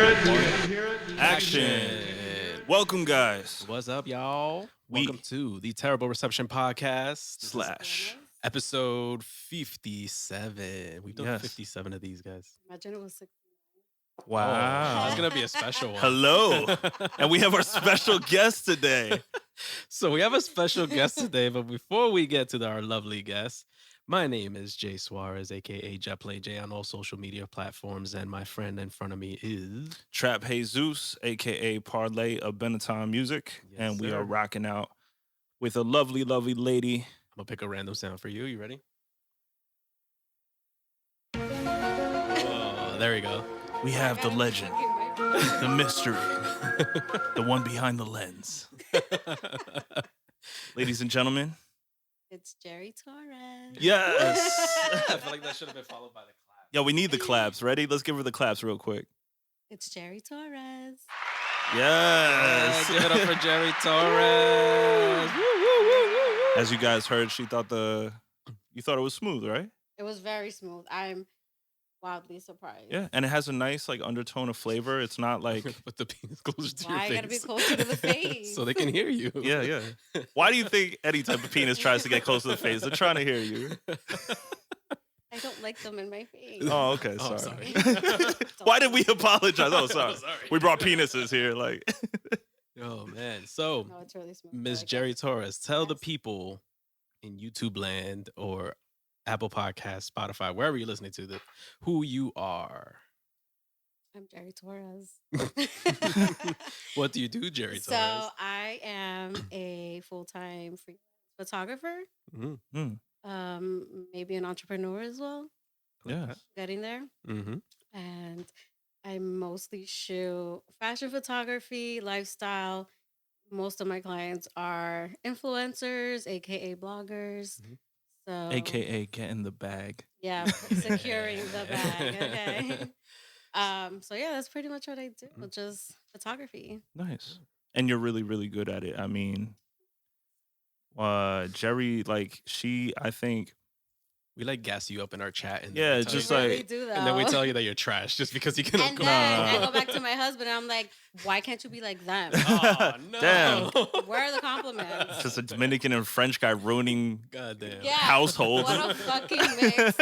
it? Action. Welcome, guys. What's up, y'all? We- Welcome to the Terrible Reception Podcast. This is Slash. episode 57. We've done Yes. 57 of these, guys. Imagine it was 6. Wow. That's going to be a special one. Hello. And we have our special guest today. So we have a special guest today, but before we get to our lovely guest, my name is Jay Suarez, a.k.a. Jetplay J on all social media platforms, and my friend in front of me is... Trap Jesus, a.k.a. Parlay of Benatton Music. Yes, and we sir. are rocking out with a lovely, lovely lady. I'm going to pick a random sound for you. You ready? Oh, there we go. We have the legend, the mystery, the one behind the lens. Ladies and gentlemen. It's Geri Torres. Yes. I feel like that should have been followed by the clap. Yo, we need the claps. Ready? Let's give her the claps real quick. It's Geri Torres. Yes. Give it up for Geri Torres. Woo, woo, woo, woo, woo. As you guys heard, you thought it was smooth, right? It was very smooth. I'm wildly surprised. Yeah, and it has a nice like undertone of flavor. It's not like Put the penis closer to Why your I face. gotta be closer to the face? So they can hear you. yeah. Why do you think any type of penis tries to get close to the face? They're trying to hear you. I don't like them in my face. Oh, okay, Oh, sorry. sorry. Why did we apologize? Oh, sorry. Sorry. We brought penises here. Like, Oh man. So No, it's really smooth. Ms. I like Geri it. Torres, tell the Yes. people in YouTube land or Apple Podcasts, Spotify, wherever you're listening to this, who you are. I'm Geri Torres. What do you do, Geri So Torres? I am a full-time freelance photographer. Mhm. Maybe an entrepreneur as well. yeah. Getting there. Mhm. And I mostly shoot fashion photography, lifestyle. Most of my clients are influencers, aka bloggers. Mhm. So AKA get in the bag. yeah, securing the bag. Okay. So yeah, that's pretty much what I do, just photography. Nice. And you're really, really good at it. I mean, Geri, like I think, We like gas you up in our chat, and Yeah, then we it's tell just you- We like- really do though. and then we tell you that you're trash just because you cannot And go. then I No. go back to my husband and I'm like, why can't you be like them? Oh, no. Damn. Where are the compliments? just a Dominican and French guy ruining Goddamn. Yeah. households. What a fucking mix.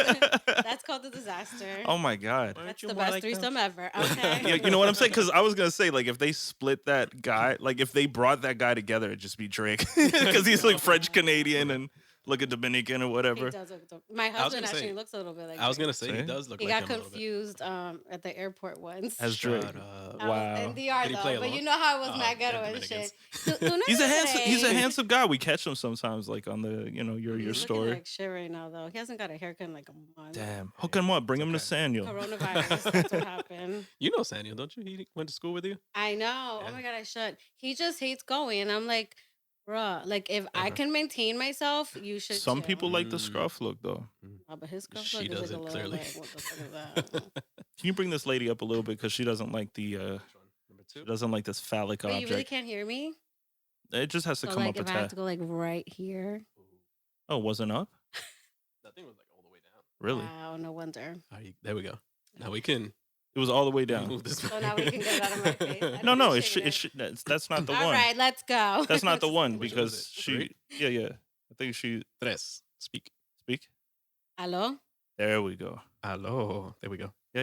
That's called a disaster. Oh my God. Why That's aren't you the more best like them? threesome ever. Okay. Yeah, you know what I'm saying? Because I was gonna say, like, if they split that guy, like, if they brought that guy together, it'd just be Drake, because he's like French Canadian and look at Dominican or He whatever. does look my was husband gonna say- actually looks a little bit like I was Drake. gonna say he See? does look He like got him a little bit. confused at the airport once. As Drake. Shut up. I was Wow. in DR Did he though, play but along? you know how it was Oh, mad ghetto yeah, and Dominicans. shit. He's a handsome. He's a Today. handsome guy. We catch him sometimes, like on the, your He's story. looking like shit right now though. He hasn't got a haircut in like a month. Damn, hook him up. Bring him to Okay. Samuel. Coronavirus. That's what happened. You know Samuel, don't you? He went to school with you. I know. Yeah. Oh my god, I should. He just hates going, and I'm like, bruh. Like if I Uh-huh. can maintain myself, you should. Some too. people like the Mm. scruff look though. Oh, but his scruff She look is like doesn't, a little clearly. like, what the fuck is that? Can you bring this lady up a little bit because she doesn't like the Which one? Number she 2. doesn't like this phallic Wait, you really object. can't hear me? It just has to So come like up a if I have tad. to go like right here. Oh, wasn't up? That thing was like all the way down. Really? Wow, no wonder. There we go. Now we can It was all the way down. move this. So now we can get it out of my face. I No, no, appreciate it should. That's not the All one. right, let's go. That's not the one Which one is because it? she. 3? Yeah. I think she Tres. Speak. speak. Hello? There we go. Hello. There we go. Yeah.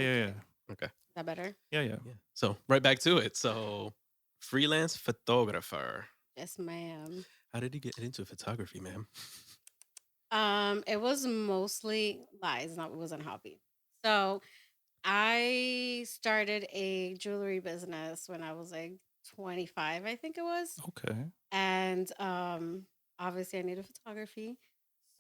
Is that better? Yeah. Yeah. So right back to it. So freelance photographer. Yes, ma'am. How did you get into photography, ma'am? It was mostly lies, not it wasn't a hobby. So I started a jewelry business when I was like 25, I think it was. Okay. And obviously I needed photography.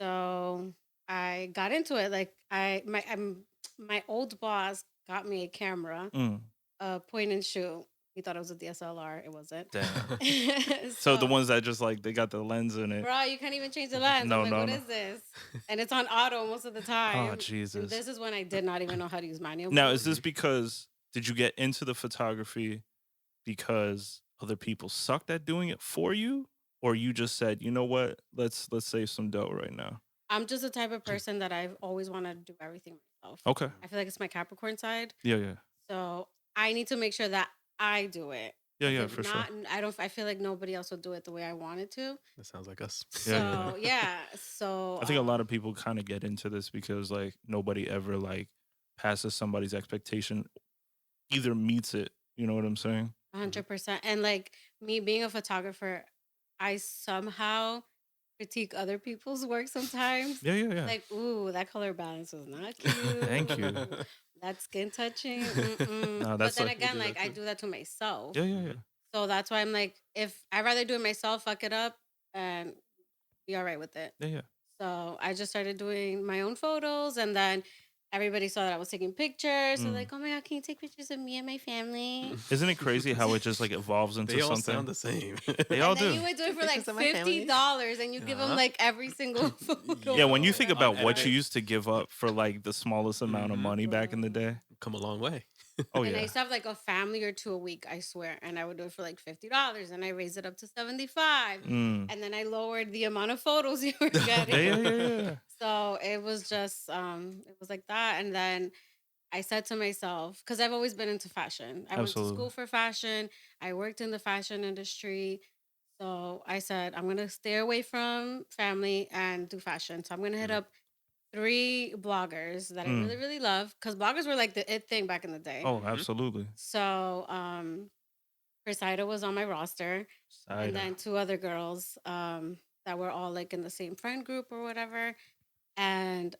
So I got into it. Like my old boss got me a camera, Mm, a point and shoot. He thought it was a DSLR. It wasn't. damn. So the ones that just like they got the lens in it. Bro, you can't even change the lens. No, I'm like, no, what no. is this? And it's on auto most of the time. Oh And Jesus. this is when I did not even know how to use manual. Now is this because did you get into the photography because other people sucked at doing it for you, or you just said, you know what, let's save some dough right now? I'm just the type of person that I've always wanted to do everything myself. Okay. I feel like it's my Capricorn side. Yeah. So I need to make sure that I do it. Yeah, 'Cause yeah, if for sure. not, I feel like nobody else will do it the way I wanted to. That sounds like us. Yeah, yeah. So yeah, so I think a lot of people kind of get into this because like nobody ever like passes somebody's expectation, either meets it. You know what I'm saying? 100%. And like me being a photographer, I somehow critique other people's work sometimes. Yeah, yeah, yeah. Like, ooh, that color balance was not cute. Thank you. Ooh, that skin touching. Mm-mm. No, But that's then like, We again, do like that I too. do that to myself. yeah, yeah, yeah. So that's why I'm like, if I'd rather do it myself, fuck it up and be all right with it. Yeah, yeah. So I just started doing my own photos, and then everybody saw that I was taking pictures. So Mm. like, oh my god, can you take pictures of me and my family? Isn't it crazy how it just like evolves into They all something? sound the same. They all And then do. you would do it for Pictures like of my family. $50, and you give them Uh-huh. like every single photo. Yeah, when you think On about what edit. you used to give up for like the smallest amount of Mhm. money back in the day. Come a long way. Oh And I yeah. used to have like a family or two a week, I swear. And I would do it for like $50, and I raised it up to 75. Mm. And then I lowered the amount of photos you were Yeah, getting. yeah, yeah, yeah. So it was just it was like that. And then I said to myself, because I've always been into fashion. I went to Absolutely. school for fashion. I worked in the fashion industry. So I said, I'm gonna stay away from family and do fashion. So I'm gonna hit Mhm. up 3 bloggers that I really, Mm. really love. Because bloggers were like the it thing back in the day. Oh, Mhm. absolutely. So Crisida was on my roster, and Cider. then 2 other girls that were all like in the same friend group or whatever. And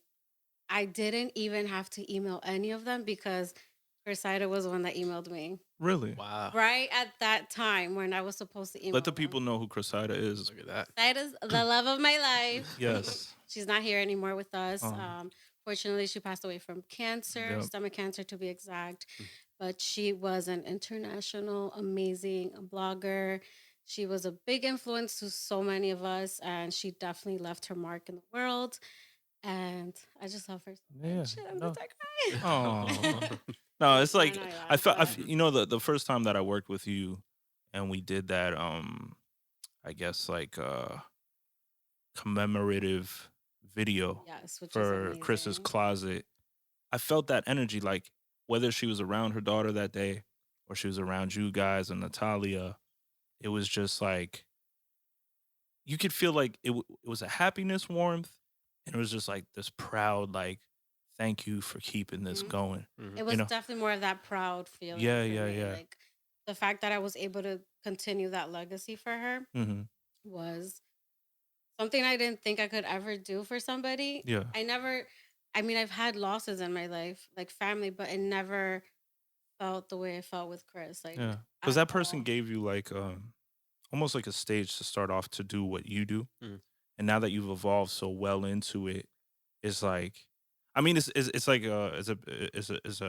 I didn't even have to email any of them because Crisida was the one that emailed me Really? Wow. right at that time when I was supposed to email Let the them. people know who Cressida is. Look at that. Crisida's the love of my life. Yes. She's not here anymore with us. Oh. Fortunately, she passed away from cancer, Yep. stomach cancer to be exact. Mm. But she was an international, amazing blogger. She was a big influence to so many of us, and she definitely left her mark in the world. And I just love her so Yeah. much. I'm No. gonna start crying. Oh. No, it's No, like no, yeah, I felt but you know the first time that I worked with you and we did that I guess like commemorative video yes, which is for Chris's amazing. closet. I felt that energy like whether she was around her daughter that day or she was around you guys and Natalia, it was just like you could feel like it was a happiness warmth and it was just like this proud like thank you for keeping this Mhm. going. Mhm. It You was know? definitely more of that proud feeling Yeah, for yeah, me. yeah. Like the fact that I was able to continue that legacy for her Hmm. was something I didn't think I could ever do for somebody. Yeah. I never, I mean, I've had losses in my life, like family, but it never felt the way I felt with Chris, like Yeah. Because at that person all. gave you like almost like a stage to start off to do what you do. Mm. And now that you've evolved so well into it, it's like I mean it's like it's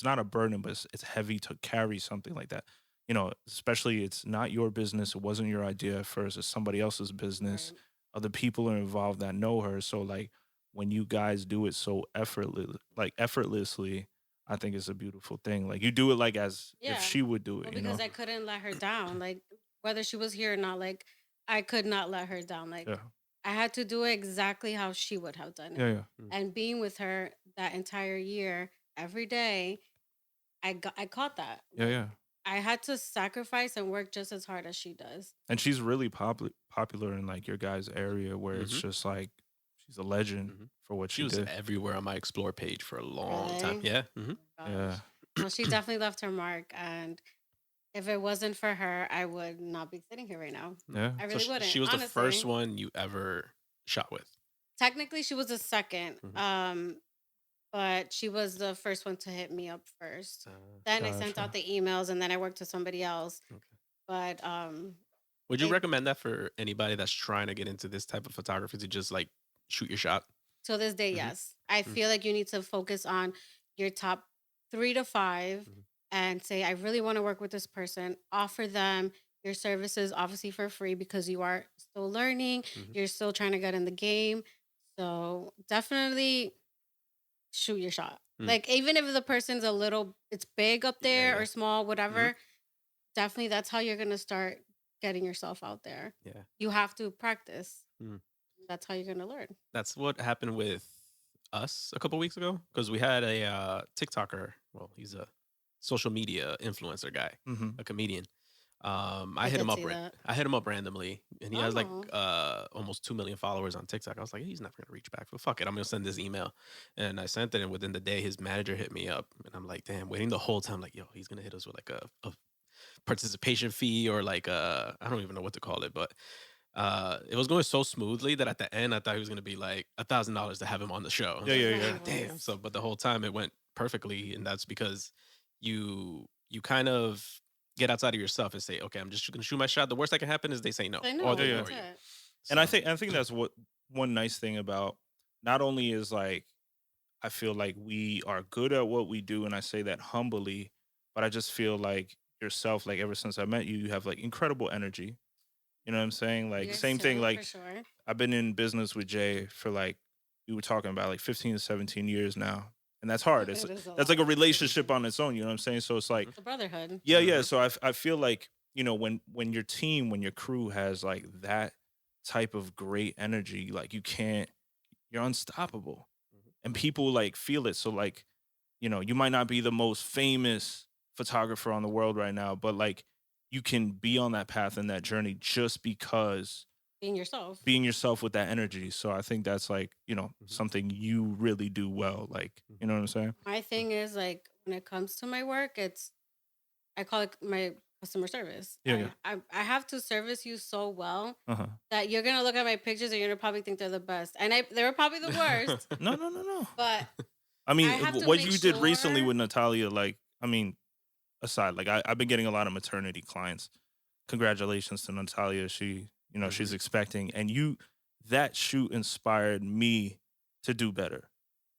not a burden, but it's heavy to carry something like that. You know, especially it's not your business. It wasn't your idea at first. It's somebody else's business. Right. Other people are involved that know her. So like when you guys do it so effortlessly, I think it's a beautiful thing. Like you do it like as if Yeah. she would do Well, it, you know? because I couldn't let her down. Like whether she was here or not, like I could not let her down. Like Yeah. I had to do it exactly how she would have done it. Yeah, yeah. Mm. And being with her that entire year, every day, I caught that. Yeah, Like yeah. I had to sacrifice and work just as hard as she does. And she's really popular in like your guys' area where it's Mhm. just like she's a legend Mhm. for what She she was did. everywhere on my explore page for a long time. Really? Yeah. Mhm. Gosh. Yeah. Well, she definitely left her mark, and if it wasn't for her, I would not be sitting here right now. Yeah. I So really wouldn't. she was the first Honestly, one you ever shot with. technically, she was the second. Mhm. But she was the first one to hit me up first. Then I sent out Gotcha. the emails, and then I worked with somebody else. Okay. But Would you it recommend that for anybody that's trying to get into this type of photography to just like shoot your shot? till this day, Mhm. yes, I Mm. feel like you need to focus on your top 3 to 5, Mhm. and say, I really want to work with this person. Offer them your services, obviously for free, because you are still learning. Mhm. You're still trying to get in the game. So definitely shoot your shot. Mm. Like even if the person's a little, it's big up Yeah, there yeah. or small, whatever. Definitely, that's how you're gonna start getting yourself out there. Yeah. You have to practice. Mm. That's how you're gonna learn. That's what happened with us a couple weeks ago because we had a TikToker. Well, he's a social media influencer guy, Mm-hmm. a comedian. I I did see that. hit him up randomly, and he has like Oh, almost 2 million followers on TikTok. I was like, he's never gonna reach back. But fuck it, I'm gonna send this email, and I sent it. And within the day, his manager hit me up, and I'm like, damn, waiting the whole time, like, yo, he's gonna hit us with like a participation fee or like I don't even know what to call it, but it was going so smoothly that at the end I thought he was gonna be like $1,000 to have him on the show. I was Yeah, like, yeah, oh yeah. God damn. nice. So, but the whole time it went perfectly, and that's because you kind of get outside of yourself and say, okay, I'm just gonna shoot my shot. The worst that can happen is they say no I or know. they Yeah, yeah. ignore That's you. it. And I So, think that's what one nice thing about not only is like I feel like we are good at what we do, and I say that humbly, but I just feel like yourself, like ever since I met you, you have like incredible energy. You know what I'm saying? Like Yours same thing. too, for Like sure. I've been in business with Jay for like we were talking about like 15 to 17 years now, and that's hard. It's It is a that's like a lot. relationship on its own. You know what I'm saying? So it's like mhm, The brotherhood. yeah, yeah. mhm, So I feel like when your team, when your crew has like that type of great energy, like you're unstoppable, mhm, and people like feel it. So like you might not be the most famous photographer on the world right now, but like you can be on that path and that journey just because Being yourself. being yourself with that energy. So I think that's like, mhm, something you really do well. Like, you mhm, know what I'm saying? My thing is like when it comes to my work, I call it my customer service. Yeah, yeah. I have to service you so well Uh-huh. that you're gonna look at my pictures and you're gonna probably think they're the best. And they were probably the worst, No, no, no, no. but I I mean, have to what make you did recently sure. with Natalia, like, I mean, aside, like I've been getting a lot of maternity clients. Congratulations to Natalia. She's mhm, expecting, and that shoot inspired me to do better.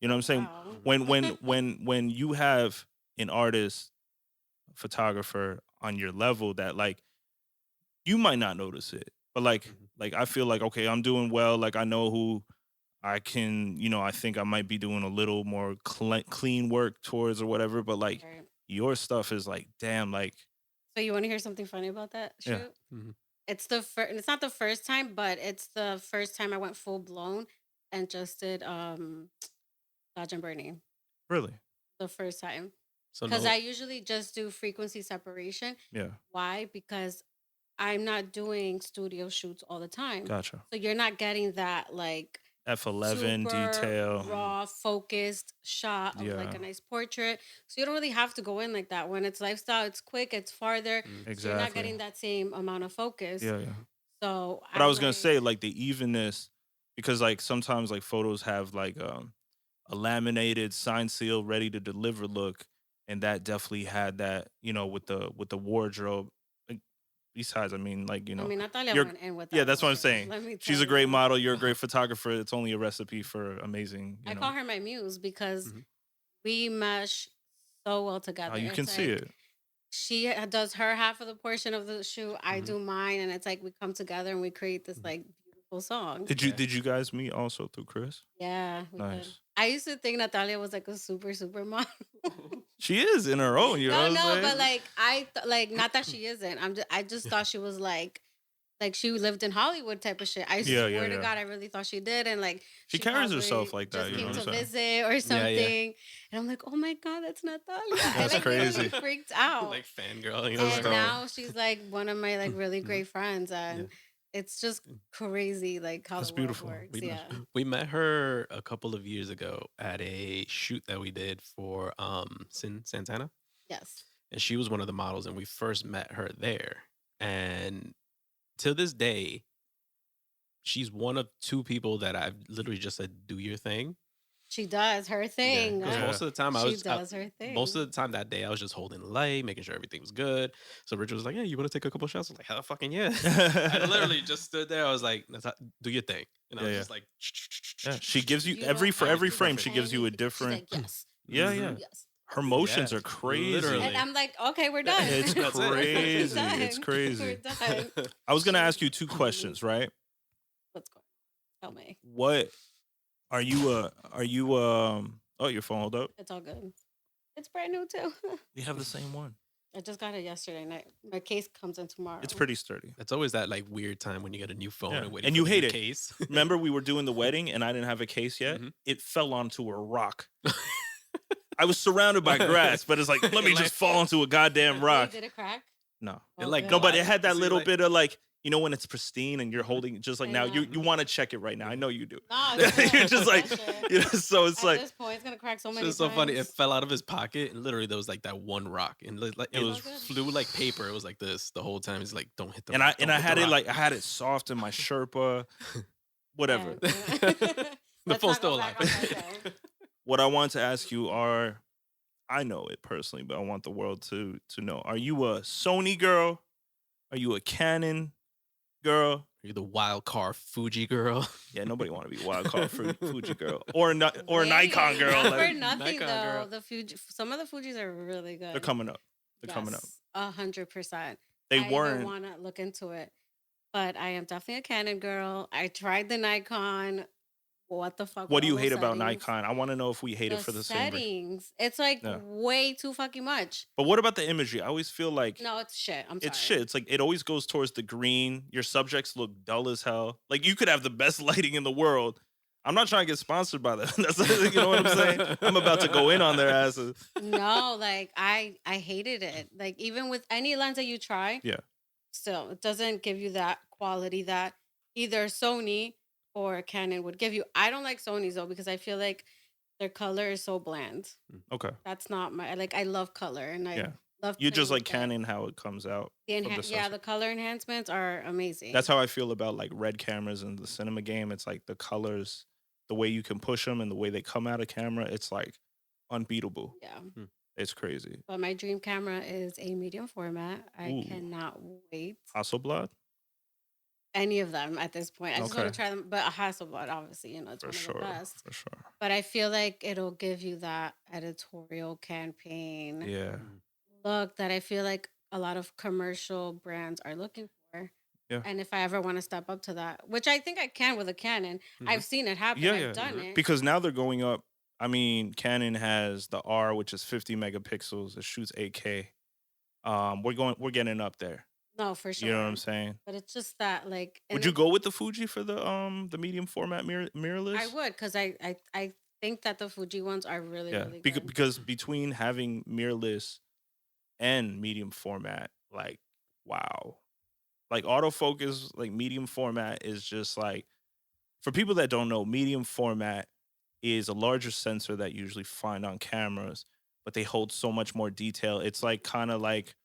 You know what I'm saying? Wow. mhm, When you have an artist, photographer on your level that like you might not notice it, but mhm, like I feel like okay, I'm doing well. Like I know who I can, I think I might be doing a little more clean work towards or whatever. But like Right. your stuff is like, damn, like So you want to hear something funny about that yeah, shoot? mhm. It's the first. It's not the first time, but it's the first time I went full blown and just did Dodge and Burning. really, The first time. So Because I no, usually just do frequency separation. yeah, Why? Because I'm not doing studio shoots all the time. gotcha. So you're not getting that like F11 super detail, mhm, raw, focused shot of like yeah, a nice portrait. So you don't really have to go in like that. When it's lifestyle, it's quick, it's farther. mhm, So you're not exactly, getting that same amount of focus. yeah, yeah. So But I I'm was gonna like, say like the evenness because like sometimes like photos have like a laminated sign seal ready to deliver look, and that definitely had that with the wardrobe. Like, besides, I mean, like I mean, Natalia you're went in with yeah, that that's what I'm wardrobe. saying. Let me She's tell a great you. model. You're a great photographer. It's only a recipe for amazing. I call her my muse because mhm, we mesh so well How together. you can It's see like it. does her half of the portion of the shoot, I mhm, do mine, and it's like we come together and we create this mhm. like beautiful song. Did you Yeah. did you guys meet also through Chris? Yeah, we did. Nice. I used to think Natalia was like a super model. She is in her own. You know No, what I'm no, but saying? like like not that she isn't. I just thought she was like she lived in Hollywood type of shit. I Yeah, yeah, swear to yeah. God, I really thought she did, and like She she carries herself probably like that. just You know came what to I'm saying? visit or Yeah, yeah. something. And I'm like, oh my God, that's Natalia. I That's like literally crazy. freaked out. Like fangirling Let's And over. go. now she's like one of my like really Mhm, great friends, yeah. and it's just crazy like how That's the world beautiful. works. We That's Yeah. we met her a couple of years ago at a shoot that we did for Sin Santana, Yes. and she was one of the models, and we first met her there. And to this day, she's one of two people that I've literally just said, "Do your thing." She does her Yeah, thing. because Yeah. most of the time She does her most thing. of the time that day I was just holding light, making sure everything was good. So Richard was like, "Yeah, you want to take a couple shots?" I was like, "Hell, fucking yeah!" I literally just stood there. I was like, "Do your thing," and I Yeah, was yeah. just like, Yeah, she gives you You don't for have every to frame. say She gives you a anything. She's different. like, yes, Yeah, yes, hmm yeah. yes. Her yeah, motions are crazy. And literally, I'm like, okay, we're done. It's that's it. We're crazy. It's done. We're crazy. done. I was gonna ask She's you two questions, amazing. right? Let's go. Tell me. What are you oh, your phone hold up? It's all good. It's brand new too. We have the same one. I just got it yesterday night. My case comes in It's tomorrow. pretty sturdy. That's always that like weird time when you get a new phone Yeah. and waiting And for you the hate new it. case. Remember we were doing the wedding and I didn't have a case yet? Mhm. It fell onto a rock. I was surrounded by grass, but it's like, let me just fall into a goddamn rock. Did it crack? No. It like No, but it glided. had that See, little like- bit of like, you know, when it's pristine and you're holding just like I now, know. you want to check it right now. I know you do. No, You're just like, that shit. you know, so it's At like, this point, it's gonna crack so It's many just so funny. It times. fell out of his pocket, and literally there was like that one rock, and like it Oh, was good. flew like paper. It was like this the whole time. It's like, don't hit the and rock. I don't hit had the it rock. like, I had it soft in my Sherpa, whatever. Yeah. The Let's phone's not go still back alive. on that though. What I want to ask you are, I know it personally, but I want the world to know. Are you a Sony girl? Are you a Canon girl? You're the wild car Fuji girl. Yeah, nobody want to be wild card Fuji girl or or a Hey, Nikon girl. Not Like, for nothing Nikon though. girl. The Fuji, some of the Fujis are really good. they're coming up. They're coming up. 100%. They I weren't. want to look into it, but I am definitely a Canon girl. I tried the Nikon. What the fuck? What do were you all hate those about settings? Nikon? I want to know if we hate it for the same reason. settings. It's like Yeah. way too fucking much. But what about the imagery? I always feel like No, it's shit. I'm sorry. it's shit. It's like it always goes towards the green. Your subjects look dull as hell. Like you could have the best lighting in the world. I'm not trying to get sponsored by them. That's you know what I'm saying? I'm about to go in on their asses. No, like I hated it. Like even with any lens that you try, Yeah. still it doesn't give you that quality that either Sony or Canon would give you. I don't like Sony's though because I feel like their color is so bland. Okay. That's not my like. I love color and I Yeah. love. You just playing like with it. Canon how it comes out. The from the yeah, sensor. the color enhancements are amazing. That's how I feel about like red cameras in the cinema game. It's like the colors, the way you can push them and the way they come out of camera, it's like unbeatable. yeah. It's crazy. But my dream camera is a medium format. I Ooh. cannot wait. Hasselblad? Any of them at this point. I just want Okay. to try them. But a Hasselblad, obviously, you know, it's For one sure. of the best. For sure. But I feel like it'll give you that editorial campaign Yeah. look that I feel like a lot of commercial brands are looking for. Yeah. And if I ever want to step up to that, which I think I can with a Canon, I've seen it happen. Yeah, I've yeah. done it. Because now they're going up. I mean, Canon has the R, which is 50 megapixels. It shoots 8K. We're getting up there. No, for sure. You know what I'm saying? But it's just that, like, Would and you go with the Fuji for the medium format mirrorless? I would, because I think that the Fuji ones are really, Yeah, really good. because between having mirrorless and medium format, like wow, like autofocus, like medium format is just like, for people that don't know, medium format is a larger sensor that you usually find on cameras, but they hold so much more detail. It's like kind of like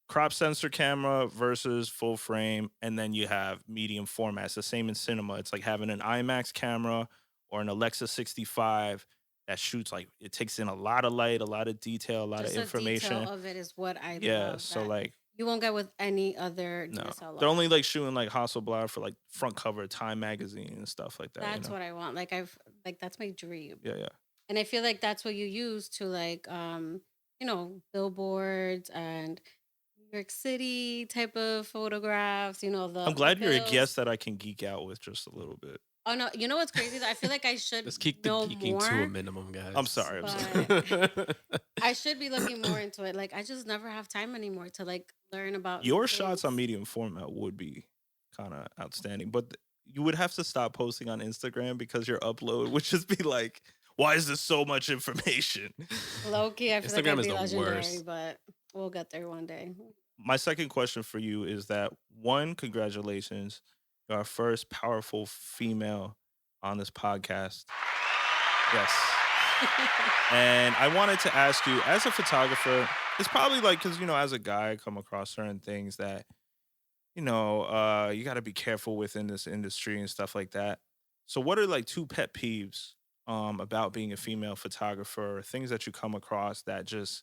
crop sensor camera versus full frame, and then you have medium format. It's the same in cinema. It's like having an IMAX camera or an Alexa 65 that shoots, like it takes in a lot of light, a lot of detail, a lot Just of information. The detail of it is what I Yeah, love. so that like you won't get with any other no, DSLR. they're only like shooting like Hasselblad for like front cover Time magazine and stuff like that. That's you know? what I want. Like that's my dream. Yeah, yeah. And I feel like that's what you use to like you know, billboards and New York City type of photographs, you know, I'm glad you're a bills. guest that I can geek out with just a little bit. Oh no, you know what's crazy? I feel like I should Let's keep the know geeking more. to a minimum, guys. I'm sorry. I should be looking more into it. Like I just never have time anymore to like learn about new Your shots on things. medium format would be kind of outstanding, but you would have to stop posting on Instagram because your upload would just be like, why is this so much information? Low-key, I feel like Instagram I'd is be the legendary, worst. but we'll get there one day. My second question for you is that one, congratulations. You're our first powerful female on this podcast. Yes. And I wanted to ask you, as a photographer, it's probably like, because, you know, as a guy, I come across certain things that, you know, you got to be careful with in this industry and stuff like that. So what are like two pet peeves about being a female photographer, or things that you come across that just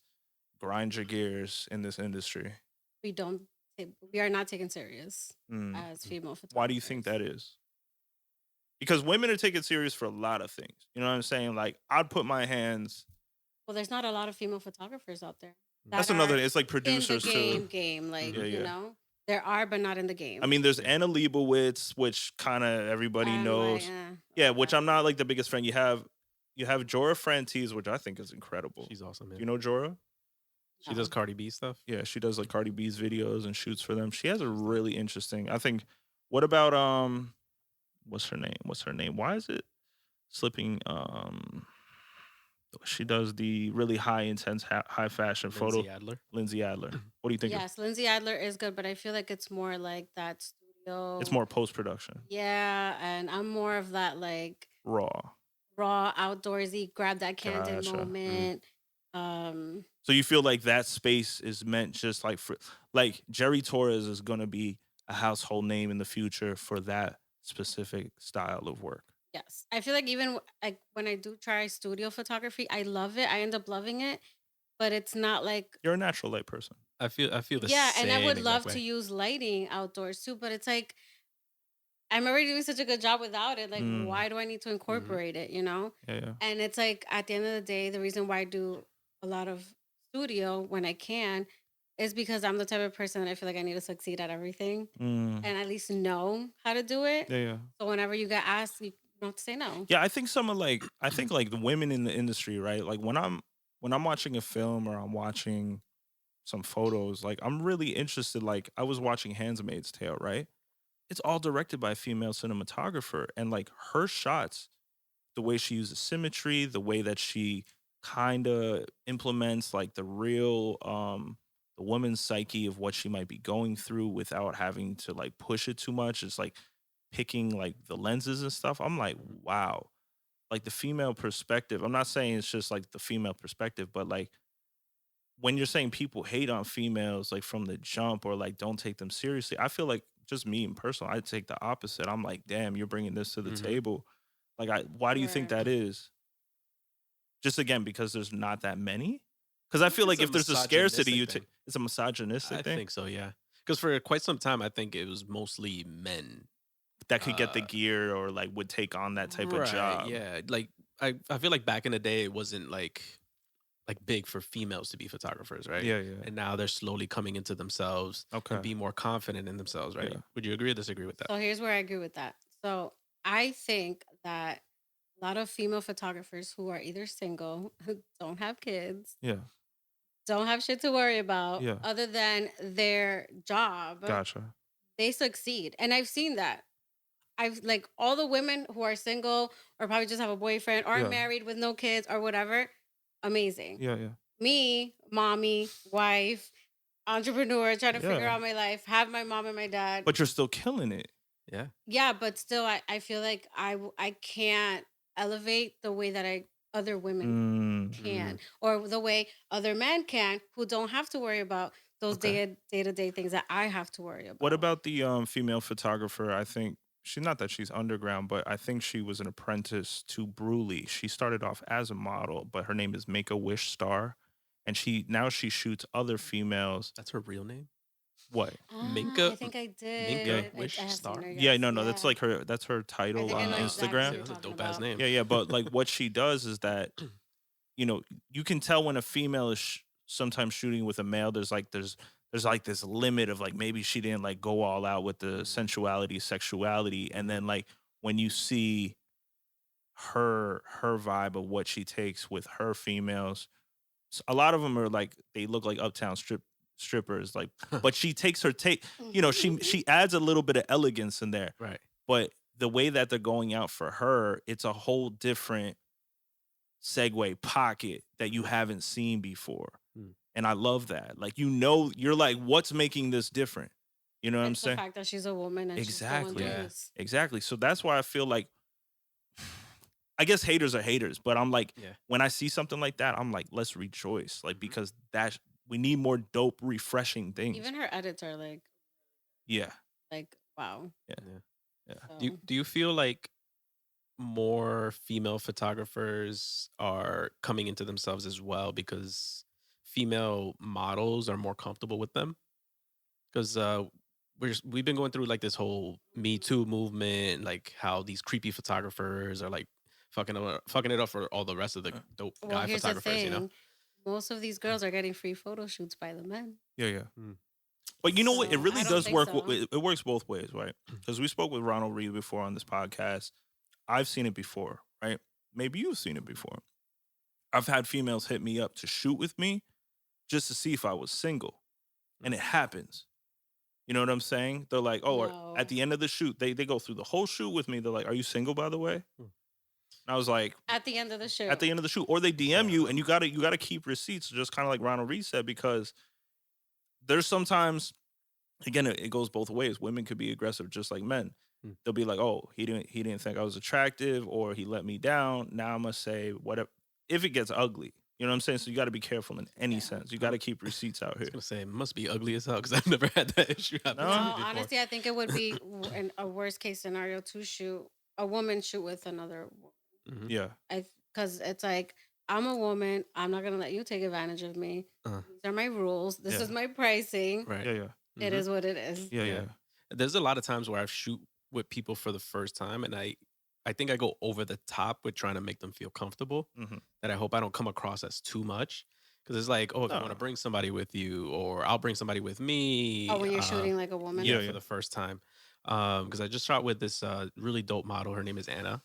grind your gears in this industry? We don't. We are not taken serious Mm. as female photographers. Why do you think that is? Because women are taken serious for a lot of things. You know what I'm saying? Like, I'd put my hands. Well, there's not a lot of female photographers out there. That's that another. are It's like producers in the too. game, like Yeah, yeah. you know, there are, but not in the game. I mean, there's Anna Leibovitz, which kind of everybody I'm knows. like, Yeah, which I'm not like the biggest fan. You have Jorah Frantiz, which I think is incredible. She's awesome, man. You know Jorah? She does Cardi B stuff. Yeah, she does like Cardi B's videos and shoots for them. She has a really interesting. I think. What about what's her name? Why is it slipping? She does the really high intense high fashion Lindsay photo. Adler. Lindsay Adler. What do you think of? Yes, Lindsay Adler is good, but I feel like it's more like that It's studio. more post production, Yeah, and I'm more of that like raw. raw, outdoorsy, grab that candid Gotcha. moment. Um, So you feel like that space is meant just like for like Geri Torres is gonna be a household name in the future for that specific style of work. yes, I feel like even like when I do try studio photography, I love it. I end up loving it, but it's not like You're a natural light person. I feel the yeah. And I same would exact love to way. use lighting outdoors too, but it's like I'm already doing such a good job without it. Like, Mm, why do I need to Hmm. incorporate it? You know? yeah, yeah. And it's like at the end of the day, the reason why I do a lot of studio when I can is because I'm the type of person that I feel like I need to succeed at everything Mm, and at least know how to do it. yeah, yeah. So whenever you get asked, you don't have to say no. Yeah, I think some of like I think like the women in the industry, right? Like when I'm watching a film or I'm watching some photos, like I'm really interested. Like I was watching Handmaid's Tale, right? It's all directed by a female cinematographer, and like her shots, the way she uses symmetry, the way that she kind of implements like the woman's psyche of what she might be going through without having to like push it too much. It's like picking like the lenses and stuff. I'm like, wow. Like the female perspective. I'm not saying it's just like the female perspective, but like when you're saying people hate on females like from the jump or like don't take them seriously, I feel like just me in personal, I take the opposite. I'm like, damn, you're bringing this to the Hmm. table. Like, why do you think Where that is? Just again because there's not that many. Because I feel It's like a if there's a scarcity, misogynistic thing. it's a misogynistic I thing think so, yeah. Because for quite some time, I think it was mostly men. that could get the Uh, gear or like would take on that type of right, job. yeah. Like I feel like back in the day, it wasn't like big for females to be photographers, right? Yeah, yeah. And now they're slowly coming into themselves and Okay. be more confident in themselves, right? Yeah. Would you agree or disagree with that? so here's where I agree with that. So I think that a lot of female photographers who are either single, who don't have kids, Yeah. don't have shit to worry about Yeah. other than their job, Gotcha. they succeed. And I've seen that. I've like all the women who are single or probably just have a boyfriend or are Yeah. married with no kids or whatever, amazing. Yeah. Yeah. Me, mommy, wife, entrepreneur, trying to figure Yeah. out my life, have my mom and my dad. But you're still killing it. Yeah. Yeah, but still, I feel like I can't elevate the way that I other women Mm, Mm, can or the way other men can who don't have to worry about those okay. day to day things that I have to worry What about. about the female photographer? I think she's not that she's underground, but I think she was an apprentice to Bruley. She started off as a model, but her name is Make a Wish Star, and she shoots other females. that's her real name? What? I Minka think I Yeah. did. I Wish have seen Star? her. Yeah, Yes, no, no, yeah. that's her I title think I on know exactly who Instagram. you're That's a talking dope ass about. name. Yeah, yeah, but like what she does is that you know you can tell when a female is sometimes shooting with a male. There's like this limit of like maybe she didn't like go all out with the Mhm, sensuality, sexuality, and mhm, then like when you see her vibe of what she takes with her females, a lot of them are like they look like uptown strippers, like, but she takes her take. You know, she adds a little bit of elegance in there, right. but the way that they're going out for her, it's a whole different segue pocket that you haven't seen before. Mm. And I love that. Like, you know, you're like, what's making this different? You know what I'm It's the saying? fact that she's a woman and she's going through Exactly. Yeah. this. Exactly. So that's why I feel like I guess haters are haters, but I'm like, Yeah. when I see something like that, I'm like, let's rejoice. Like, Mhm. because we need more dope, refreshing things. Even her edits are Yeah. like wow. Yeah. Yeah. Yeah. So Do you feel like more female photographers are coming into themselves as well because female models are more comfortable with them? Because we've been going through like this whole Me Too movement, like how these creepy photographers are like fucking it up for all the rest of the Uh, dope well, guy here's the photographers, you know? thing. Most of these girls are getting free photo shoots by the men. Yeah. Yeah. Mm. But you know what? It So really I don't does think work. so. It works both ways, right? Because we spoke with Ronald Reed before on this podcast. I've seen it before, right? Maybe you've seen it before. I've had females hit me up to shoot with me just to see if I was single. And it happens. You know what I'm saying? They're like, oh, at No. the end of the shoot, they go through the whole shoot with me. They're like, are you single, by the way? Mm. And I was like, At the end of the shoot. at the end of the shoot, or they DM you, and you gotta keep receipts, just kind of like Ronald Reed said, because there's sometimes, again, it goes both ways. Women could be aggressive just like men. Mm. They'll be like, oh, he didn't think I was attractive, or he let me down. Now I'm gonna say whatever. If it gets ugly, you know what I'm saying. So you got to be careful in any sense. You got to keep receipts out I here. was gonna say it must be ugly as hell because I've never had that issue happen No. to me No, before. honestly, I think it would be a worst case scenario to shoot a woman shoot with another woman. Mhm. Yeah. Because it's like, I'm a woman. I'm not gonna let you take advantage of me. Uh, These are my rules. This Yeah. is my pricing. right. Yeah. Yeah. It Mhm. is what it is. Yeah. Yeah. Yeah. There's a lot of times where I shoot with people for the first time, and I think I go over the top with trying to make them feel comfortable. Mhm. That I hope I don't come across as too much, because it's like, oh, if you want No. to bring somebody with you, or I'll bring somebody with me. Oh, when you're shooting like a woman. Yeah, Yeah, for yeah. the first time. Because I just shot with this really dope model. Her name is Anna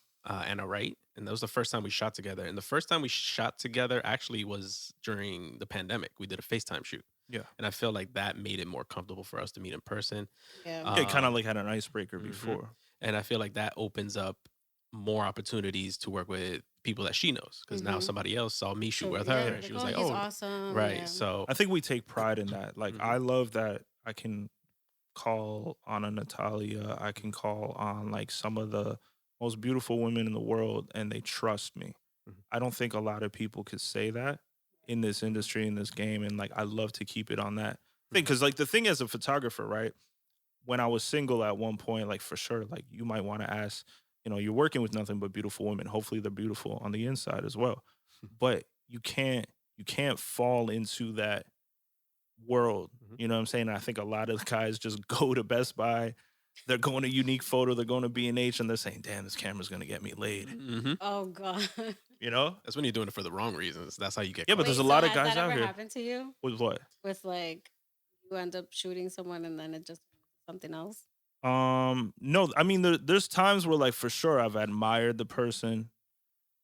Wright. And that was the first time we shot together. And the first time we shot together actually was during the pandemic. We did a FaceTime shoot. Yeah. And I feel like that made it more comfortable for us to meet in person. Yeah. Yeah, kind of Um, like had an icebreaker mhm. before. And I feel like that opens up more opportunities to work with people that she knows. Because now Mhm. somebody else saw me shoot So, with yeah, her. And she was like, he's oh, awesome. right. Yeah. So, I think we take pride in that. Like, Mhm. I love that I can call on a Natalia. I can call on like some of the most beautiful women in the world, and they trust me. Mhm. I don't think a lot of people could say that in this industry, in this game, and like I love to keep it on that thing, because like the thing as a photographer, right? When I was single at one point, like for sure, like you might want to ask, you're working with nothing but beautiful women. Hopefully they're beautiful on the inside as well. But you can't fall into that world. Mhm. You know what I'm saying? And I think a lot of guys just go to Best Buy, they're going to Unique Photo, they're going to B&H, and they're saying, damn, this camera's gonna get me laid. Mhm. Oh God. You know? That's when you're doing it for the wrong reasons. That's how you get Yeah, caught. but there's a Wait, lot of has guys that out ever here. happened to you? With what? With like, you end up shooting someone and then it just something else? No, I mean there's times where like for sure I've admired the person.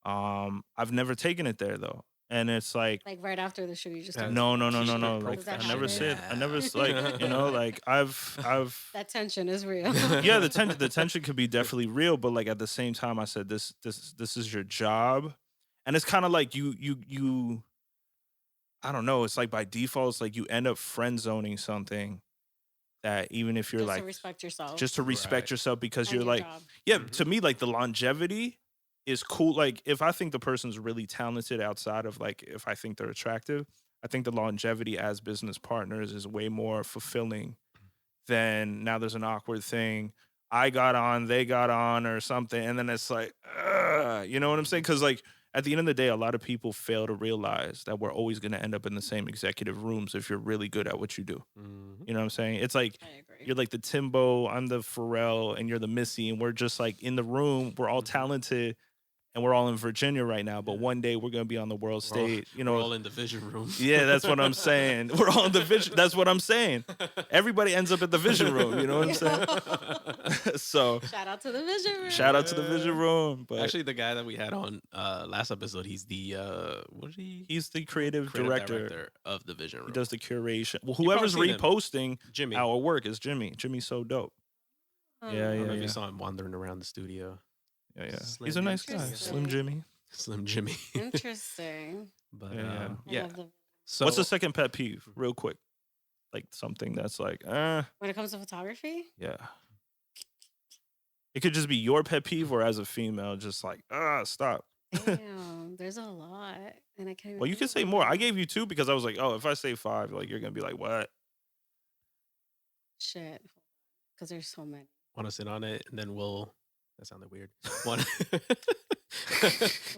I've never taken it there though. And it's like Like right after the shoot, you just Yeah, started no, no, no, keep no, it no. Like Does that I never happen? said I never like, like I've that tension is real. yeah, the tension could be definitely real, but like at the same time I said this is your job. And it's kind of like you I don't know, it's like by default it's like you end up friend zoning something that even if you're Just like to respect yourself. just to respect Right. yourself, because and you're your like job. yeah, Mhm. to me like the longevity is cool. Like if I think the person's really talented outside of like if I think they're attractive, I think the longevity as business partners is way more fulfilling than now there's an awkward thing. I got on, they got on or something, and then it's like, you know what I'm saying? Because like at the end of the day, a lot of people fail to realize that we're always going to end up in the same executive rooms if you're really good at what you do. Mhm. You know what I'm saying? It's like I agree. you're like the Timbo, I'm the Pharrell, and you're the Missy, and we're just like in the room. We're all Mhm. talented, and we're all in Virginia right now. But Yeah. one day we're gonna be on the world We're all- stage. You we're know, all in the vision room. yeah, that's what I'm saying. We're all in the vision. That's what I'm saying. Everybody ends up at the vision room. You know what I'm saying? So Shout out to the vision room. shout out to the vision room. But Actually, the guy that we had on last episode, he's the what is he? he's the creative director. of the vision room. He does the curation. Well, probably whoever's seen him. reposting Jimmy. our work is Jimmy. Jimmy's so dope. Oh. Yeah, I don't yeah, know if yeah. you saw him wandering around the studio. Yeah, yeah. Slim He's a nice guy. Interesting. Slim Jimmy. Slim Jimmy. Interesting. But Yeah, I yeah. love the- So What's the second pet peeve, real quick? Like something that's like, when it comes to photography, yeah. It could just be your pet peeve, or as a female, just like, stop. damn, there's a lot, and I can't. Even Well, you think can of say one. more. I gave you two because I was like, oh, if I say five, like you're gonna be like, what? Shit, because there's so many. want to sit on it, and then we'll. That sounded weird. Want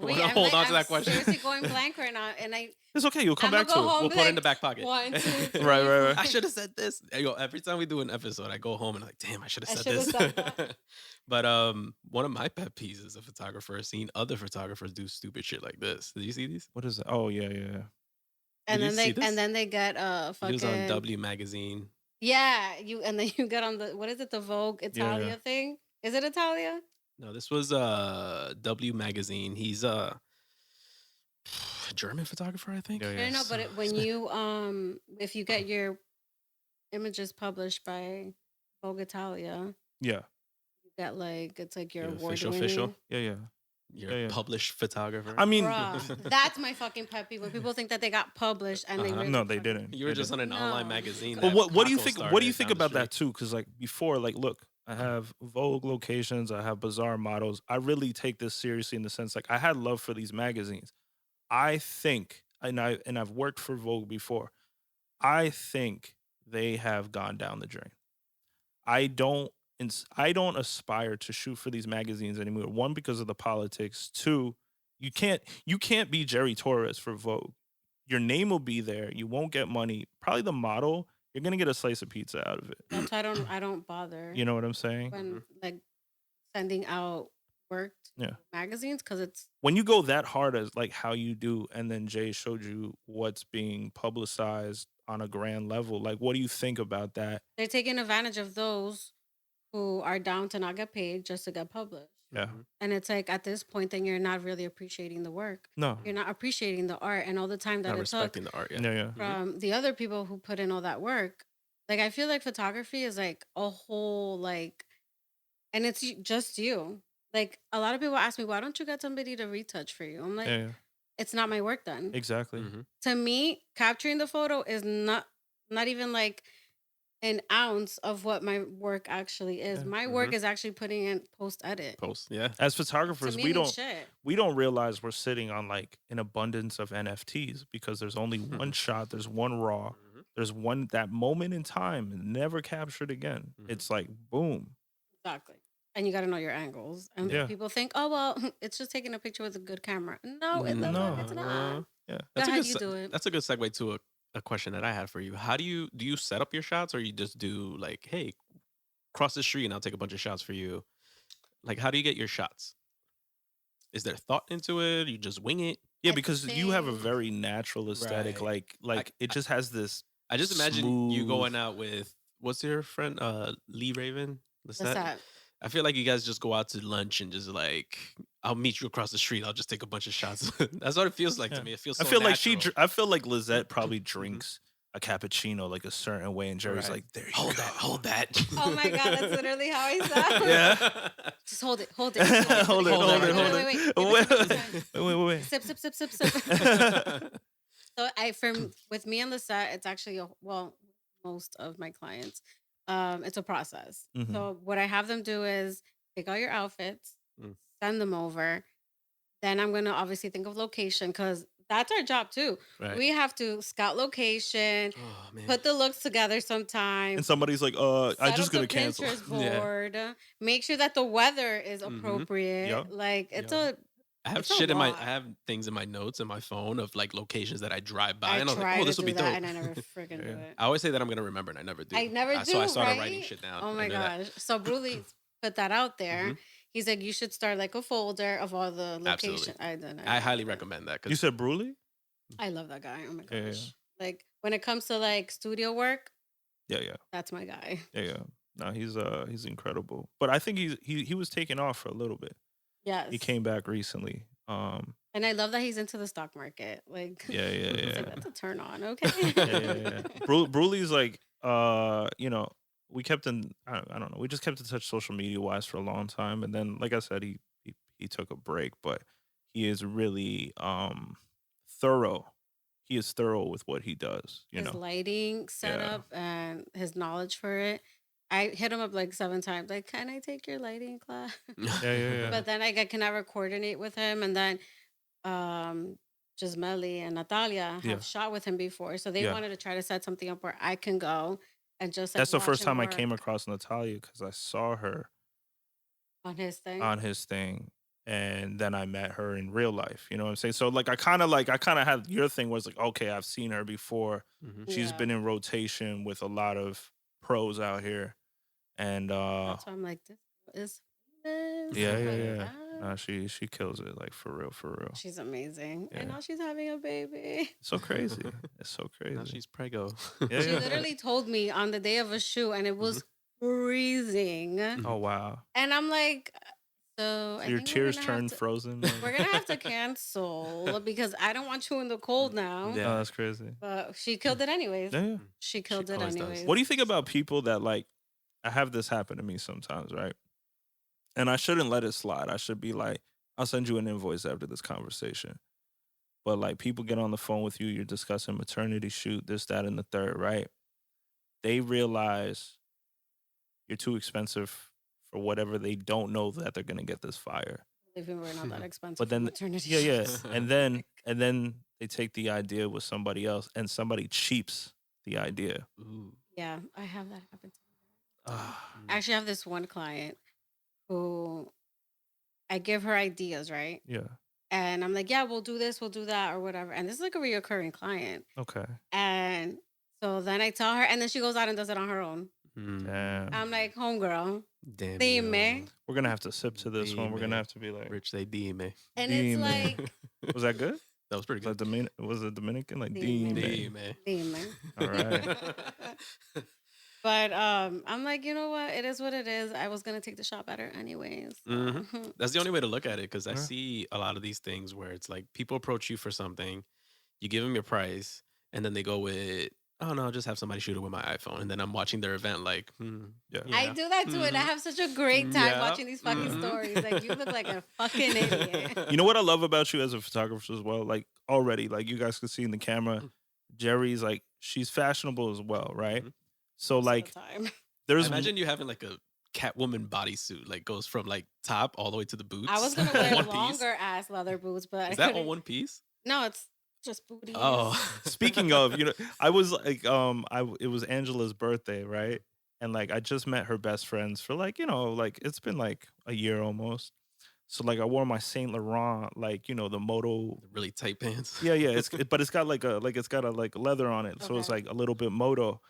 Wait, to I'm hold like- on to I'm that question? seriously going blank right now, and I It's okay. You'll come I'ma back go to home. it. We'll put it in the back pocket. 1, 2, 3, Right, right, right. 4. I should have said this. Yo, every time we do an episode, I go home and I'm like, damn, I should have I said this. shoulda said that. But one of my pet peeves as a photographer is seeing other photographers do stupid shit like this. Did you see these? What is it? Oh, yeah, yeah, yeah. And Did you then they see this? and then they get He fucking was on W magazine. yeah, you and then you get on the what is it, the Vogue Italia yeah. thing? Is it Italia? No, this was W magazine. He's a German photographer, I think. Yeah, No, but when you if you get your images published by Vogue Italia, Yeah, you get like it's like your Your award official. winning. yeah, yeah. You're Yeah, a yeah. published photographer. I mean, Bruh, that's my fucking pet peeve when people think that they got published and they Uh-huh. really no, they fucking- didn't. You were They just didn't. on an online No. magazine. But that what do you Kako think? What do started you think down the about that street. too? Because like before, like look, I have Vogue locations, I have Bazaar models. I really take this seriously in the sense like I had love for these magazines. I think, and I've worked for Vogue before. I think they have gone down the drain. I don't. I don't aspire to shoot for these magazines anymore. One, because of the politics. Two, you can't be Geri Torres for Vogue. Your name will be there. You won't get money. Probably the model. You're gonna get a slice of pizza out of it. That's why I don't bother You know what I'm saying? when like sending out worked Yeah. magazines because it's When you go that hard as like how you do, and then Jay showed you what's being publicized on a grand level, like what do you think about that? they're taking advantage of those who are down to not get paid just to get published. Yeah. Mhm. And it's like at this point, then you're not really appreciating the work. No. You're not appreciating the art and all the time that Not it took respecting the art. Yeah. Yeah, yeah. from the other people who put in all that work. Like I feel like photography is like a whole like, and it's just you. Like a lot of people ask me, why don't you get somebody to retouch for you? I'm like, Yeah, yeah. it's not my work done. Exactly. Mhm. To me, capturing the photo is not even like an ounce of what my work actually is. Yeah. My work is actually putting in post edit. Post. Yeah. As To photographers, me, we it means don't shit. we don't realize we're sitting on like an abundance of NFTs because there's only one shot, there's one raw, Mhm. there's one that moment in time never captured again. Mhm. It's like boom. Exactly. And you got to know your angles. And Yeah. people think, oh, well, it's just taking a picture with a good camera. No, it's No. not. It's not. Yeah. That's how a good. you do it. That's a good segue to a question that I had for you. How do you set up your shots, or you just do like, hey, cross the street and I'll take a bunch of shots for you? Like, how do you get your shots? Is there thought into it? You just wing it? Yeah, I because you have a think- very natural aesthetic. Right. Like it just has this. I just imagine you Smooth. going out with what's your friend Lee Raven? What's that? I feel like you guys just go out to lunch and just like, I'll meet you across the street. I'll just take a bunch of shots. That's what it feels like Yeah. to me. It feels. I So feel like natural. I feel like Lizette probably drinks a cappuccino like a certain way, and Jerry's Right. like, "There you Hold go." that. Hold that. Oh my God, that's literally how I sound. Yeah. Just hold it. Hold it. Hold it, hold it, Wait, hold wait, it. wait, wait. Wait. Sip, sip, sip, sip, sip. So with me on the set, it's actually most of my clients, it's a process. Mhm. So what I have them do is pick out your outfits, Mm. send them over. Then I'm gonna obviously think of location because that's our job too. Right. We have to scout location, Oh man. put the looks together And sometimes. somebody's like, I Set just up gonna the cancel. Pinterest Yeah. board. Make sure that the weather is Mhm. appropriate. Yup. Like it's Yup. I have it's a shit in my. lot. I have things in my notes in my phone of like locations that I drive by, I and I was like, try oh, to this will do be that, dope. and I never freaking do Yeah. it. I always say that I'm gonna remember, and I never do. I never do. So I started right? writing shit down. Oh I my know that. gosh! So Bruley put that out there. Mhm. He's like, you should start like a folder of all the Absolutely. locations. I done. I highly recommend that. You 'Cause said Bruley? I love that guy. Oh my gosh! Yeah, yeah. Like when it comes to like studio work, Yeah. that's my guy. Yeah. No, he's incredible. But I think he was taken off for a little bit. Yes. He came back recently. And I love that he's into the stock market. Like, Yeah. it's like, that's a turn on. Okay. Yeah. Bruley's like, we kept in. I don't know. We just kept in touch social media wise for a long time, and then, like I said, he took a break, but he is really thorough. He is thorough with what he does. You His know. lighting setup and his knowledge for it. I hit him up like 7 times. Like, can I take your lighting class? Yeah. But then I can never coordinate with him. And then Gismeli and Natalia have Yeah. shot with him before. So they Yeah. wanted to try to set something up where I can go and just like That's the watch first him time I work came across Natalia because I saw her on his thing. on his thing, and then I met her in real life. You know what I'm saying? So like I kind of had your thing was like, okay, I've seen her before. Mhm. She's Yeah. been in rotation with a lot of pros out here, and That's why I'm like, this is famous. yeah. Oh my God. Nah, she kills it, like for real. She's amazing. Yeah. And now she's having a baby. It's so crazy. It's so crazy. Now she's prego. Yeah, She yeah. literally told me on the day of a shoot, and it was freezing. Oh wow. And I'm like, so I Your think tears turned to, frozen. we're gonna have to cancel because I don't want you in the cold now. Yeah. Oh, that's crazy. But she killed it anyways. Yeah. She killed it always does. anyways. What do you think about people that like? I have this happen to me sometimes, right? And I shouldn't let it slide. I should be like, I'll send you an invoice after this conversation. But like people get on the phone with you, you're discussing maternity shoot, this, that, and the third, right? They realize you're too expensive for whatever they don't know that they're gonna get this fire. Even we're not that expensive. But then, maternity yeah, shoots. and then they take the idea with somebody else, and somebody cheaps the idea. Ooh. Yeah, I have that happen to me. Ah, I actually have this one client who I give her ideas, right? yeah. And I'm like, yeah, we'll do this, we'll do that, or whatever. And this is like a reoccurring client. Okay. And so then I tell her, and then she goes out and does it on her own. Damn. I'm like, homegirl, Damn. dime. We're gonna have to sip to this one. We're gonna Dime. have to be like, Rich, they dime. And Dime. it's like, was that good? That was pretty Was good. that was it Dominican? Like Dime. Dime. Dime. dime. All right. But I'm like, you know what? It is what it is. I was gonna take the shot at her anyways. So. Mhm. That's the only way to look at it, because I Yeah. see a lot of these things where it's like people approach you for something, you give them your price, and then they go with, oh no, I'll just have somebody shoot it with my iPhone, and then I'm watching their event like, Yeah. I do that too, and I Mhm. have such a great time Yeah. watching these fucking Mhm. stories. Like, you look like a fucking idiot. You know what I love about you as a photographer as well? Like already, like you guys can see in the camera, Jerry's like she's fashionable as well, right? Mhm. So Most of the like time. there's Imagine you having like a Catwoman bodysuit, like goes from like top all the way to the boots. I was gonna on wear one piece. longer ass leather boots, but Is I that couldn't. on one piece? No, it's just booties. Oh, speaking of, you know, I was like it was Angela's birthday, right? And like I just met her best friends for like, you know, like it's been like a year almost. So like I wore my Saint Laurent, like, you know, the moto. the really tight pants. Yeah, yeah. But it's got like it's got a like leather on it. So it's Okay. like a little bit moto.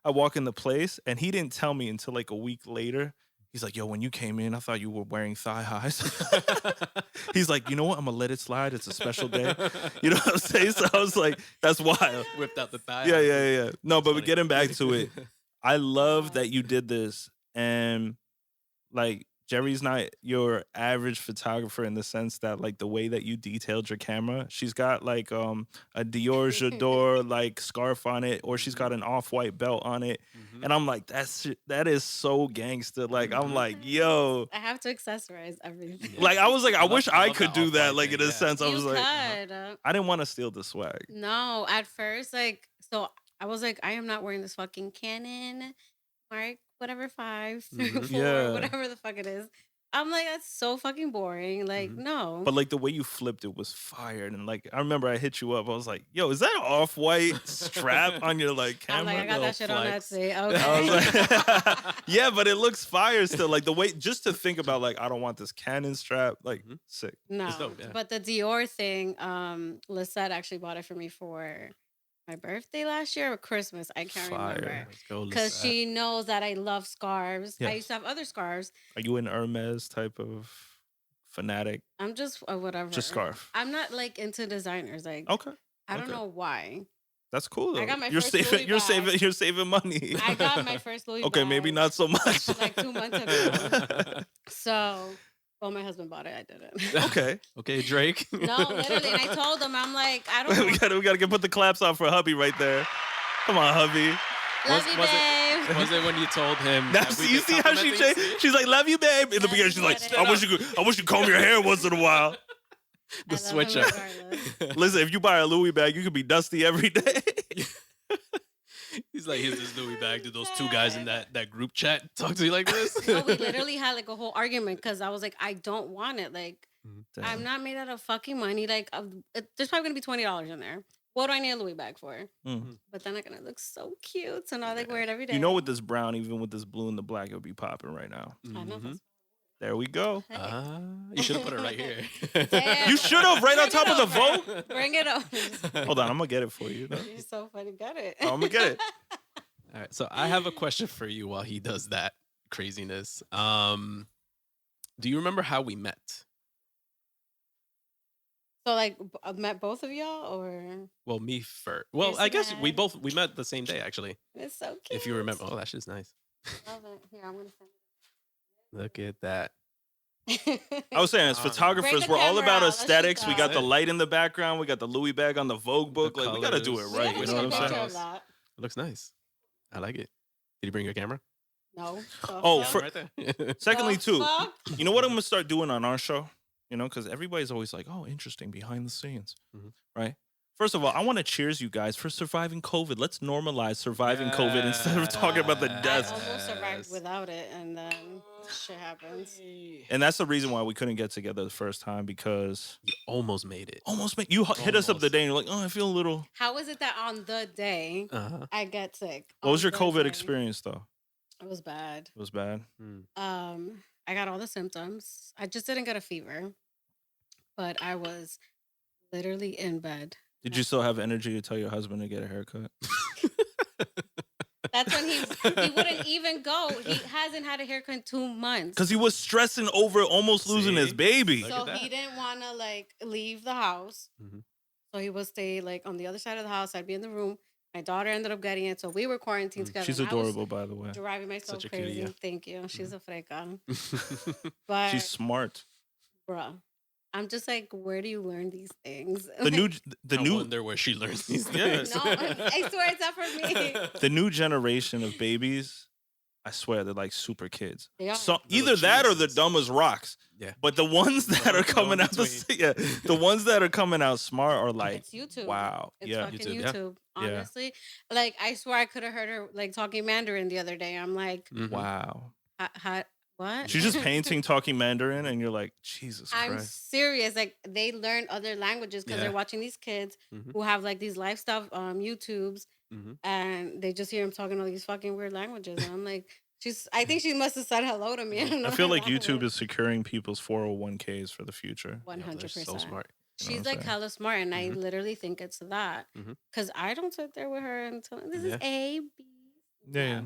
I walk in the place and he didn't tell me until like a week later. He's like, yo, when you came in, I thought you were wearing thigh highs. He's like, you know what? I'm gonna let it slide. It's a special day. You know what I'm saying? So I was like, that's wild. Whipped out the thigh. Yeah, yeah, yeah. No, but funny. getting back to it, I love that you did this. And like Jerry's not your average photographer in the sense that like the way that you detailed your camera, she's got like a Dior J'adore like scarf on it, or she's got an off-white belt on it. Mhm. And I'm like, that is so gangster. Like I'm Mhm. like, yo. I have to accessorize everything. Yeah. Like I was like, I love- wish I I love could that do that. off-white Like in thing, a yeah. sense, I You was could. like, I didn't want to steal the swag. No, at first, like, so I was like, I am not wearing this fucking Canon Mark, whatever 5, 3, Mhm. 4, Yeah. whatever the fuck it is. I'm like, that's so fucking boring. Like, Mhm. no. But like the way you flipped it was fired. And like I remember I hit you up. I was like, yo, is that an off-white strap on your like camera? I'm like, I got little that shit flex. on Etsy. I was Okay. like, yeah, but it looks fire still. Like the way, just to think about, like, I don't want this Canon strap. Like, Mhm. sick. No, dope, yeah. but the Dior thing, Lisette actually bought it for me for my birthday last year or Christmas. I can't remember. Fire. Let's go, Because Lisette. she knows that I love scarves. I Yes. used to have other scarves. Are you an Hermes type of fanatic? I'm just whatever. Just scarf. I'm not like into designers. Like, Okay, I don't okay. know why. that's cool though. I got my you're first saving. Louis You're bag. saving. You're saving money. I got my first Louis Okay, maybe bag not so much. like 2 months ago. So, well, my husband bought it. I didn't. Okay, Okay, Drake. No, literally. And I told him, I'm like, I don't we know. gotta get put the claps on for hubby right there. Come on, hubby. Love Was- you, was it- babe. Was it when you told him? Now, that we you did see how she complimenting changed? Steve? She's like, "Love you, babe." In the Love beginning, you, she's like, babe. I wish you comb your hair once in a while." The I love switch him up. regardless. Listen, if you buy a Louis bag, you could be dusty every day. He's like, here's this Louis bag. Did those two guys in that group chat talk to you like this? No, we literally had like a whole argument because I was like, I don't want it. Like, Damn. I'm not made out of fucking money. Like, there's probably gonna be $20 in there. What do I need a Louis bag for? Mm. But then I'm gonna look so cute, so now I like wear it every day. You know, with this brown, even with this blue and the black, it would be popping right now. I know. Mhm. There we go. Hey, You should have put it right here. Damn. You should have right on Bring top it of the over. vote. bring it over. Hold on, I'm gonna get it for you. You're so funny. Got it. I'm gonna get it. All right, so I have a question for you while he does that craziness. Do you remember how we met? So like, I met both of y'all, or Well, me first. Well, I guess we met the same day actually. it's so cute. If you remember. Oh, that shit's nice. Love it. Here, I'm gonna Look at that. send it. I was saying, as Bring photographers, the we're all camera about out. Let's aesthetics. shoot We got the that. light in the background. We got the Louis bag on the Vogue book. The Like, we gotta do it colors. We right. gotta You take know a what I'm picture saying? of that. It looks nice. I like it. Did you bring your camera? No. Oh, fuck? for- Right there. Secondly, The too, fuck? you know what I'm gonna start doing on our show? you know, because everybody's always like, oh, interesting, behind the scenes, Mhm. right? First of all, I want to cheers you guys for surviving COVID. Let's normalize surviving COVID instead of talking about the I deaths. almost survived Yes. without it, and then shit happens. And that's the reason why we couldn't get together the first time, because You almost made it. almost you hit us up the Almost. day and you're like, oh, I feel a little. How is it that on the day Uh-huh. I get sick? What was On your the COVID day? experience though? It was bad. It was bad. I got all the symptoms. I just didn't get a fever, but I was literally in bed. Did you still have energy to tell your husband to get a haircut? That's when he wouldn't even go. He hasn't had a haircut in 2 months. Because he was stressing over almost losing his See? baby. Look So at that. he didn't want to like leave the house. Mhm. So he would stay like on the other side of the house. I'd be in the room. My daughter ended up getting it. So we were quarantined together. She's and I was adorable, by the way. driving myself Such a cutie, crazy. yeah. Thank you. She's a freca. But She's smart. bruh, I'm just like, where do you learn these things? The new, I wonder where she learns these Yeah. things. No, I swear it's not for me. the new generation of babies, I swear they're like super kids. They are. So Little either that or the geniuses. dumb as rocks. Yeah. But the ones that No- are coming no out, the ones that are coming out smart are like, It's YouTube. wow, It's yeah. fucking YouTube, YouTube. yeah. Yeah. Honestly, like I swear I could have heard her like talking Mandarin the other day. I'm like, Mhm. Wow. what? She's just painting talking Mandarin, and you're like, Jesus I'm Christ. serious. Like they learn other languages because Yeah. they're watching these kids Mhm. who have like these lifestyle YouTubes, Mhm. and they just hear him talking all these fucking weird languages. And I'm like, I think she must have said hello to me. I feel like YouTube is securing people's 401ks for the future. one Yeah, hundred they're so percent. smart. You know She's what I'm like saying? hella smart, and I Mhm. literally think it's that Mhm. because I don't sit there with her and tell her, this Yeah. is A B. Yeah.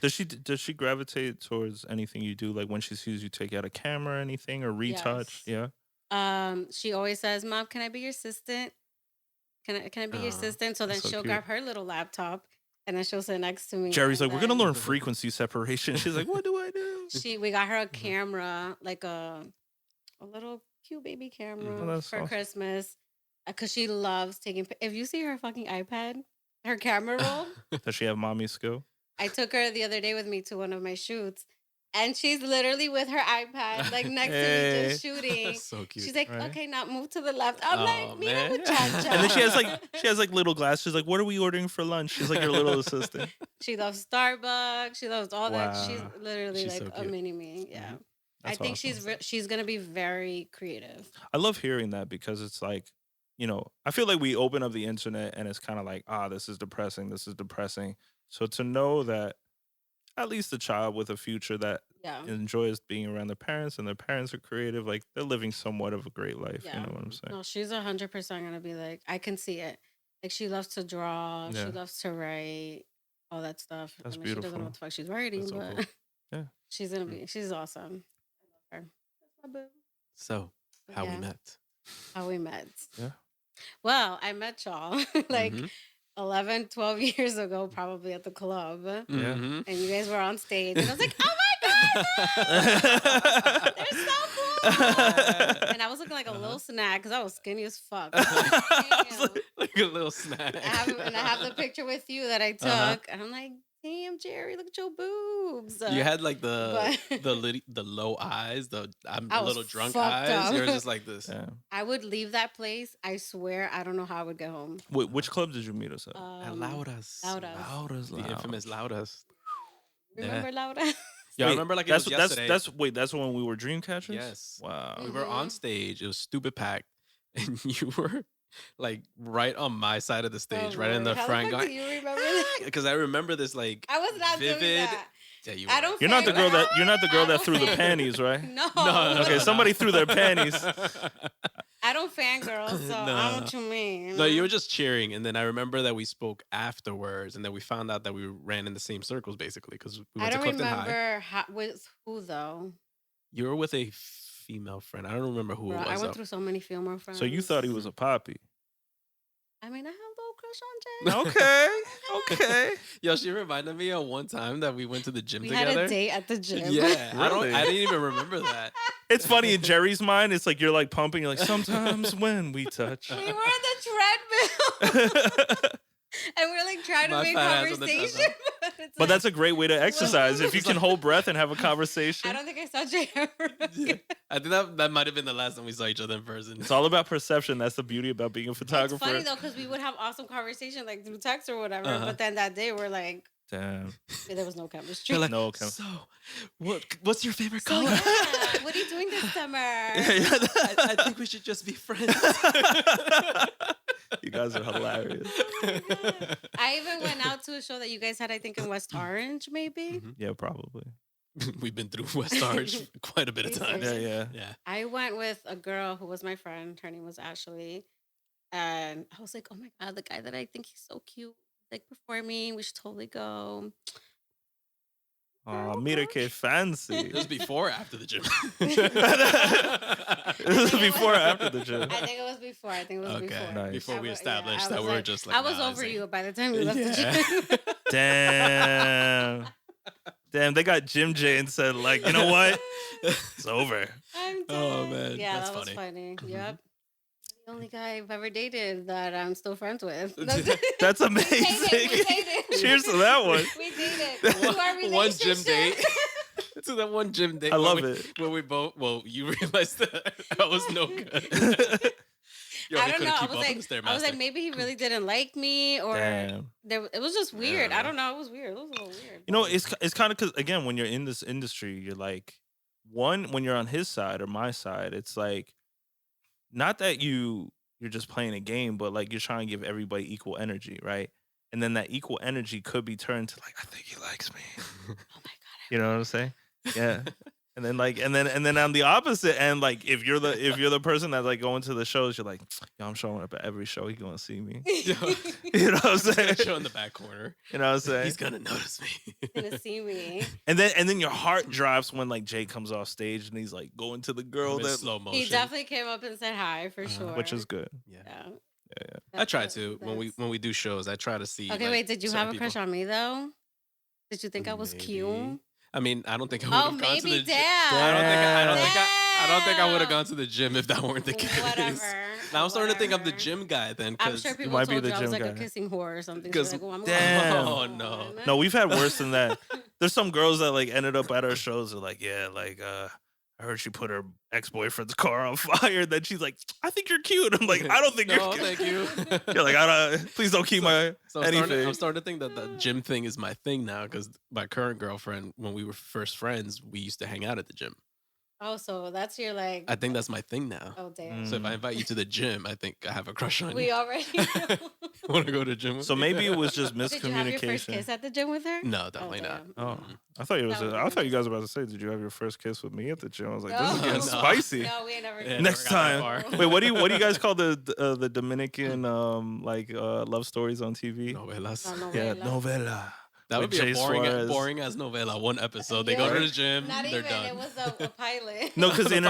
Does she gravitate towards anything you do? Like when she sees you take out a camera or anything or retouch? Yes. Yeah. She always says, "Mom, can I be your assistant? Can I be your Aw, assistant?" So then that's so she'll cute. grab her little laptop, and then she'll sit next to me. Jerry's like, and we're gonna then learn frequency separation. She's like, what do I do? We got her a camera, like a little cute baby camera Oh, that's for awesome. Christmas, because she loves taking. If you see her fucking iPad, her camera roll. Does she have mommy skill? I took her the other day with me to one of my shoots, and she's literally with her iPad, like next to me, just shooting. So cute. She's like, Right. okay, now move to the left. I'm Aw, like, mira man. muchacha. And then she has like little glasses. She's like, what are we ordering for lunch? She's like your little assistant. She loves Starbucks. She loves all that. She's Wow. literally She's like so a cute. mini me. Yeah. I That's think awesome. she's gonna be very creative. I love hearing that because it's like, you know, I feel like we open up the internet and it's kind of like, this is depressing. This is depressing. So to know that at least a child with a future that Yeah. enjoys being around their parents and their parents are creative, like they're living somewhat of a great life. Yeah. You know what I'm saying? No, she's 100% gonna be like, I can see it. Like she loves to draw. Yeah. She loves to write. All that stuff. That's She doesn't know beautiful. what the fuck she's writing, That's so but cool. Yeah. she's gonna be. She's awesome. I love her. That's my boo. So, how Yeah. we met? How we met. Yeah. Well, I met y'all like Mhm. 11, 12 years ago, probably at the club. Mhm. And you guys were on stage. And I was like, oh my God, they're so cool. And I was looking like a little snack because I was skinny as fuck. Damn. Like a little snack. I have the picture with you that I took. Uh-huh. And I'm like, damn, Jerry, look at your boobs. You had like But- the low eyes, I'm I a was little drunk fucked eyes. up. You were just like this. Yeah. I would leave that place. I swear, I don't know how I would get home. Wait, which club did you meet us at? At Lauda's. Lauda's. The infamous Lauda's. Remember Laura? Yeah, I Wait, remember like it that's was yesterday. that's when we were dream catchers? Yes. Wow. We were on Mhm. stage. It was stupid packed, and you were like right on my side of the stage, right in the How front. fuck do you remember that? Because I remember this like I was not doing vivid. that. Yeah, you I were. don't You're not the feel girl like- that I threw the don't panties, right? No. No, Okay, somebody threw their panties. I don't fangirl, so I No. don't know what you mean. No, you were just cheering, and then I remember that we spoke afterwards, and then we found out that we ran in the same circles basically because we I went to don't Clifton High. remember with who though. You were with a female friend. I don't remember who Bro, it I was. went though. through so many female friends. So you thought he was a poppy. I mean, I have a little crush on Jay. Okay. Yo, she reminded me of one time that we went to the gym We together. had a date at the gym. Yeah, Really? I didn't even remember that. It's funny in Jerry's mind, it's like you're like pumping, you're like, sometimes when we touch. We were in the treadmill. And we're like trying to My make fat ass on the conversation. treadmill. But that's a great way to exercise. If you can hold breath and have a I conversation. don't think I saw Jay ever. Yeah. I think that might have been the last time we saw each other in person. It's all about perception. That's the beauty about being a photographer. It's funny though, because we would have awesome conversation like through text or whatever. Uh-huh. But then that day we're like, Damn. there was no chemistry. You're like, No, so what's your favorite So color? yeah, what are you doing this summer? I think we should just be friends. You guys are hilarious. I even went out to a show that you guys had, I think, in West Orange, maybe. Mhm. Yeah, probably. We've been through West Orange quite a bit of times. Yeah. Yeah. I went with a girl who was my friend. Her name was Ashley. And I was like, oh my God, the guy that I think he's so cute, like performing, we should totally go. Oh, mira que fancy. It was before or after the gym? This is before or after the gym? I think it was before. Okay. Nice. Before we I established was that we were like- just like, I was nah, over it's you like- by the time we left Yeah. the gym. Damn. Damn, they got Jim J and said, like, you know what? It's over. I'm Oh, dead. man, Yeah, that's that was funny. funny. Mhm. Yep. The only guy I've ever dated that I'm still friends with. That's We amazing. dated. Cheers to that one. We dated. To our relationship. One gym date. To that one gym date. I when love we- it. When we both, you realized that I was no good. Yo, I we don't couldn't know. keep up on the I was like, Stairmaster. maybe he really didn't like me, or Damn. it was just weird. Yeah. I don't know. It was weird. It was a little weird. You know, it's kind of because, again, when you're in this industry, you're like, one, when you're on his side or my side, it's like, not that you're just playing a game, but like you're trying to give everybody equal energy, right? And then that equal energy could be turned to like, I think he likes me. Oh my God. You know what I'm saying? Yeah. And then like, and then on the opposite end, like if you're the person that's like going to the shows, you're like, yo, I'm showing up at every show. He gonna see me. You know what I'm saying? Show in the back corner. You know what I'm saying? He's gonna notice me. He's gonna see me. And then your heart drops when like Jay comes off stage and he's like going to the girl In that, slow motion. He definitely came up and said hi for sure. which is good. Yeah. Yeah. I try That's to the best. when we do shows. I try to see. Okay, like, wait. Did you have a certain crush people. on me though? Did you think I was cute? Maybe. I mean, I don't think I would Oh, have gone to maybe. the Damn. gym. I don't think I would have Damn. gone to the gym if that weren't the case. Whatever. Now I'm starting to think I'm the whatever. gym guy then. I'm 'cause- sure people might be told the you I was gym like a guy. kissing whore or something. 'Cause- So like, oh, I'm Damn. Oh, no. No, we've had worse than that. There's some girls that like ended up at our shows. They're like, yeah, like I heard she put her ex-boyfriend's car on fire. Then she's like, I think you're cute. I'm like, I don't think no, you're cute. thank you. You're like, please don't keep my So anything. I'm starting to think that the gym thing is my thing now because my current girlfriend, when we were first friends, we used to hang out at the gym. Oh, so that's your like. I think that's my thing now. Oh damn. So if I invite you to the gym, I think I have a crush on We you. already. know. Want to go to the gym? With So me? maybe it was just Did you have your first miscommunication. kiss at the gym with her? No, definitely not. damn. Oh, I thought That would be I thought you guys were about to say, did you have your first kiss with me at the gym? I was like, this is No. getting No. spicy. No, we ain't never. Yeah, did never Next got that time. far. Wait, what do you guys call the Dominican love stories on TV? Novelas. No, Yeah, novela. novela. That would With be a Jay Suarez. boring ass novela. One episode. They go to the gym. Not They're even. done. It was a pilot. No, because in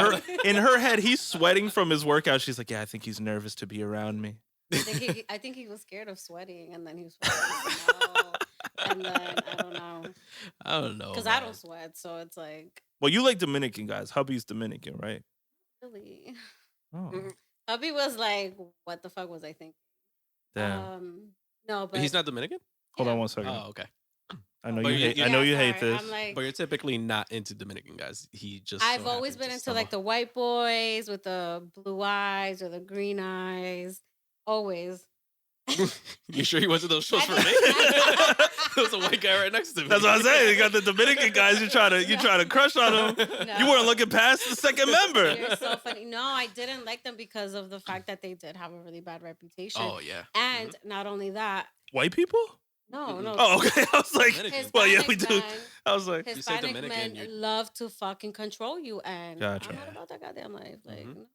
her head, he's sweating from his workout. She's like, yeah, I think he's nervous to be around me. I think he was scared of sweating, and then he was sweating. And then I don't know, I don't know. because I don't sweat, so it's like Well, you like Dominican guys. Hubby's Dominican, right? really. Oh, Hubby was like, "What the fuck was I thinking?" damn. No, but But he's not Dominican. Hold yeah. on one second. Oh, okay. I know But you you- hate. you- I know Yeah, you hate sorry, this. I'm like, But you're typically not into Dominican guys. He just. I've so always happened been to into like the stumble. white boys with the blue eyes or the green eyes. Always. You sure he went to those shows I for me? think- There was a white guy right next to me. That's what I'm saying. You got the Dominican guys. You try to crush on them. You weren't looking past the second member. You're so funny. No, I didn't like them because of the fact that they did have a really bad reputation. Oh yeah. And not only that, White people? no, no. Oh, okay. I was like, Dominican. well, yeah, we Hispanic do. men- I was like, You say Hispanic Dominican, men you- love to fucking control you, and Gotcha. I'm not about that goddamn life. Like, Mhm.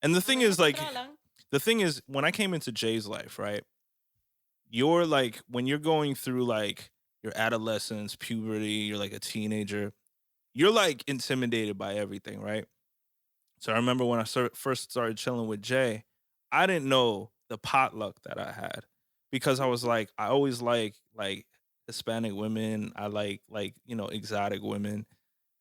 and the thing is, like, controla. the thing is, when I came into Jay's life, right? You're like, when you're going through like your adolescence, puberty, you're like a teenager, you're like intimidated by everything, right? So I remember when I first started chilling with Jay, I didn't know the potluck that I had because I was like, I always like Hispanic women. I like, exotic women.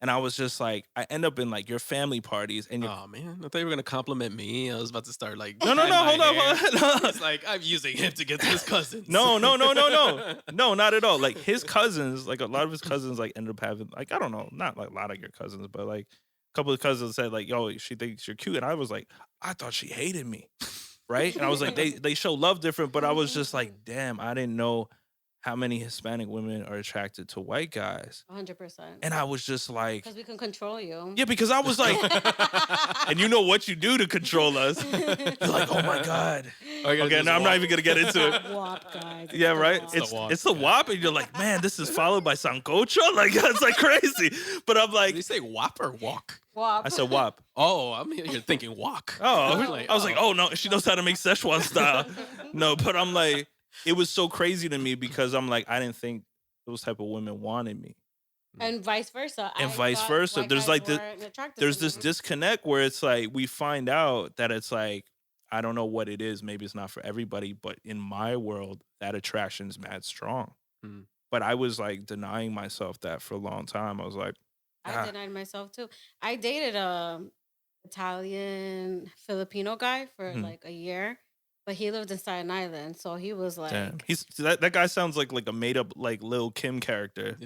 And I was just like, I end up in like your family parties and you're Oh man, I thought you were gonna compliment me. I was about to start like no, patting my hold on, hair. hold on. It's like I'm using him to get to his cousins. No, not at all. Like his cousins, like a lot of his cousins, like end up having like I don't know, not like a lot of your cousins, but like a couple of cousins said like, "Yo, she thinks you're cute," and I was like, I thought she hated me, right? And I was like, they show love different, but I was just like, damn, I didn't know how many Hispanic women are attracted to white guys, 100%. and I was just like, Because we can control you. yeah, because I was like, and you know what you do to control us. You're like, oh my god. Okay, no, I'm not even gonna get into it. WAP, guys. It's Yeah, the right. WAP. It's the WAP, and you're like, man, this is followed by sancocho. Like that's like crazy. But I'm Did like, you say wop or walk? WAP. I said WAP. Oh, I'm here thinking walk. Oh, I I was like, oh no, she knows how to make Szechuan style. No, but I'm like, it was so crazy to me because I'm like, I didn't think those type of women wanted me. And vice versa. And I vice thought versa. white There's guys like weren't attracted there's to this me. disconnect where it's like we find out that it's like I don't know what it is. Maybe it's not for everybody, but in my world, that attraction is mad strong. Mm. But I was like denying myself that for a long time. I was like, I denied myself too. I dated a Italian Filipino guy for Mhm. like a year, but he lived in Staten Island, so he was like, damn, that guy sounds like a made up like Lil Kim character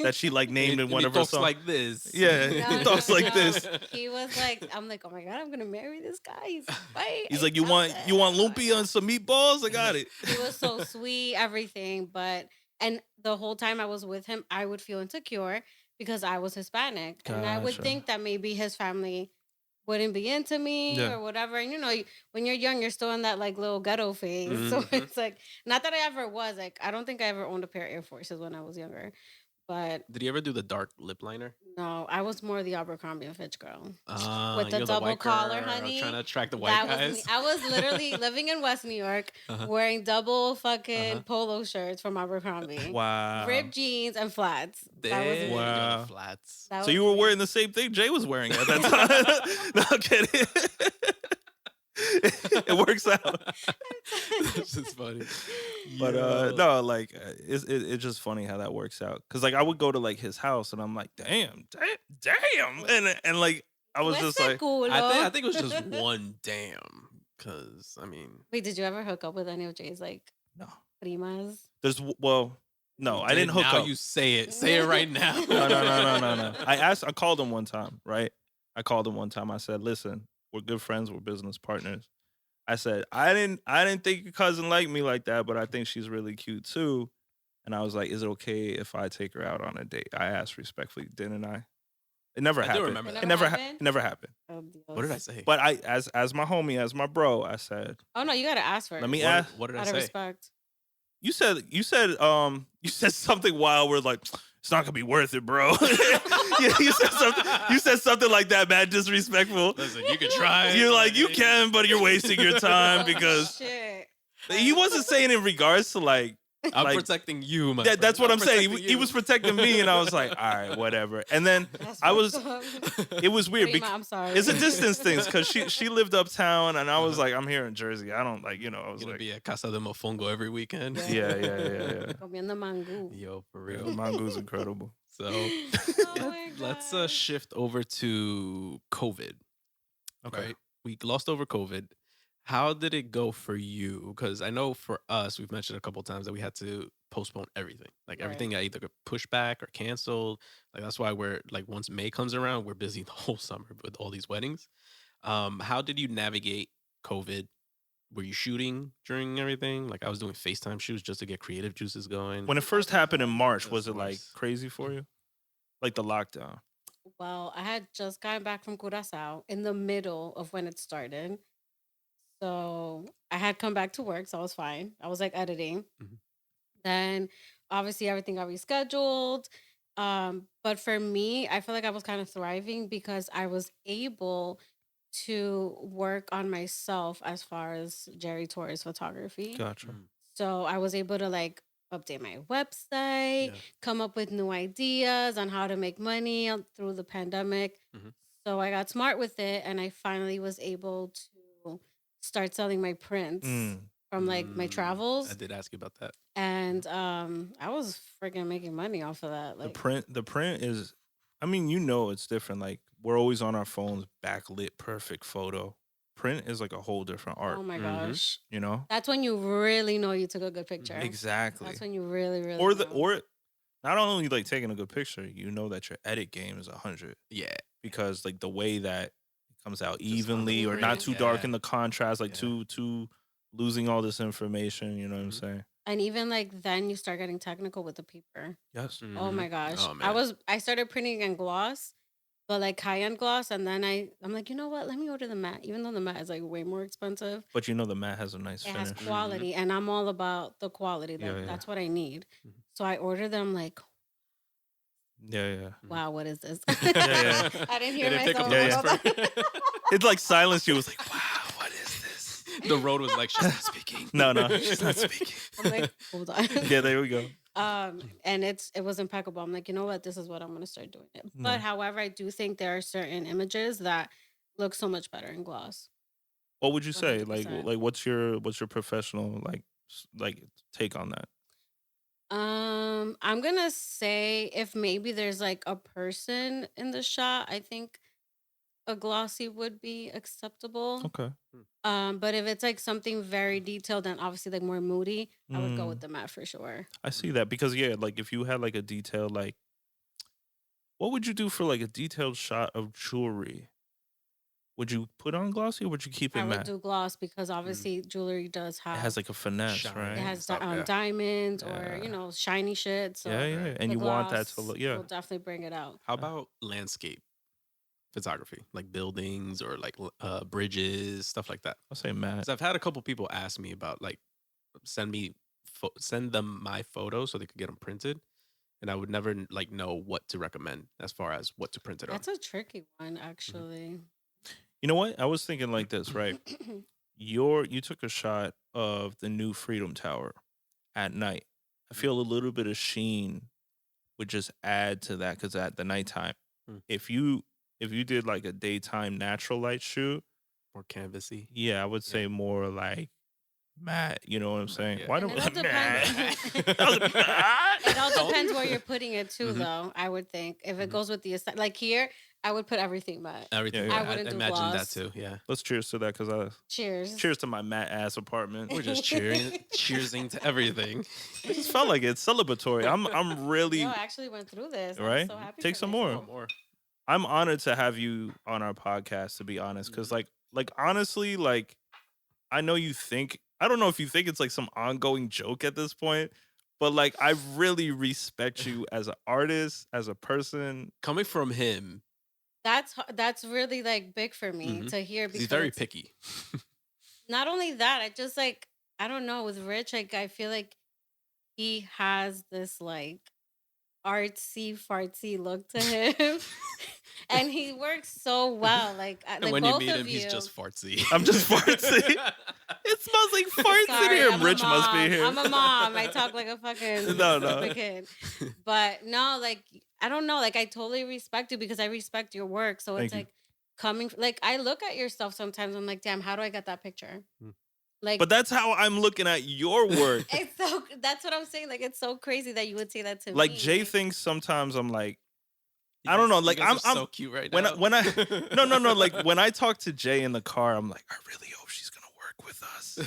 that she like named in one of her talks songs. like this. Yeah, he talks like this. He was like, I'm like, oh my god, I'm gonna marry this guy. He's white. He's I like, you love want it." lumpia and some meatballs? I got it. He was so sweet, everything, and the whole time I was with him, I would feel insecure because I was Hispanic, and I would Gotcha. think that maybe his family wouldn't be into me Yeah. or whatever. And when you're young, you're still in that like little ghetto phase. So Mhm. it's like, not that I ever was like, I don't think I ever owned a pair of Air Forces when I was younger, but Did you ever do the dark lip liner? no, I was more the Abercrombie and Fitch girl. With the double white collar, girl, honey, trying to attract the white That was guys. me. I was literally living in West New York, Uh-huh. wearing double fucking Uh-huh. polo shirts from Abercrombie, Wow. ripped jeans and flats. That was Damn, me. Wow. flats. That So was you were me. wearing the same thing Jay was wearing at that time. No, I'm kidding. It works out. This is funny. But Yo. no, like it's just funny how that works out. Cause like I would go to like his house and I'm like, damn, and like I was just Ese like, culo. I think it was just one damn. Cause I mean, Wait, did you ever hook up with any of Jay's like no. primas? There's no, you I didn't hook now up. you say it. Say it right now. No. I called him one time, right? I called him one time. I said, listen, we're good friends, we're business partners. I said, I didn't think your cousin liked me like that, but I think she's really cute too. And I was like, is it okay if I take her out on a date? I asked respectfully, didn't I? It never I do happened. remember It that. It never happened. Oh, Dios. What did I say? But I, as my homie, as my bro, I said, Oh no, you gotta ask first. let me What, ask. what did I Out of say? respect. You said something wild. Where like, it's not gonna be worth it, bro. Yeah, you said something like that, man. Disrespectful. Listen, you can try. it, You're like, you hey. can, but you're wasting your time because Shit. he wasn't saying in regards to like. I'm like, protecting you, my That's what friend. I'm saying. protecting He was protecting me, and I was like, all right, whatever. And then That's I was, fucked up. it was weird. Prima, I'm sorry. It's a distance thing because she lived uptown, and I was like, I'm here in Jersey. I don't like, I was Gonna like, be at Casa de Mofongo every weekend. yeah. Comiendo mango. Yo, for Yeah, real. Mango's incredible. So Oh my let's God. shift over to COVID. Okay. Right? We glossed over COVID. How did it go for you? Because I know for us, we've mentioned a couple times that we had to postpone everything. Like Right. everything got either got pushed back or canceled. Like that's why we're like once May comes around, we're busy the whole summer with all these weddings. How did you navigate COVID? Were you shooting during everything? Like I was doing FaceTime shoots just to get creative juices going. When it first happened in March, Of was it like course. crazy for you? Like the lockdown? Well, I had just gotten back from Curacao in the middle of when it started. So I had come back to work, so I was fine. I was like editing. Mhm. Then obviously everything got rescheduled. But for me, I feel like I was kind of thriving because I was able to work on myself as far as Geri Torres photography. Gotcha. Mm. So I was able to like update my website, Yeah. come up with new ideas on how to make money through the pandemic. Mhm. So I got smart with it and I finally was able to start selling my prints from like my Mm, travels. I did ask you about that. And I was freaking making money off of that. Like The print is, I mean, you know, it's different. Like we're always on our phones, backlit, perfect photo. Print is like a whole different art. Oh my Mhm. gosh. You know, That's when you really know you took a good picture. exactly. That's when you really, really Or know. or not only like taking a good picture, you know that your edit game is 100 Yeah. because like the way that it comes out Just on the evenly or not print, too dark yeah. in the contrast, like Yeah. too losing all this information. You know what I'm Mhm. saying? And even like then you start getting technical with the paper. Yes. Oh my Mhm. gosh. Oh, man. I started printing in gloss, but like high-end gloss, and then I'm like, you know what? Let me order the matte, even though the matte is like way more expensive. But you know the mat has a nice It has finish. quality, and I'm all about the quality. Yeah, Like yeah. that's what I need. Mhm. So I ordered them like, Yeah. wow, what is this? Yeah. I didn't It hear didn't pick up myself. the Yeah, when I whisper. It's like silence. You was like, wow, what is this? The road was like, she's not speaking. No, she's not speaking. I'm like, hold on. Yeah, there we go. And it was impeccable. I'm like, you know what? This is what I'm gonna start doing it. No. But however, I do think there are certain images that look so much better in gloss. What would you say? 100%. Like what's your professional like take on that? I'm gonna say if maybe there's like a person in the shot, I think a glossy would be acceptable. Okay. But if it's like something very detailed and obviously like more moody, I would go Mm, with the matte for sure. I see that because yeah, like if you had like a detailed like, what would you do for like a detailed shot of jewelry? Would you put on glossy or would you keep it I would matte? do gloss because obviously jewelry does It have has like a finesse, Shine. it right? has Stuff, yeah. diamonds or Yeah. shiny shit. So Yeah. And the you want that to gloss look, yeah. will definitely bring it out. How about landscape photography, like buildings or like bridges, stuff like that? I'll say matte. Because I've had a couple people ask me about like send them my photos so they could get them printed, and I would never like know what to recommend as far as what to print it on. That's a tricky one, actually. You know what? I was thinking like this, right? You took a shot of the new Freedom Tower at night. I feel a little bit of sheen would just add to that because at the nighttime, Mm. if you did like a daytime natural light shoot, More canvassy. yeah, I would say more like matte. You know what I'm saying? Yeah. Why And don't it all depends. That was matte. It all depends where you're putting it too, Mhm. though. I would think if it Mhm. goes with the like here, I would put everything matte. Everything. Yeah. I wouldn't do imagine that gloss. too. Yeah. Let's cheers to that because Cheers. cheers to my matte ass apartment. We're just cheersing to everything. It just felt like it's celebratory. I'm really Yo, I actually went through this. I'm right. so happy. Take for some myself. more. I'm honored to have you on our podcast, to be honest, because like honestly, like I know you think I don't know if you think it's like some ongoing joke at this point, but like I really respect you as an artist, as a person. Coming from him, That's really like big for me Mhm. to hear 'cause because he's very picky. not only that, I just like I don't know with Rich, like I feel like he has this like artsy fartsy look to him, and he works so well. Like And like when you both meet of him, you. he's just fartsy. I'm just fartsy. It smells like farts in Sorry, here. I'm a Rich must be mom. here. I'm a mom. I talk like a fucking No. stupid kid. But no, like I don't know. Like I totally respect you because I respect your work. So Thank it's you. like like I look at your stuff sometimes. I'm like, damn, how do I get that picture? Mm. Like But that's how I'm looking at your work. it's so that's what I'm saying. Like it's so crazy that you would say that to Like me. Jay Like, thinks sometimes I'm like You I don't guys- know. you Like guys I'm are so cute right when now. no. Like when I talk to Jay in the car, I'm like, I really hope she's gonna work with us.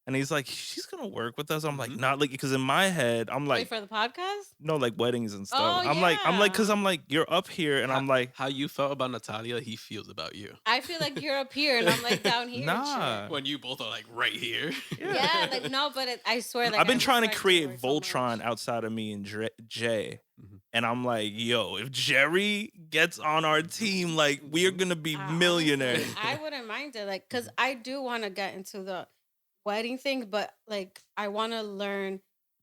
And he's like, she's gonna work with us. I'm like, Mhm. not like because in my head, I'm wait like, for the podcast? no, like weddings and stuff. Oh, I'm like, because yeah. I'm like, you're up here, and I'm like, how you felt about Natalia, he feels about you. I feel like you're up here and I'm like down here. and shit. nah. When you both are like right here. Yeah, like no, but I swear, like I've been I trying to respect your create work so Voltron much. outside of me and Jay. Mhm. And I'm like, yo, if Jerry gets on our team, like, we're gonna be millionaires. Honestly, I wouldn't mind it, like, cause I do want to get into the wedding thing, but like, I want to learn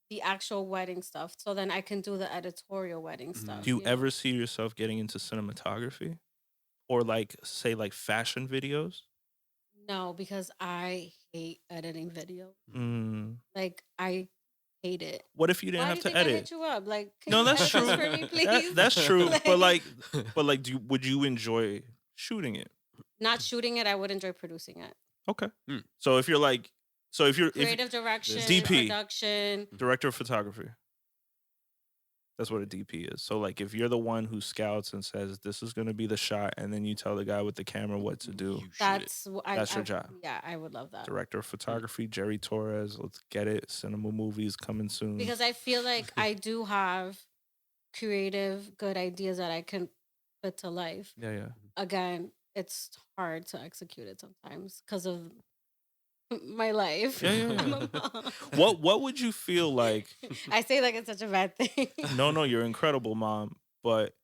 the actual wedding stuff, so then I can do the editorial wedding stuff. Do you know? ever see yourself getting into cinematography? Or like say like fashion videos? No, because I hate editing video. Mm. Like, I hate it. What if you didn't Why have do you to think I edit? hit you up? Like, can No, you that's edit this true. for me, please? That's true. But Like, like, would you enjoy shooting it? not shooting it, I would enjoy producing it. Okay. Hmm. So if you're like, so if you're Creative direction, DP. production. director of photography, That's what a DP is. So like if you're the one who scouts and says this is going to be the shot, and then you tell the guy with the camera what to do, You shoot it. That's that's your job. yeah, I would love that. Director of photography, Geri Torres. Let's get it. Cinema movies coming soon. Because I feel like I do have creative, good ideas that I can put to life. Yeah. Again, it's hard to execute it sometimes because of my life. Yeah. I'm a mom. What would you feel like? I say like it's such a bad thing. No, you're incredible, mom. But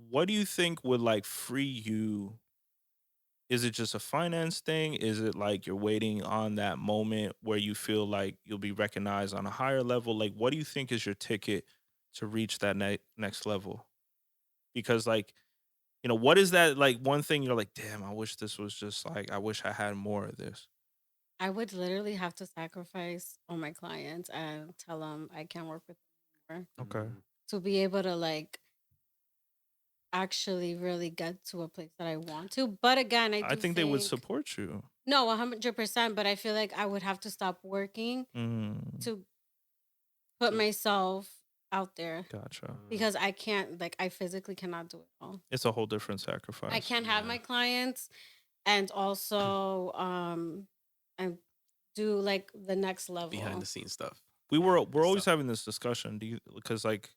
what do you think would like free you? Is it just a finance thing? Is it like you're waiting on that moment where you feel like you'll be recognized on a higher level? Like, what do you think is your ticket to reach that next level? Because, like, what is that like one thing you're like, damn, I wish this was just like, I wish I had more of this. I would literally have to sacrifice all my clients and tell them I can't work with them anymore Okay. to be able to like actually really get to a place that I want to. But again, I do think they would support you. No, 100%. But I feel like I would have to stop working Mm, to put myself out there gotcha. because I can't, like, I physically cannot do it all. It's a whole different sacrifice. I can't have my clients and also and do like the next level. Behind the scenes stuff. We're always having this discussion. Because like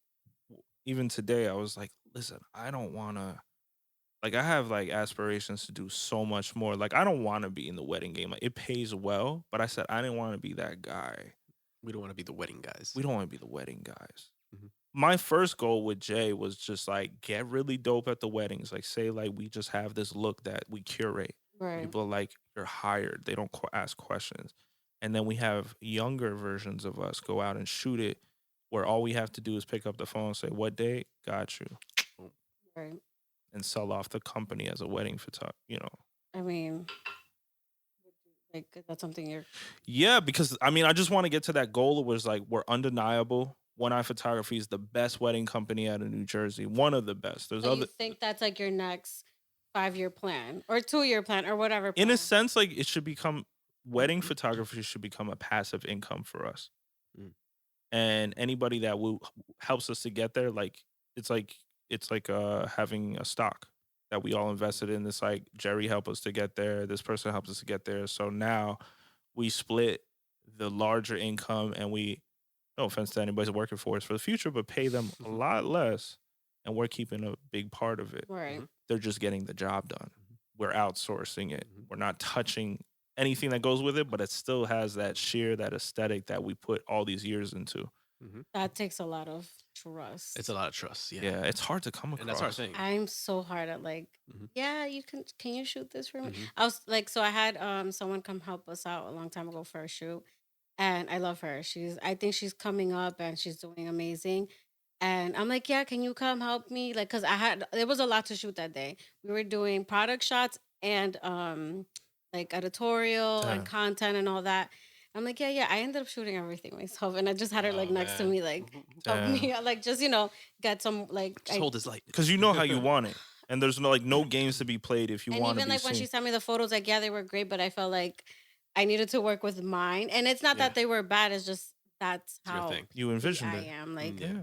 even today I was like, listen, I don't want to, like, I have like aspirations to do so much more. Like, I don't want to be in the wedding game. Like, it pays well, but I said I didn't want to be that guy. We don't want to be the wedding guys. We don't want to be the wedding guys. Mhm. My first goal with Jay was just like get really dope at the weddings. Like, say like we just have this look that we curate. Right. People are like, you're hired. They don't ask questions. And then we have younger versions of us go out and shoot it, where all we have to do is pick up the phone and say, what date? Got you. Right. And sell off the company as a wedding photographer, I mean, like that's something you're. Yeah, because I mean, I just want to get to that goal. It was like, we're undeniable. Oneiphotography is the best wedding company out of New Jersey. One of the best. There's So other. you think that's like your next 5-year plan or 2-year plan or whatever In plan? a sense, like it should become, wedding photography should become a passive income for us. Mm. And anybody that helps us to get there, like it's like having a stock that we all invested in. This like Jerry helped us to get there. This person helped us to get there. So now we split the larger income, and we, no offense to anybody working for us for the future, but pay them a lot less, and we're keeping a big part of it. Right. They're just getting the job done. We're outsourcing it. We're not touching anything that goes with it, but it still has that that aesthetic that we put all these years into. That takes a lot of trust. It's a lot of trust. Yeah. Yeah, it's hard to come across. And that's our thing. I'm so hard at like, Mhm. yeah, can you shoot this for me? Mhm. I was like, so I had someone come help us out a long time ago for a shoot, and I love her. I think she's coming up and she's doing amazing. And I'm like, yeah, can you come help me? Like, cause there was a lot to shoot that day. We were doing product shots and like editorial and Damn. content and all that. I'm like, yeah. I ended up shooting everything myself, and I just had her like next to man. me, like help me, Damn. like just get some like. Just hold his light. Because you know how you want it. And there's no games to be played if you And want to even be like when she seen. sent me the photos, like yeah, they were great, but I felt like I needed to work with mine. And it's not that they were bad; it's just that's It's your how thing. You envisioned I it. am. Like Yeah.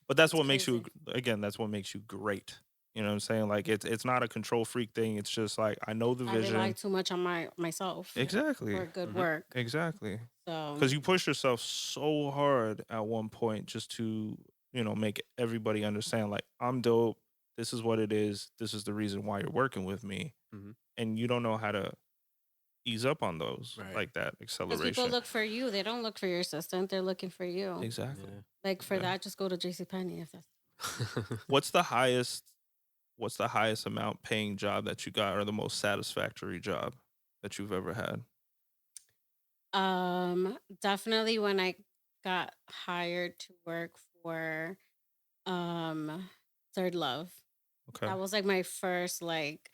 But that's what It's makes you, crazy. again, that's what makes you great. You know what I'm saying? Like it's not a control freak thing. It's just like, I know the I rely vision. too much on myself Exactly. for good work. Exactly. So Because you push yourself so hard at one point just to, make everybody understand, like, I'm dope. This is what it is. This is the reason why you're working with me. Mhm. And you don't know how to ease up on those, Right. like that because acceleration. people look for you, they don't look for your assistant. They're looking for you. Exactly. Like for Yeah. that, just go to JCPenney if that's. What's the highest amount paying job that you got, or the most satisfactory job that you've ever had? Definitely when I got hired to work for Third Love. Okay. That was like my first like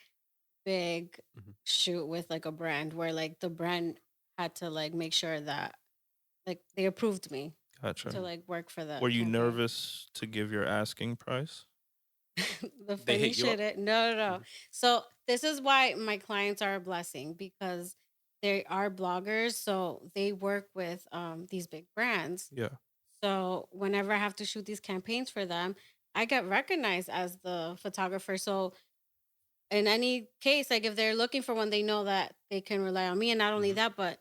big Mhm. shoot with like a brand where like the brand had to like make sure that like they approved me Gotcha. to like work for them. Were you nervous to give your asking price? The They funny hit you shit, up? no. Mhm. So this is why my clients are a blessing because they are bloggers, so they work with these big brands. Yeah. So whenever I have to shoot these campaigns for them, I get recognized as the photographer. So in any case, like if they're looking for one, they know that they can rely on me. And not only Mhm. that, but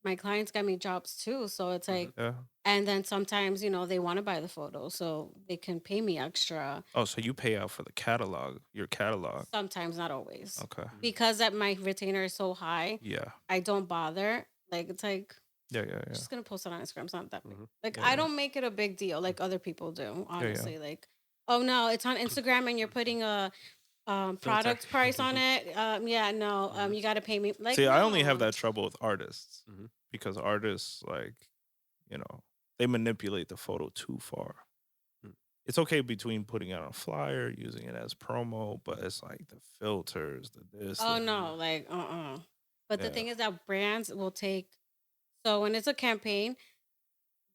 my clients got me jobs too. So it's like, Mhm. Yeah. and then sometimes, they want to buy the photo, so they can pay me extra. Oh, so you pay out for the catalog, your catalog. Sometimes, not always. Okay. Mhm. Because that my retainer is so high, Yeah. I don't bother. Like it's like Yeah, yeah, I'm yeah. just gonna post it on Instagram. It's not that big. Mhm. Like Yeah, I yeah. don't make it a big deal like other people do. Yeah, yeah. Honestly, like, oh no, it's on Instagram and you're putting a Filter. product price on it. Yeah, no, Mhm. you got to pay me. Like, See, I only have no. that trouble with artists Mhm. because artists, like, they manipulate the photo too far. Mm. It's okay between putting it on a flyer, using it as promo, but it's like the filters, the this, Oh the no, like But the yeah. thing is that brands will take. So when it's a campaign,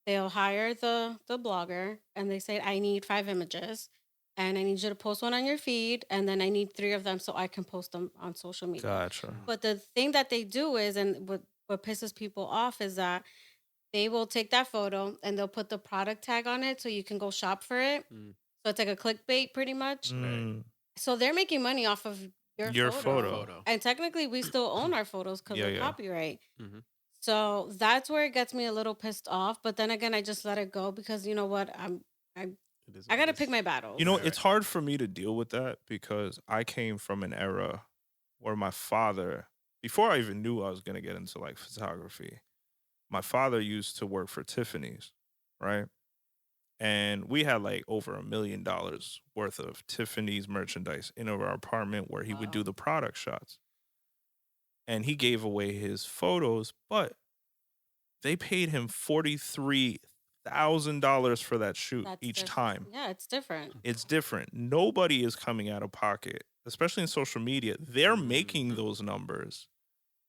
they'll hire the blogger and they say, I need 5 images and I need you to post one on your feed and then I need 3 of them so I can post them on social media. Gotcha. But the thing that they do is, and what pisses people off is that they will take that photo and they'll put the product tag on it so you can go shop for it. Mm. So it's like a clickbait pretty much. Right. Mm, So they're making money off of your your photo. photo. And technically we still own our photos because Yeah, of yeah. copyright. Mhm. So that's where it gets me a little pissed off. But then again, I just let it go because you know what? I It is I what it gotta is. pick my battles. Right, It's hard for me to deal with that because I came from an era where my father, before I even knew I was going to get into like photography, my father used to work for Tiffany's, right? And we had like over $1 million worth of Tiffany's merchandise in our apartment where he would do Wow. the product shots. And he gave away his photos, but they paid him $43,000 for that shoot That's each different. time. Yeah, it's different. It's different. Nobody is coming out of pocket, especially in social media. They're Mm. making those numbers,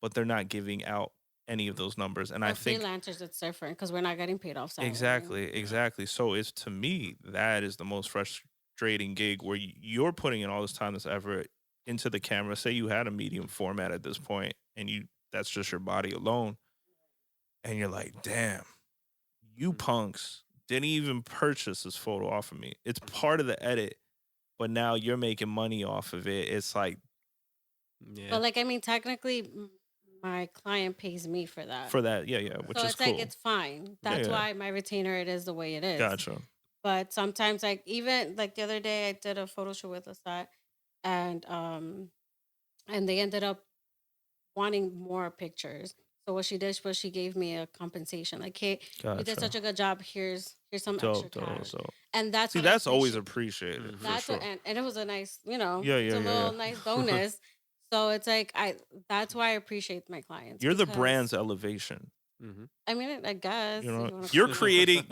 but they're not giving out any of those numbers. And I For think freelancers, it's different because we're not getting paid off salary. exactly. So it's, to me, that is the most frustrating gig where you're putting in all this time, this effort into the camera. Say you had a medium format at this point and that's just your body alone. And you're like, damn, you punks didn't even purchase this photo off of me. It's part of the edit, but now you're making money off of it. It's like, Yeah. But like, I mean, technically, my client pays me for that. for that, yeah, which So is it's cool. like it's fine. That's yeah. why my retainer it is the way it is. Gotcha. But sometimes, like even like the other day, I did a photo shoot with a set, and they ended up wanting more pictures. So what she did was she gave me a compensation. Like, hey, you did such Gotcha. a good job. Here's some Dope, extra dope, cash. dope. And that's See, what I that's always appreciate. appreciated for That's sure. what, and it was a nice, Yeah, it's a little yeah. nice bonus. So it's like that's why I appreciate my clients. You're the because- brand's elevation. Mhm. I mean, I guess You if know, wanna you're call it. creating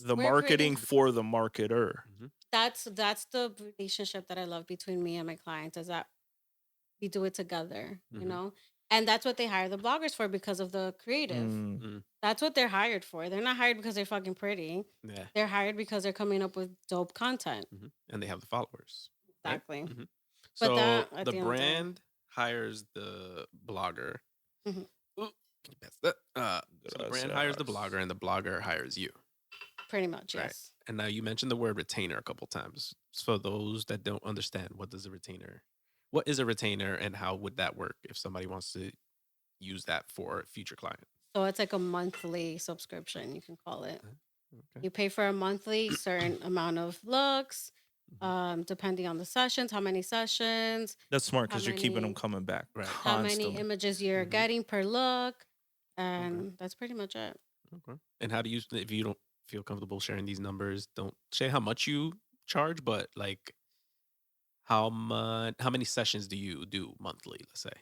the We're marketing creating- for the marketer. Mhm. That's the relationship that I love between me and my clients is that we do it together, Mhm. and that's what they hire the bloggers for because of the creative. Mm. That's what they're hired for. They're not hired because they're fucking pretty. Yeah. They're hired because they're coming up with dope content. Mhm. And they have the followers. Right? Exactly. Mhm. But So that, at the the end of the day- brand hires the blogger. Mhm. Ooh, can you pass that? So the brand hires the Gracias. blogger and the blogger hires you. Pretty much, Right. yes. And now you mentioned the word retainer a couple times. So those that don't understand, what is a retainer and how would that work if somebody wants to use that for a future client? So it's like a monthly subscription, you can call it. Okay. You pay for a monthly certain amount of looks, Mhm. depending on the sessions, how many sessions, That's smart because How you're keeping them many- coming back Right. how many constantly. images you're Mhm. getting per look, and that's pretty much it. Okay. And how do you, if you don't feel comfortable sharing these numbers, don't say how much you charge, but like how many sessions do you do monthly, let's say,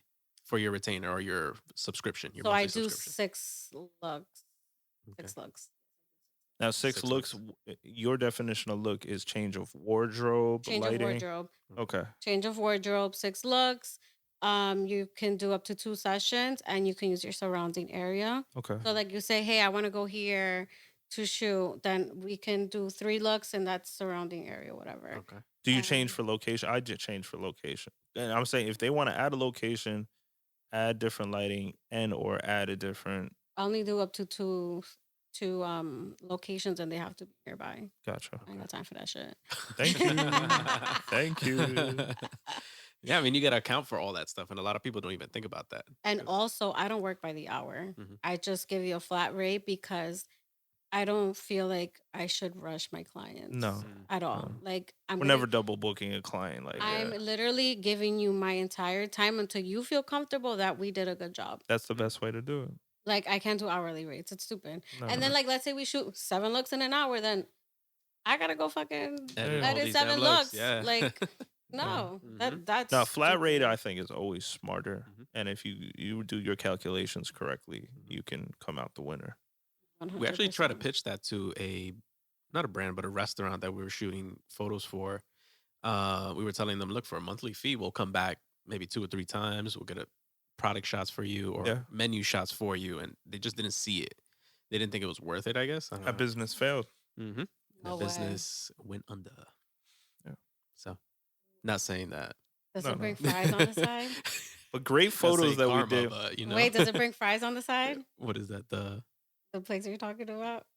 for your retainer or your subscription? Your So I monthly do subscription? 6 looks. Okay. 6 looks. Now, 6 looks, your definition of look is change of wardrobe, Change lighting. of wardrobe. Okay. Change of wardrobe, 6 looks. You can do up to 2 sessions and you can use your surrounding area. Okay. So like you say, hey, I want to go here to shoot, then we can do 3 looks in that surrounding area, whatever. Okay. Do you change for location? I did change for location. And I'm saying if they want to add a location, add different lighting, and or add a different. I only do up to 2 locations and they have to be nearby. Gotcha. I ain't got time for that shit. Thank you. Thank you. Yeah, I mean, you got to account for all that stuff, and a lot of people don't even think about that. And also, I don't work by the hour. Mhm. I just give you a flat rate because I don't feel like I should rush my clients No, at all. no. Like We're never double booking a client. Like, I'm yeah, literally giving you my entire time until you feel comfortable that we did a good job. that's the best way to do it. Like I can't do hourly rates. It's stupid. No, And then like let's say we shoot 7 looks in an hour, then I gotta go fucking Edit all edit these 7 damn looks. Yeah. Like no, Mhm. that's now flat rate, stupid. I think, is always smarter. Mhm. And if you do your calculations correctly, you can come out the winner. We actually try to 100%. pitch that to not a brand, but a restaurant that we were shooting photos for. We were telling them, look, for a monthly fee, we'll come back maybe 2 or 3 times. We'll get a product shots for you or Yeah. menu shots for you. And they just didn't see it. They didn't think it was worth it, I guess. I don't That know. business failed. Mm-hmm. No That way. business went under. Yeah. So, not saying that. Does No, it bring no. fries on the side? But great Not photos saying that karma, we did. but, you know. Wait, does it bring fries on the side? What is that? The place you're talking about?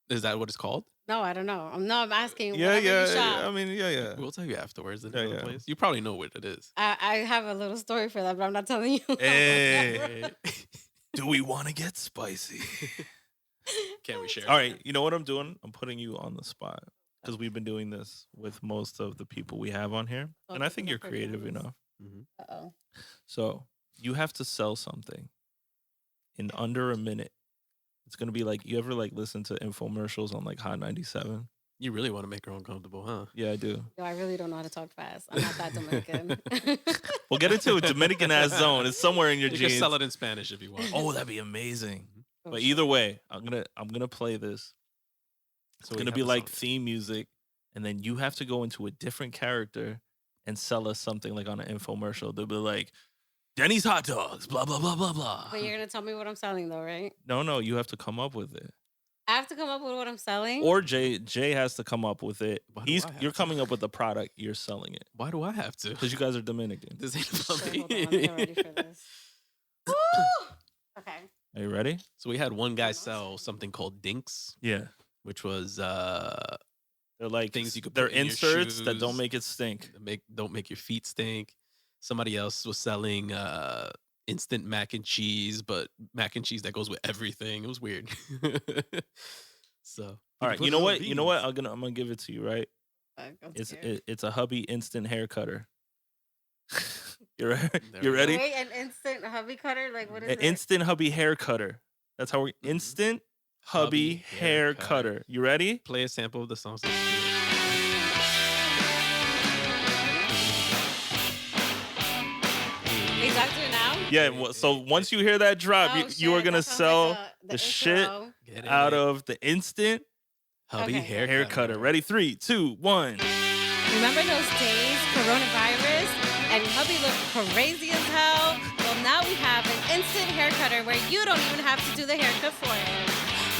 Is that what it's called? No, I don't know. I'm asking. Yeah, wherever you yeah. shop. I mean, yeah. We'll tell you afterwards. The Yeah, name of the yeah. place. You probably know what it is. I have a little story for that, but I'm not telling you. Hey. Do we want to get spicy? Can we share? All right. You know what I'm doing? I'm putting you on the spot because we've been doing this with most of the people we have on here, Oh, and I people think are you're pretty creative honest. enough. Mm-hmm. Uh-oh. So you have to sell something in under a minute. It's gonna be like, you ever like listen to infomercials on like Hot 97? You really want to make her uncomfortable, huh? Yeah, I do. Yo, I really don't know how to talk fast. I'm not that Dominican. We'll get into a Dominican ass zone. It's somewhere in your You can genes. sell it in Spanish if you want. Oh, that'd be amazing. Oh, But shit. either way, I'm gonna play this. It's So we gonna have be the like song. theme music, and then you have to go into a different character and sell us something like on an infomercial. They'll be like, Denny's hot dogs, blah blah blah blah blah. But you're gonna tell me what I'm selling, though, right? No, you have to come up with it. I have to come up with what I'm selling. Or Jay has to come up with it. Why do I have You're to? coming up with the product, you're selling it. Why do I have to? Because you guys are Dominican. This ain't about Sure, me. hold on, let me get ready for this. Woo! Okay. Are you ready? So we had one guy sell something called dinks, Yeah. which was They're like Things you could they're put in your inserts that don't shoes. make it stink. don't make your feet stink. Somebody else was selling instant mac and cheese, but mac and cheese that goes with everything. It was weird. So All right, put you know it on what? You know what? beans. I'm gonna give it to you, right? Fuck, I'm It's scared. it's a hubby instant hair cutter. You ready? There You we go. ready? Wait, an instant hubby cutter? Like, what is An it? instant hubby hair cutter. That's how we instant hubby, Hubby hair hair cutter. cutter. You ready? Play a sample of the song. Is that it now? Yeah. So once you hear that drop, Oh, you are shit, gonna that sounds sell like the shit intro. Get it out in. of the instant Hubby Okay. hair, hair cutter. Ready? 3, 2, 1. Remember those days, coronavirus, and hubby looked crazy as hell? Well, now we have an instant hair cutter where you don't even have to do the haircut for him.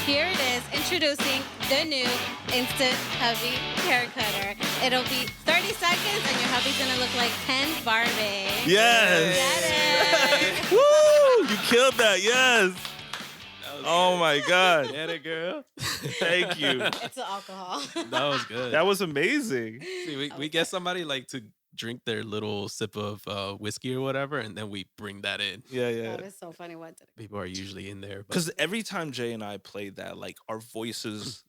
Here it is, introducing the new instant hubby hair cutter. It'll be 30 seconds, and your hubby's gonna look like Ken Barbie. Yes. Get it? Woo! You killed that. Yes. Oh my God. Get it, girl. Thank you. It's the alcohol. That was good. That was amazing. See, we get somebody like to drink their little sip of whiskey or whatever, and then we bring that in. Yeah, yeah. That is so funny. What did People are usually in there. But Because every time Jay and I play that, like our voices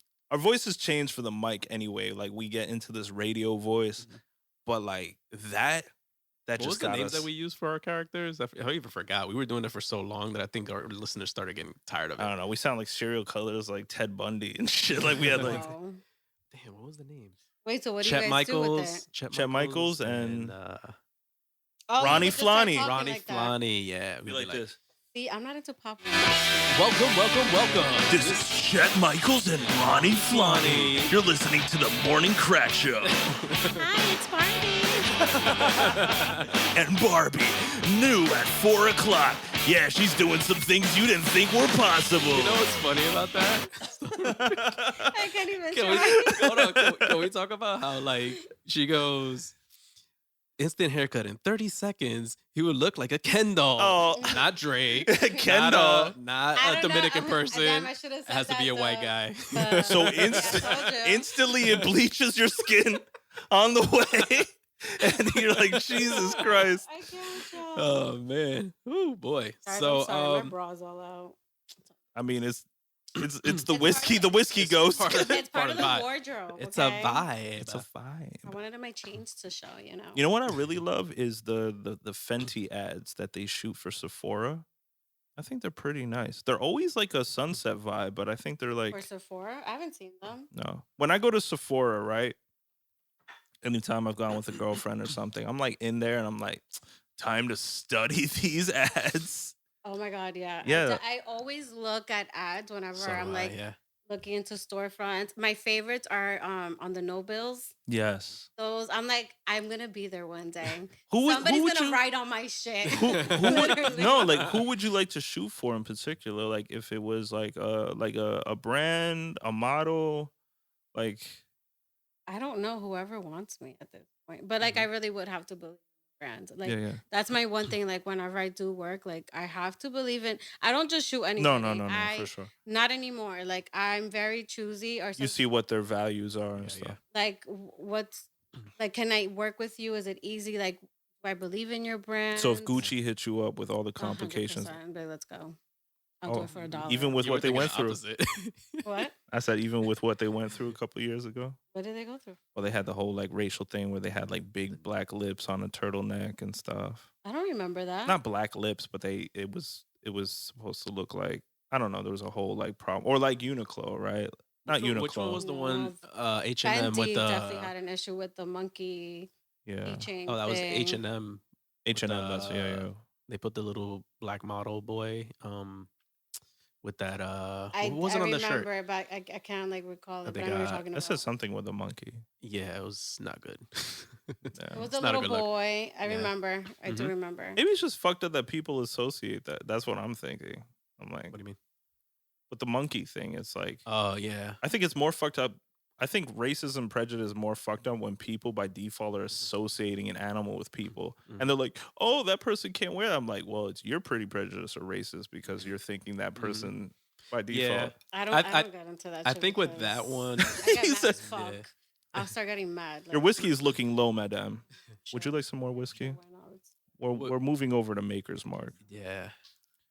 change for the mic anyway. Like we get into this radio voice, but like that what was just the got names us. that we used for our characters? I even forgot. We were doing it for so long that I think our listeners started getting tired of it. I don't know. We sound like serial killers, like Ted Bundy and shit. Like we had like Wow. Damn, what was the names? Wait, so what do Chet you guys do with Michaels, it? Chet Michaels and Oh, Ronnie you just start Flonnie. talking Ronnie like that. Flonnie. Yeah, be we'd like this. See, I'm not into pop. Welcome. This is Chet Michaels and Ronnie Flonnie. Flonnie. You're listening to the Morning Crack Show. Hi, it's Barbie. And Barbie, new at 4 o'clock. Yeah, she's doing some things you didn't think were possible. You know what's funny about that? I can't even Can we, try. hold on, can we talk about how like she goes, instant haircut in 30 seconds, he would look like a Ken doll. Oh, Not Drake. Kendall. Not I a don't Dominican know. person. Damn, I should have It said has to be that, a white guy. So I told you. instantly it bleaches your skin on the way, and you're like, Jesus Christ. I can't show. Oh man. Oh boy. Sorry, So I'm sorry, my bra's all out. I mean, it's the It's whiskey. part The of- whiskey it's ghost. part of- It's part part of of the the vibe. wardrobe. It's okay? a vibe. It's a vibe. I wanted my chains to show, you know. You know what I really love is the Fenty ads that they shoot for Sephora. I think they're pretty nice. They're always like a sunset vibe, but I think they're like For Sephora, I haven't seen them. no. When I go to Sephora, right? Anytime I've gone with a girlfriend or something, I'm like in there and I'm like, time to study these ads. Oh my god, yeah. Yeah. I always look at ads whenever So I'm do I, like yeah. looking into storefronts. My favorites are on the no bills. Yes. Those I'm like, I'm gonna be there one day. who Somebody's would gonna you write on my shit. who would Literally. no like who would you like to shoot for in particular? Like if it was like a brand, a model, like I don't know whoever wants me at this point, but like I really would have to believe in brands. Like yeah. that's my one thing. Like whenever I do work, like I have to believe in. I don't just shoot anything. No, for sure. Not anymore. Like I'm very choosy. Or You something. see what their values are and Yeah, stuff. Like what's like? Can I work with you? Is it easy? Like do I believe in your brand? So if Gucci hits you up with all the 100%, complications, but let's go. I'll do it for $1. even with You were what they thinking went the through. opposite. what? I said even with what they went through a couple years ago. What did they go through? Well, they had the whole like racial thing where they had like big black lips on a turtleneck and stuff. I don't remember that. Not black lips, but it was supposed to look like I don't know. There was a whole like problem or like Uniqlo, right? Not Uniqlo. Which one was the No, one H&M Fenty with the definitely had an issue with the monkey yeah, keychain. Oh, that was thing. H&M. H&M. That's yeah. They put the little black model boy with that I what wasn't on the remember, shirt. but I can't like recall I the think, brand you're talking That about. said something with a monkey. Yeah, it was not good. Yeah. It was It's a not a little good look. boy. I Yeah. remember. I do Mhm. remember. Maybe it's just fucked up that people associate that. That's what I'm thinking. I'm like, What do you mean? with the monkey thing, it's like Oh yeah. I think it's more fucked up. I think racism prejudice is more fucked up when people by default are associating an animal with people. Mhm. And they're like, oh, that person can't wear that. I'm like, well, it's you're pretty prejudiced or racist because you're thinking that person by default. I I- don't get into that. I shit think with that because one, I get He mad said- as fuck. Yeah. I'll start getting mad. Your whiskey is looking low, madame. Would you Sure. like some more whiskey? Why not? We're moving over to Maker's Mark. yeah.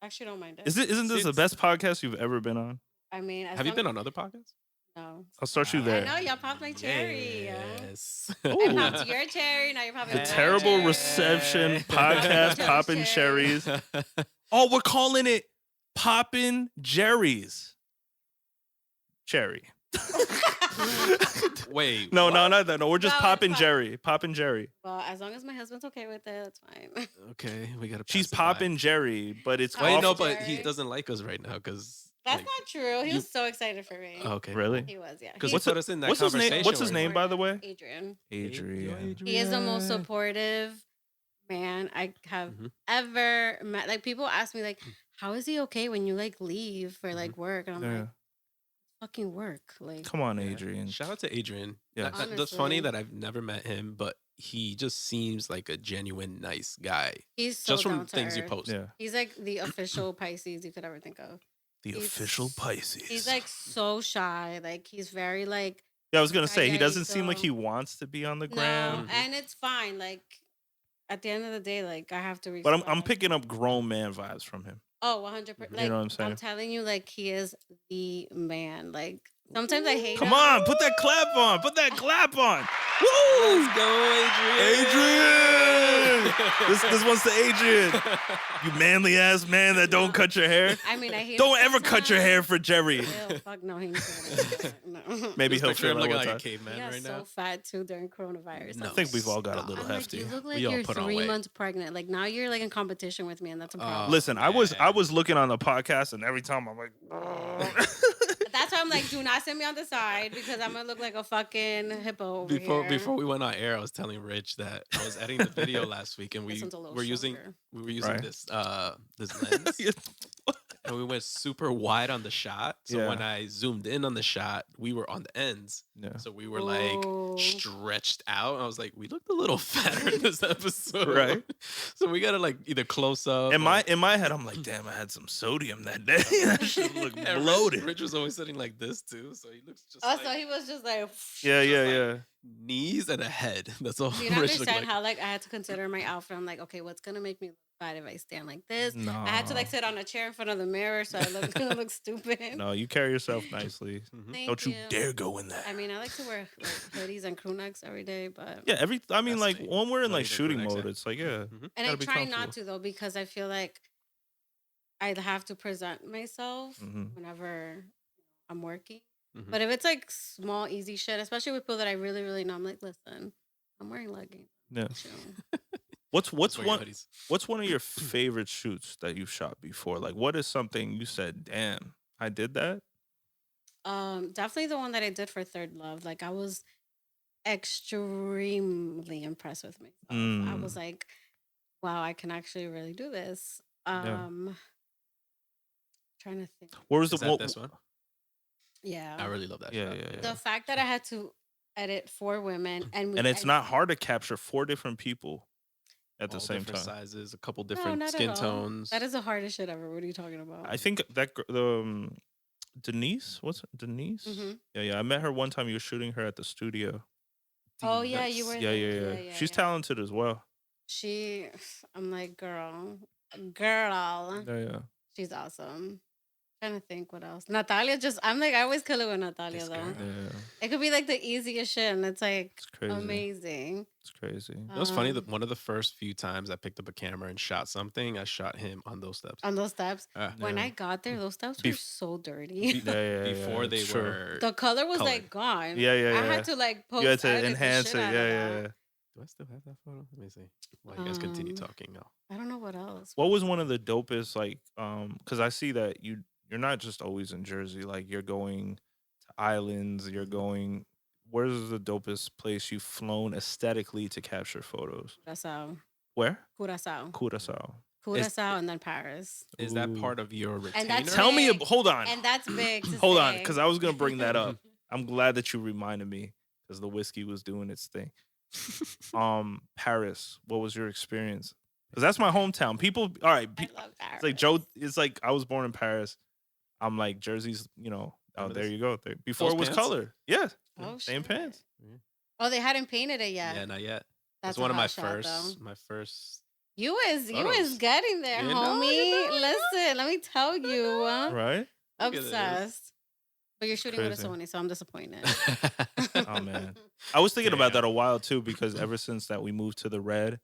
Actually, don't mind it. Isn't this the It's- best podcast you've ever been on? I mean, as Have you long- been on other podcasts? No. I'll start you I there. know y'all popped my cherry. Yes. I Ooh. popped your cherry. Now you're popping The my terrible cherry. reception podcast, Toast popping cherry. cherries. Oh, we're calling it popping Jerry's. Cherry. Wait. No, what? not that. No, we're just No, it's popping fine. Jerry. Popping Jerry. Well, as long as my husband's okay with it, that's fine. Okay, we gotta. She's pass it by. popping Jerry, but it's Wait, Wait, off. no, off- but he Jerry. doesn't like us right now because. That's not true. He you- was so excited for me. Okay. Really? He was, yeah. Because He- what's us in that What's his name? conversation? What's his where- name, by the way? Adrian. Adrian. He is the most supportive man I have Mhm. ever met. Like people ask me, like, how is he okay when you like leave for like work? And I'm Yeah. like, fucking work. Like Come on, Yeah. Adrian. Shout out to Adrian. Yeah. That's funny Honestly. that I've never met him, but he just seems like a genuine nice guy. he's so Just from down to things you earth. post. Yeah. He's like the official Pisces you could ever think of. The He's- official Pisces. He's like so shy. Like he's very like Yeah, I was gonna say he yeah, doesn't seem like so- he wants to be on the no, gram. and it's fine. Like at the end of the day, like I have to. But I'm respect. picking up grown man vibes from him. Oh, 100%. You Like, know what I'm saying? I'm telling you, like he is the man. Like sometimes I hate. Come him. on, put that clap on. Put that clap on. Woo! Let's go, Adrian. Adrian! This one's to Adrian. You manly ass man that don't cut your hair. I mean, I hate. Don't him ever cut your hair sometimes. for Jerry. Ew, fuck no, he needs to no. Maybe Just he'll picture him feel that looking one like a time. caveman He got right so now. fat too during coronavirus. No, I think we've all got a stop. little I'm like, hefty. you look like We all you're put on 3 weight. months pregnant. Like now you're like in competition with me, and that's a problem. Listen, I man. was looking on the podcast, and every time I'm like, That's why I'm like, do not sit me on the side because I'm gonna look like a fucking hippo over here. Before we went on air, I was telling Rich that I was editing the video last week, and This we one's a little were using stronger. we were using Right. this lens, and we went super wide on the shot. So when Yeah. I zoomed in on the shot, we were on the ends. Yeah. So we were like Oh. stretched out. I was like, we looked a little fatter in this episode. Right. So we gotta like either close up. In my head, I'm like, damn, I had some sodium that day. That shit looked And bloated. Rich was always sitting like this too. So he looks just Also, like he was just like, Yeah, just yeah, like- yeah. knees and a head. That's all do you Rich not looked understand like. how like I had to consider my outfit? I'm like, okay, what's gonna make me look bad if I stand like this? No. I had to like sit on a chair in front of the mirror so I look stupid. No, you carry yourself nicely. Mhm. Thank Don't you dare go in that. I mean, I like to wear like, hoodies and crew necks every day, but Yeah, I mean, That's like me. when we're in like Hoodies and shooting crew necks, mode, yeah. it's like, yeah. Mhm. and I gotta be try not comfortable. to though because I feel like I'd have to present myself Mhm. whenever I'm working. Mhm. But if it's like small, easy shit, especially with people that I really, really know, I'm like, listen, I'm wearing leggings. Yeah. Chill. What's Just wear your one hoodies. what's one of your favorite shoots that you've shot before? Like, what is something you said, damn, I did that? Definitely the one that I did for Third Love. Like I was extremely impressed with myself. I was Mm. like, wow, I can actually really do this. Yeah. Trying to think. Where was Is the that what, this one? Yeah. I really love that Yeah, shot. yeah, yeah. The fact that I had to edit 4 women And it's not hard to capture 4 different people at the All same different time. sizes, a couple No, different not at skin all. tones. That is the hardest shit ever. What are you talking about? I think that Denise, what's it? Denise? Mhm. Yeah. I met her one time. You were shooting her at the studio. Oh yeah, you were Yeah, there. yeah. She's yeah. talented as well. I'm like, girl, Yeah. she's awesome. Trying to think what else. Natalia I'm like, I always kill it with Natalia This though. girl. Yeah. It could be like the easiest shit, and it's like It's crazy. amazing. It's crazy. It was funny that Um, one of the first few times I picked up a camera and shot something, I shot him on those steps. on those steps. When Yeah. I got there, those steps were Bef- so dirty. Yeah. Before they it's true. were. The color was Colored. like gone. Yeah. I had to like post You had to edit the enhance shit it. out of Yeah. that. Do I still have that photo? Let me see. While you guys continue Um, talking now. I don't know what else. What was one of the dopest, like, because I see that you're not just always in Jersey. Like, you're going to islands. You're going. Where's the dopest place you've flown aesthetically to capture photos? Curacao. Where? Curacao. Curacao. And then Paris. Is that Ooh. part of your retainer? And that's Tell me. big. Hold on. And that's big to Hold on, say. because I was gonna bring that up. I'm glad that you reminded me because the whiskey was doing its thing. Paris. What was your experience? Because that's my hometown. People. All right. I love Paris. It's like Joe. It's like I was born in Paris. I'm like Jersey's. Oh, Remember there this? you go. Before Those it was pants? color. Yeah. Oh, Same shit. pants. Oh, they hadn't painted it yet. Yeah, not yet. That's That's one a of my hot shot, though. first. You is Photos. getting there, You know, homie. you know. Listen, let me tell you, Right. Look at this. obsessed. But you're shooting with a Crazy. Sony, so I'm disappointed. Oh man. I was thinking about Damn. that a while too because ever since that we moved to the red,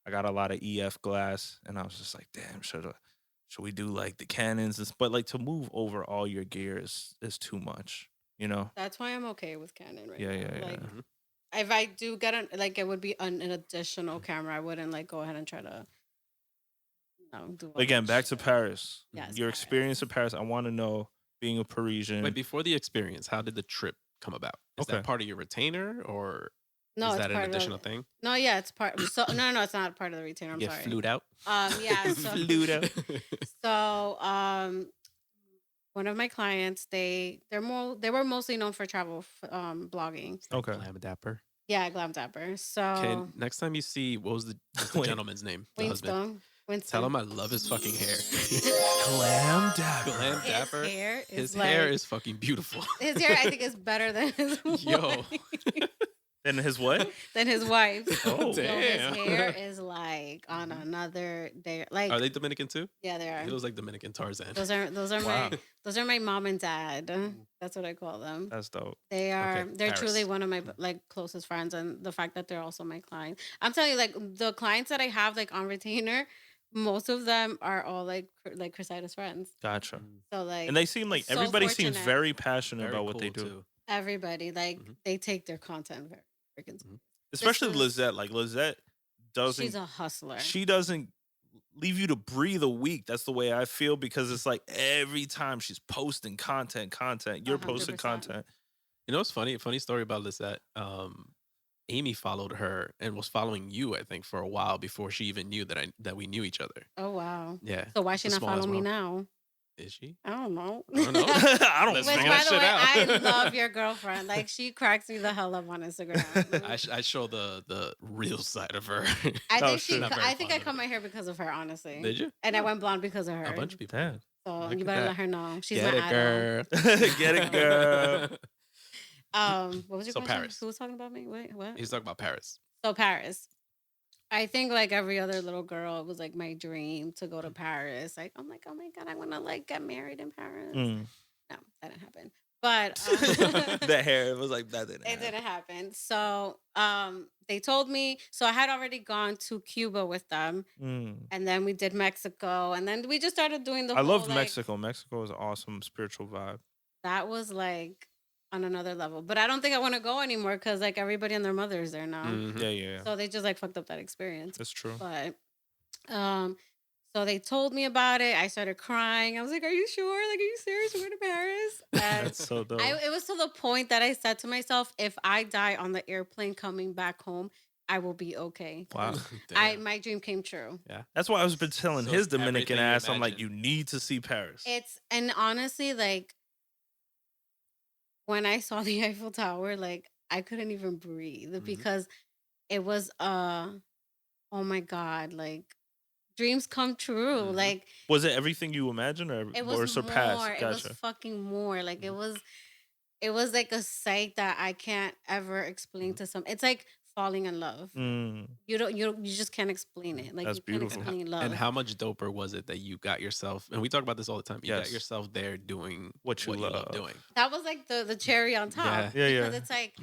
I got a lot of EF glass, and I was just like, damn, should we do like the Canons? But like to move over all your gear is too much. That's why I'm okay with Canon right Yeah, now. yeah, yeah. Like, Mhm. if I do get it would be an additional camera. I wouldn't like go ahead and try to do all Again, that back to shit. Paris. Yes, Your Paris. experience in Paris. I want to know, being a Parisian. Wait, before the experience, how did the trip come about? Is Okay. that part of your retainer or No, is it's that an part additional of thing? No, yeah, it's part. So no, it's not part of the retainer. I'm You get sorry. flued out? Yeah. So, Flued out. so one of my clients, they were mostly known for travel blogging. Okay. Glam Dapper. Yeah, Glam Dapper. So Okay, next time you see, what's the Wait. gentleman's name? The husband. Winston. Tell him I love his fucking hair. Glam Dapper. Glam His Dapper. hair is His like, hair is fucking beautiful. his hair I think is better than his Yo. wife. And his what? than his wife. Oh. So Damn. his hair is like on another day. Like Are they Dominican too? yeah, they are. He looks like Dominican Tarzan. Those are Wow. my mom and dad. That's what I call them. That's dope. They're Paris. truly one of my like closest friends, and the fact that they're also my clients. I'm telling you, like the clients that I have like on retainer, most of them are all like Crusaders friends. Gotcha. So like, And they seem like so everybody seems fortunate. very passionate Very about what they cool, do. too. everybody like Mhm. they take their content very freaking. Mhm. Especially is- Lizette. Like Lizette doesn't. She's a hustler. She doesn't leave you to breathe a week. That's the way I feel because it's like every time she's posting content. You're posting 100%. content. You know what's funny? A funny story about Lisette. Amy followed her and was following you, I think, for a while before she even knew that we knew each other. Oh wow. Yeah. So why she The not small as follow me well. now? Is she? I don't know. I don't know. I don't Let's Which, figure by that the shit way, out. I love your girlfriend. Like, she cracks me the hell up on Instagram. I show the real side of her. I Oh, think shit. Not very I think I fond of cut her. my hair because of her, honestly. Did you? And I Oh, went blonde because of her. a bunch of people. Damn. So Look you at better that. let her know. She's Get my it, idol. girl. Get it, girl. What was your So question? Paris. Who was talking about me? Wait, what? He's talking about Paris. So Paris. I think like every other little girl, it was like my dream to go to Paris. Like, I'm like, oh my God, I want to like get married in Paris. Mm. No, that didn't happen. But The hair, it was like that didn't it happen. didn't happen. So they told me, so I had already gone to Cuba with them. Mm. And then we did Mexico. And then we just started doing the I whole, love like, Mexico. Mexico is an awesome spiritual vibe. that was like on another level. But I don't think I want to go anymore because like everybody and their mother is there now. Mhm. Yeah. So they just like fucked up that experience. That's true. But so they told me about it. I started crying. I was like, "Are you sure? Like, are you serious? We're going to Paris?" And That's so dope. it was to the point that I said to myself, "If I die on the airplane coming back home, I will be okay." Wow. Damn. My dream came true. That's why I was been telling So his it's Dominican everything you ass, I'm like, imagine. you need to see Paris. And honestly, like when I saw the Eiffel Tower, like I couldn't even breathe Mhm. because it was oh my God, like dreams come true. Mhm. Like Was it everything you imagined it or was surpassed? more. It Gotcha. was fucking more. Like it was like a sight that I can't ever explain to some. It's like falling in love. Mm. You just can't explain it. Like That's you can't beautiful. explain love. And how much doper was it that you got yourself? And we talk about this all the time. You got Yes. yourself there doing What you love love. doing. That was like the cherry on top. Yeah. Because it's like,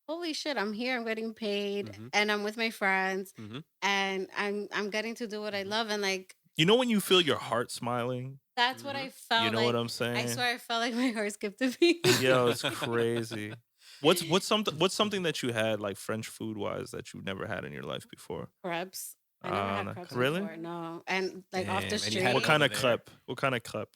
holy shit, I'm here, I'm getting paid, Mhm. and I'm with my friends, Mhm. and I'm getting to do what I love, and like You know when you feel your heart smiling? that's what I felt. You know like, what I'm saying? I swear I felt like my heart skipped a beat. Yo, it's crazy. What's something that you had like French food wise that you never had in your life before? Crepes. I never had no. crepes Really? before. No, and like off Damn, the and you street. had What to kind go of there. crepe? What kind of crepe?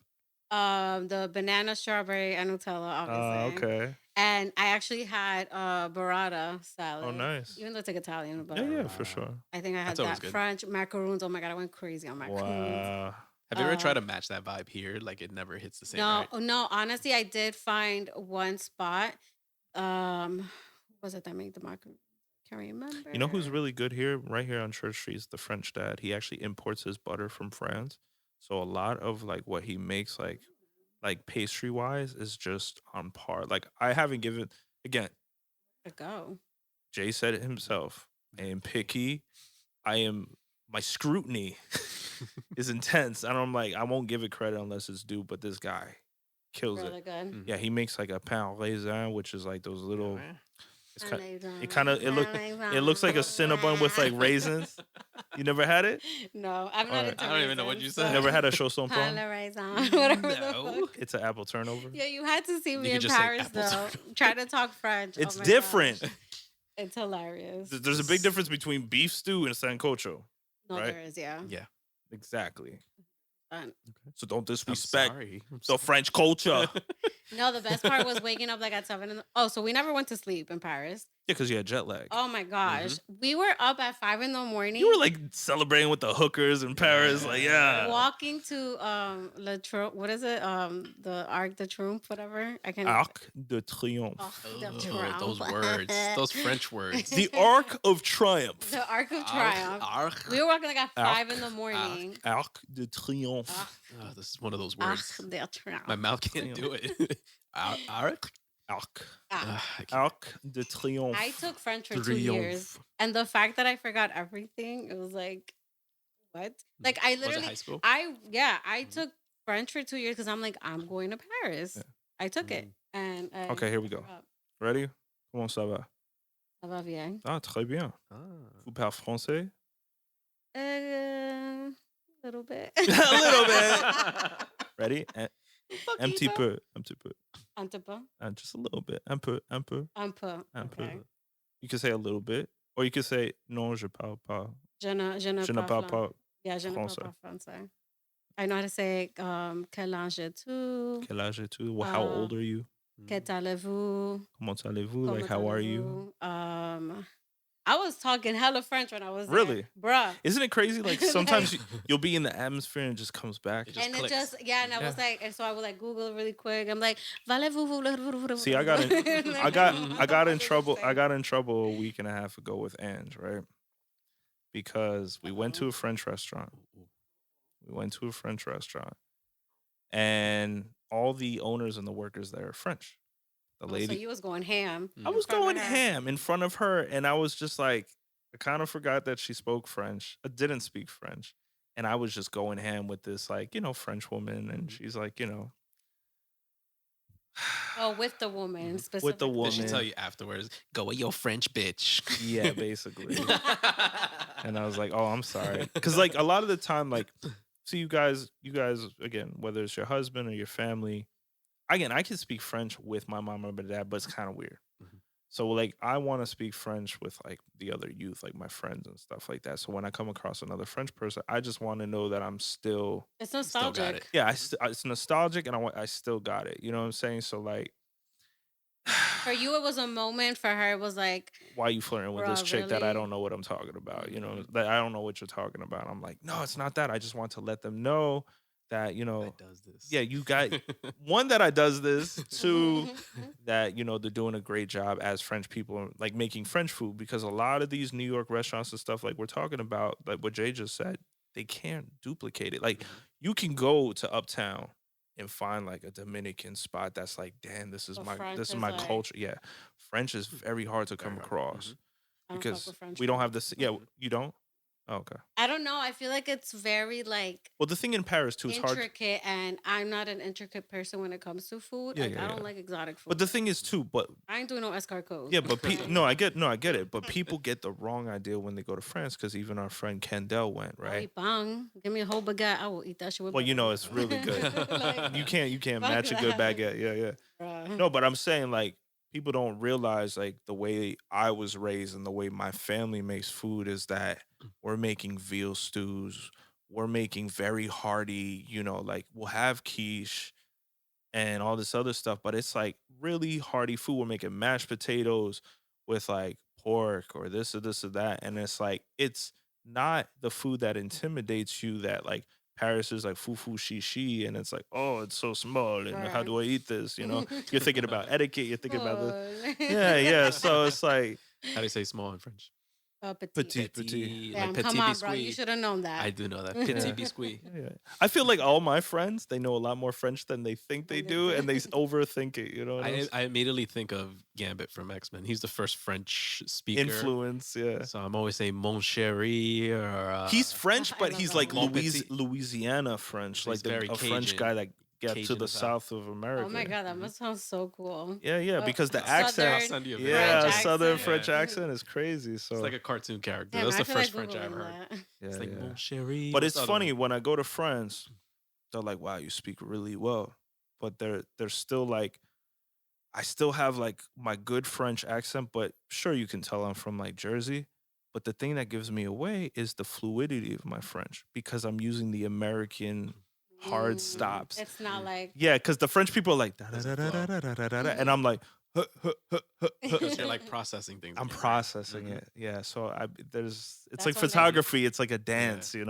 The banana, strawberry, and Nutella, obviously. Okay. And I actually had burrata salad. Oh, nice. Even though it's like Italian, but Yeah, for sure. I think I had That's always that. good. French macaroons. Oh my God, I went crazy on macaroons. Wow. Have you ever tried to match that vibe here? Like it never hits the same. No, Right? no. Honestly, I did find one spot. Was it that made the macaroon? Can't remember. You know who's really good here? Right here on Church Street is the French dad. He actually imports his butter from France. So a lot of like what he makes like pastry wise is just on par. Like I haven't given again, to go? Jay said it himself. I am picky. My scrutiny is intense. And I'm like, I won't give it credit unless it's due, but this guy kills Really it. good. Yeah, he makes like a pain raisin, which is like those little it's kind, It it looks like a Cinnabon with like raisins. You never had it? No, I'm not Alright. into I don't even know what you raisins, said. so- Never had a chausson Pain pon? raisin, whatever the No. fuck. It's an apple turnover. Yeah, you had to see me could in just say Paris apple though. turnover. Try to talk French. It's Oh my different. gosh. It's hilarious. There's a big difference between beef stew and sancocho. No, right? there is, yeah. Yeah. Exactly. Fun. So don't I'm disrespect sorry. I'm the sorry. French culture. No, the best part was waking up like at 7 so we never went to sleep in Paris. Yeah, because you had jet lag. Oh my gosh. We were up at 5 a.m. You were like celebrating with the hookers in Paris. Like, yeah. walking to what is it? The Arc de Triomphe, whatever. I can't Arc de Triomphe. Arc de Oh, Triomphe. those words, those French words. The Arc of Triumph. The Arc of Triumph. Arc. We were walking like at 5 Arc. a.m. Arc de Triomphe. Oh, this is one of those Arc words. de Triomphe. My mouth can't do it. Arc. Arc. Ah. Arc de Triomphe. I took French for 2 years. And the fact that I forgot everything, it was like, what? Like I Was it literally high school? I took French for 2 years because I'm like, I'm going to Paris. Yeah. I took it. And Okay, here we go. Ready? Comment ça va? Ça va bien. Ah, très bien. Ah. Vous parlez français? Little bit. A little bit. Ready? Un petit peu. Un petit peu. Un petit peu. Just a little bit. Un peu. Un peu. Un peu. Un peu. Okay. You can say a little bit. Or you can say, non, je parle pas. Je ne Je ne parle pas Yeah, je ne parle français. pas français. I know how to say quel âge es-tu? Quel âge es-tu? Well, how old are you? Que allez-vous? Comment allez-vous? Like, how are you? I was talking hella French when I was there. Really? Bruh. Isn't it crazy? Like Like, sometimes you'll be in the atmosphere and it just comes back. It just and it clicks. just, yeah, and I was Yeah. like, and so I would like Google it really quick. I'm like, "Valez-vous?" See, I got in, I got in trouble. I Like, got in trouble a week and a half ago with Ange, right? Because we went to a French restaurant. We went to a French restaurant, and all the owners and the workers there are French. The oh, so lady, you was going ham I in was front of going her. ham in front of her, and I was just like, I kind of forgot that she spoke French. I didn't speak French, and I was just going ham with this, like, French woman, and she's like, Oh, with the woman with the specifically. Did she tell woman, you afterwards? Go with your French bitch. yeah, basically. And I was like, oh, I'm sorry, because like a lot of the time, like, see, you guys, again, whether it's your husband or your family, again, I can speak French with my mom or my dad, but it's kind of weird. Mhm. So like I want to speak French with like the other youth, like my friends and stuff like that. So when I come across another French person, I just want to know that I'm still, It's Still got nostalgic. it. yeah, it's nostalgic, and I still got it. You know what I'm saying? So like, For you, it was a moment. For her, it was like, why you flirting with this bruh, chick that I really? don't know what I'm talking about? Mhm. That I don't know what you're talking about. I'm like, no, it's not that. I just want to let them know that That does this. yeah, you got one, that I does this. Two, Mm-hmm. that they're doing a great job as French people, like making French food, because a lot of these New York restaurants and stuff like we're talking about, like what Jay just said, they can't duplicate it. Like Mhm. you can go to Uptown and find like a Dominican spot that's like, damn, this is But my French this is is my like, culture. Yeah, French is very hard to Very come hard. across I don't fuck because with French we don't food. have this. Yeah, Mhm. you don't. Oh, okay. I don't know. I feel like it's very like Well, the thing in Paris too, it's hard. intricate, and I'm not an intricate person when it comes to food. Yeah, Like, yeah, I don't yeah. like exotic food. But the thing is too, but I ain't doing no escargot. yeah, but Like, no, I get it. But people get the wrong idea when they go to France, because even our friend Kendall went, I'll right? eat bang. Give me a whole baguette. I will eat that shit with Well, butter. it's really good. Like, You can't fuck match a good that. baguette. Yeah, yeah. Bruh. No, but I'm saying like people don't realize like the way I was raised and the way my family makes food is that we're making veal stews. We're making very hearty, like we'll have quiche and all this other stuff, but it's like really hearty food. We're making mashed potatoes with like pork or this or this or that. And it's like, it's not the food that intimidates you, that like Paris is like fufu shishi, and it's like, oh, it's so small, and how Bruh. do I eat this? You're thinking about etiquette, you're thinking about the, Oh. yeah, yeah. So it's like How do you say small in French? Petite. petit. Damn, Like come petit on, bro. You biscuit. should have known that. I do know that. Yeah. Petit biscuit. Yeah. I feel like all my friends, they know a lot more French than they think they Than they do, do. and they overthink it. You know what I'm saying? I immediately think of Gambit from X-Men. He's the first French speaker. Influence, yeah. So I'm always saying mon chéri or He's French, I but love he's that like one. Mon petit. Louisiana French, So like he's very a French Cajun. guy that got to Cajun the as hell. south of America. Oh my god, that Mhm. must sound so cool. Yeah, yeah, A because the Southern accent, Sound you a yeah, French Southern accent. French Yeah. accent is crazy. So It's like a cartoon character. Damn, That's I the feel first like French I ever Googling heard. that. yeah, It's like yeah. mon chéri. But What's it's the other funny one? when I go to France, they're like, "Wow, you speak really well," but they're still like, I still have like my good French accent, but sure you can tell I'm from like Jersey. But the thing that gives me away is the fluidity of my French, because I'm using the American hard Mm, stops. It's not like Yeah, because the French people are like da da Doesn't da da flow. da da da da, and I'm like, huh, huh, huh, huh, huh. Because you're like processing things. I'm again, right? processing Mhm. it. Yeah, so it's That's like when they- photography. It's like a Yeah. dance, they I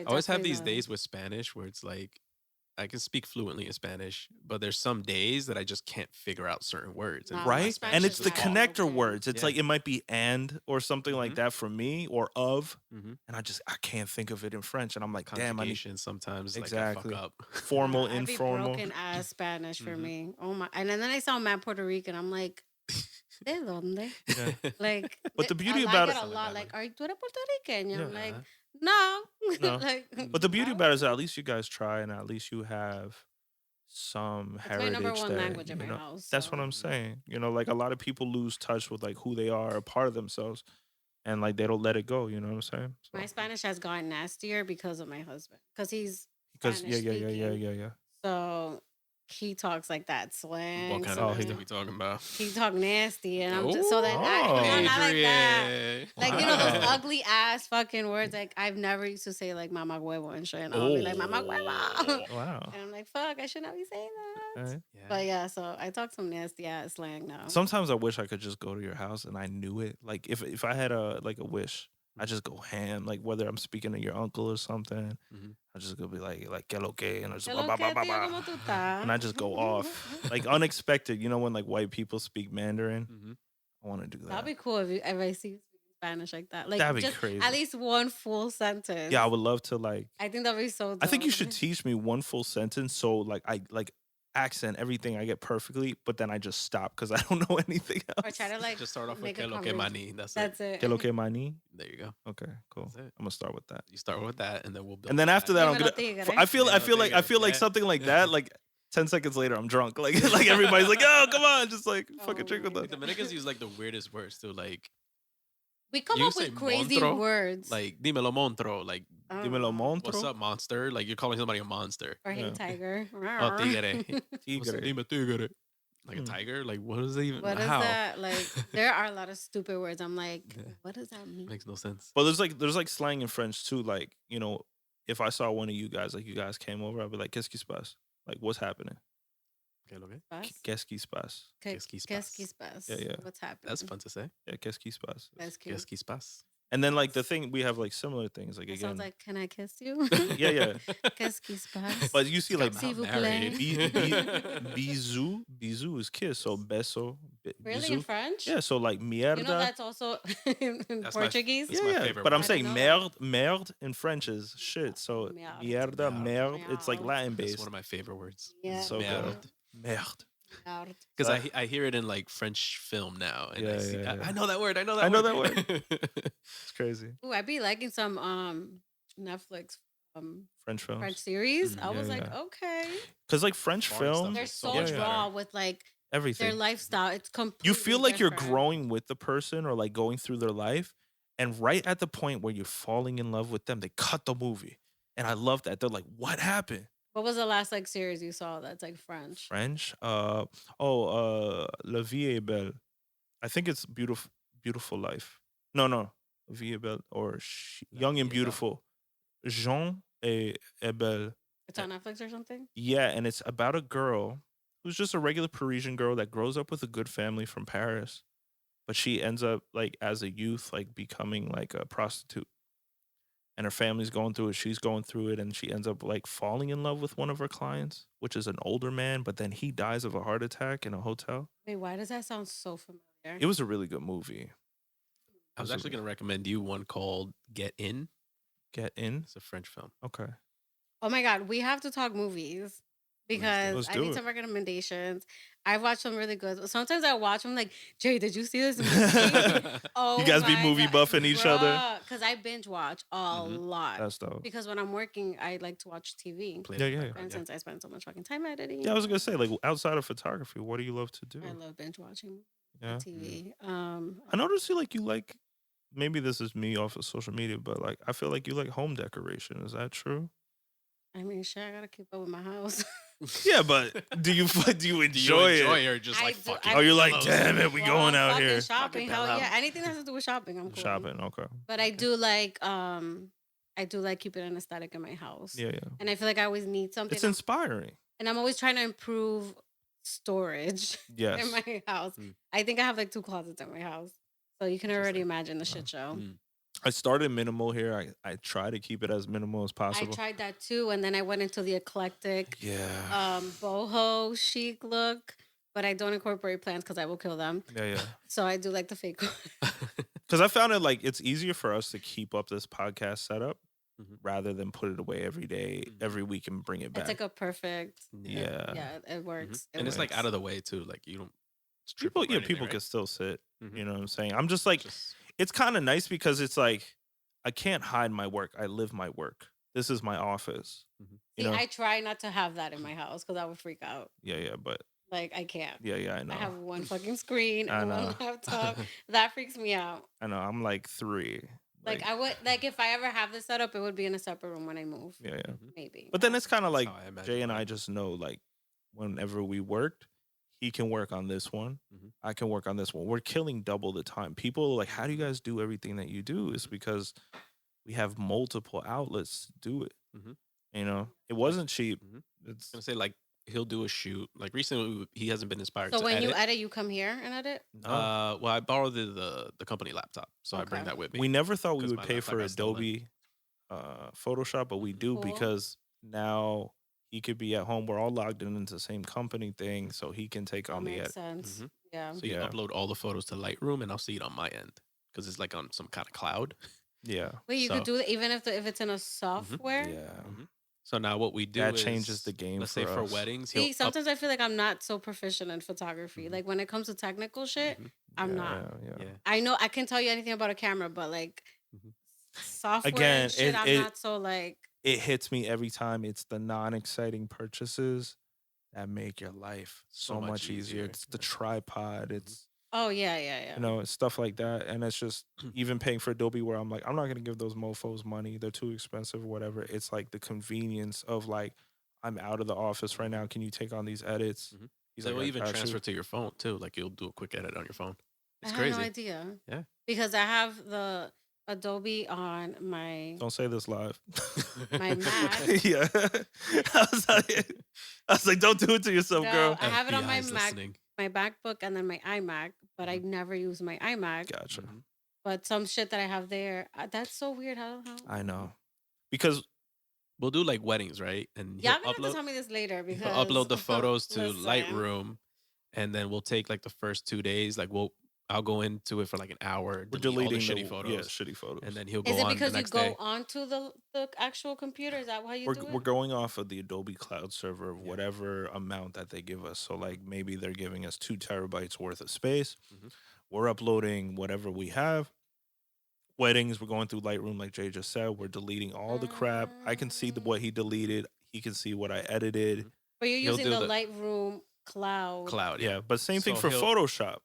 always have definitely these know. days with Spanish where it's like I can speak fluently in Spanish, but there's some days that I just can't figure out certain words. Nah, And my Right? Spanish And is it's the wide connector open. words. It's Yeah. like it might be and or something like Mhm. that for me, or of, Mhm. and I can't think of it in French, and I'm like, damn, I need Conjugation sometimes exactly like I fuck up. formal, Nah, I be informal. broken ass Spanish for Mhm. me. Oh my! And then I saw Mad Puerto Rican. I'm like, ¿de dónde? Yeah. Like, But the beauty I about get it, a Something lot. that Like, way. are you Puerto Rican? Yeah. I'm like, Uh-huh. no. No. Like, but the beauty no. about it is at least you guys try, and at least you have some It's my number heritage one there. language in my house. That's what so. I'm saying. Like a lot of people lose touch with like who they are, a part of themselves, and like they don't let it go. You know what I'm saying? My So, Spanish has gotten nastier because of my husband. Because he's because Spanish yeah. speaking. Yeah. So he talks like that slang. What kind so of he- nasty we talking about? he talk nasty, and I'm just so that Oh. not like that. Adrian. Like, you know, those Wow. ugly ass fucking words. Like, I've never used to say like mama huevo and shit. And I'll be like mama huevo. Wow. And I'm like, fuck, I should not be saying that. All right. Yeah. But yeah, so I talk some nasty ass slang now. Sometimes I wish I could just go to your house and I knew it. Like if I had a wish, I just go ham. Like whether I'm speaking to your uncle or something, Mhm. I just go be like que lo que, and I just ¿Qué ba, lo ba, que, ba, ba, tío? ba. ¿Cómo tú estás? And I just go off like unexpected. You know when like white people speak Mandarin, Mhm. I want to do that. That'd be cool if I see you speaking Spanish like that. Like, That'd be just crazy. at least one full sentence. Yeah, I would love to like. I think that'd be so dope. I think you should teach me one full sentence so like I like accent everything I get perfectly, but then I just stop because I don't know anything else. Or try to like Just start off with make a que lo que conversation. mani. That's That's it. it. Que lo que mani? There you go. Okay, cool. That's it. I'm gonna start with that. You start with that, and then we'll build. And then on after that, I'm Dímelo, gonna. tigre. I feel Dímelo, like tigre. something like that. Like 10 seconds later, I'm drunk. Like everybody's like, "Oh, come on, just like fucking drink with my us." The Dominicans use like the weirdest words too. Like We come You up say with crazy monstro? words. like dímelo montro. Like Dímelo, monstro. what's up monster? Like you're calling somebody a monster. Or hey, Yeah. tiger. Oh tigre. What's up, Tigre. dime tigre. Like a Mm. tiger? Like what is that even? What is How? that? Like, there are a lot of stupid words. I'm like, Yeah. what does that mean? Makes no sense. But there's like slang in French too. Like if I saw one of you guys, like you guys came over, I'd be like, "Qu'est-ce qui se passe?" Like, what's happening? Okay, okay. Pass? Qu'est-ce qui se passe? Qu'est-ce qui se Qu'est-ce qui passe? se passe? Yeah, yeah. What's happening? That's fun to say. Yeah, qu'est-ce qui se passe? That's cute. Qu'est-ce qui se passe? And then like the thing we have like similar things. Like That again, sounds like, can I kiss you? yeah, yeah. Qu'est-ce qui se passe? But you see like S'il vous married. plaît. bisou is kiss. So beso, Really, in bisou. French? Yeah, so like mierda. You know that's also in That's my- Portuguese? that's yeah, my yeah. favorite But I'm word. saying I didn't merde in French is shit. So Merde. mierda, merde. It's like Merde. Latin That's based. one of my favorite words. Yeah. So Merde. good. Merde. Merde. Because Uh, I hear it in like French film now, and I Yeah, see yeah, yeah. I know that word. I know that. I know word. It's crazy. Ooh, I be liking some Netflix French films. French series. Mm, I was yeah, like, yeah. okay. Because like French Foreign stuff film, They're is so yeah, yeah. raw with like everything. their lifestyle. It's completely You feel like you're different. growing with the person or like going through their life. And right at the point where you're falling in love with them, they cut the movie. And I love that. They're like, what happened? What was the last like series you saw that's like French? French? La vie est belle. I think it's beautiful life. No. La vie est belle or La young vie and est belle. beautiful. Jean est belle. It's on Netflix or something? Yeah, and it's about a girl who's just a regular Parisian girl that grows up with a good family from Paris, but she ends up like as a youth like becoming like a prostitute. And her family's going through it, she's going through it, and she ends up like falling in love with one of her clients, which is an older man, but then he dies of a heart attack in a hotel. Wait, why does that sound so familiar? It was a really good movie. I was actually going to recommend you one called Get In. Get In. It's a French film. Okay. Oh my God, we have to talk movies because Let's I do need it. some recommendations. I've watched some really good. Sometimes I watch them like, Jay, did you see this movie? Oh, You guys be movie buffing each other? Because I binge watch a Mhm. lot. That's dope. Because when I'm working, I like to watch TV. Play Yeah, in the yeah. background, And since I spend so much fucking time editing, Yeah, I was gonna say, like outside of photography, what do you love to do? I love binge watching Yeah. TV. I noticed you like maybe this is me off of social media, but like I feel like you like home decoration. Is that true? I mean, shit, I gotta keep up with my house. Yeah, but do you enjoy, Do you it? enjoy it or just I like do- fucking? I Oh, you're like, pillows? damn it, we Well, going out fucking here shopping. Fucking Hell pillow. yeah, anything that has to do with shopping, I'm cool. shopping. Okay. But I do like keeping an aesthetic in my house. Yeah, yeah. And I feel like I always need something. It's inspiring. And I'm always trying to improve storage Yes. in my house. Mm. I think I have like 2 closets in my house. So you can already Interesting. imagine the shit show. Mm. I started minimal here. I try to keep it as minimal as I possible. tried that too. And then I went into the eclectic Yeah. boho chic look. But I don't incorporate plants because I will kill them. Yeah, yeah. So I do like the fake one. Because I found it like it's easier for us to keep up this podcast setup Mhm. rather than put it away every day, Mhm. every week, and bring it back. It's like a perfect. Yeah. Yeah, it works. Mhm. And it's like works. out of the way too. Like you don't. trip People, over yeah, anything, people right? can still sit. Mhm. You know what I'm saying? I'm just like, Just- it's kind of nice because it's like I can't hide my work. I live my work. This is my office. You See, know? I try not to have that in my house because I would freak out. Yeah, but Like I can't. yeah, I know. I have one fucking screen I and one know. laptop. That freaks me out. I know. I'm like 3. Like I would like if I ever have this set up, it would be in a separate room when I move. yeah. Mhm. Maybe. But then it's kind of That's like how I imagine Jay and I mine. just know like whenever we worked, he can work on this one. Mhm. I can work on this one. We're killing double the time. People are like, how do you guys do everything that you do? It's because we have multiple outlets to do it. Mhm. You know, it wasn't cheap. Mhm. It's I'm gonna say like he'll do a shoot. Like recently, he hasn't been inspired So to when you edit. edit, you come here and edit? no. Well, I borrowed the company laptop, so I bring Okay. that with me. We never thought we 'Cause would my pay laptop for got stolen. Adobe Photoshop, but we do Cool. because now he could be at home. We're all logged in into the same company thing, so he can take That on the makes edit. sense. Mhm. Yeah. So you Yeah. upload all the photos to Lightroom, and I'll see it on my end because it's like on some kind of cloud. Yeah, Wait, you So- could do it even if it's in a software? yeah. Mhm. So now what we do That is changes the game Let's for say for us. weddings, See, he'll sometimes I feel like I'm not so proficient in photography. Mhm. Like when it comes to technical shit, Mhm. I'm yeah, not. Yeah. yeah. I know I can tell you anything about a camera, but like Mhm. software Again, and shit, I'm it- not so like. It hits me every time. It's the non-exciting purchases that make your life so much easier. It's the Yeah. tripod. It's Oh yeah. you know, it's stuff like that. And it's just even paying for Adobe where I'm like, I'm not gonna give those mofos money. They're too expensive or whatever. It's like the convenience of like, I'm out of the office right now. Can you take on these edits? Mhm. He's They like, will "I even got transfer you." to your phone too. Like you'll do a quick edit on your phone. It's I crazy. had no idea. Yeah. Because I have the Adobe on my Don't say this live. My Mac. Yeah. I was like, don't do it to yourself, No, girl. I have it on my FBI is Mac, listening. my MacBook, and then my iMac, but I never use my iMac. Gotcha. Mhm. But some shit that I have there, that's so weird. How? I know. Because We'll do like weddings, right? And Y'all he'll gonna have to upload tell me this later he'll because upload the photos to listen, Lightroom, and then we'll take like the first 2 days. Like I'll go into it for like an hour, we're delete all the deleting shitty photos, Yeah, shitty photos. and then he'll go Is it on because the you next go day. onto the actual computer? Is that why you do we're it? going off of the Adobe Cloud server of Yeah. whatever amount that they give us. So like maybe they're giving us 2 terabytes worth of space. Mhm. We're uploading whatever we have. Weddings, we're going through Lightroom, like Jay just said. We're deleting all the crap. I can see what he deleted. He can see what I edited. Mhm. But you're He'll using do the the- Lightroom cloud. Cloud, Yeah, but same thing So for he'll- Photoshop.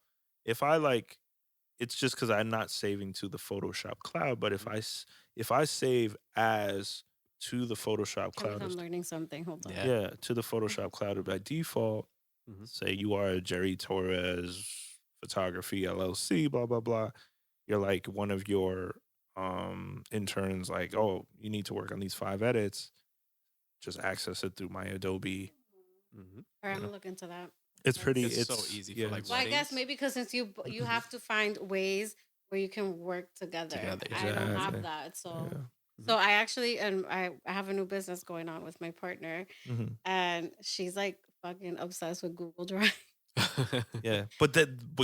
If I like, it's just because I'm not saving to the Photoshop cloud. But if I save as to the Photoshop Tell me if cloud, I'm learning something. Hold on. Yeah. yeah, to the Photoshop cloud by default. Mhm. Say you are a Geri Torres Photography LLC, blah blah blah. You're like one of your interns, like, oh, you need to work on these 5 edits. Just access it through my Adobe. Mhm. All right, I'm Yeah. gonna look into that. It's pretty. It's so It's easy for, yeah, like, it's- Well, I guess weddings. maybe because since you have to find ways where you can work together. Together, I don't exactly. have that, so yeah. so I actually and I have a new business going on with my partner, Mhm. and she's like fucking obsessed with Google Drive. Yeah, but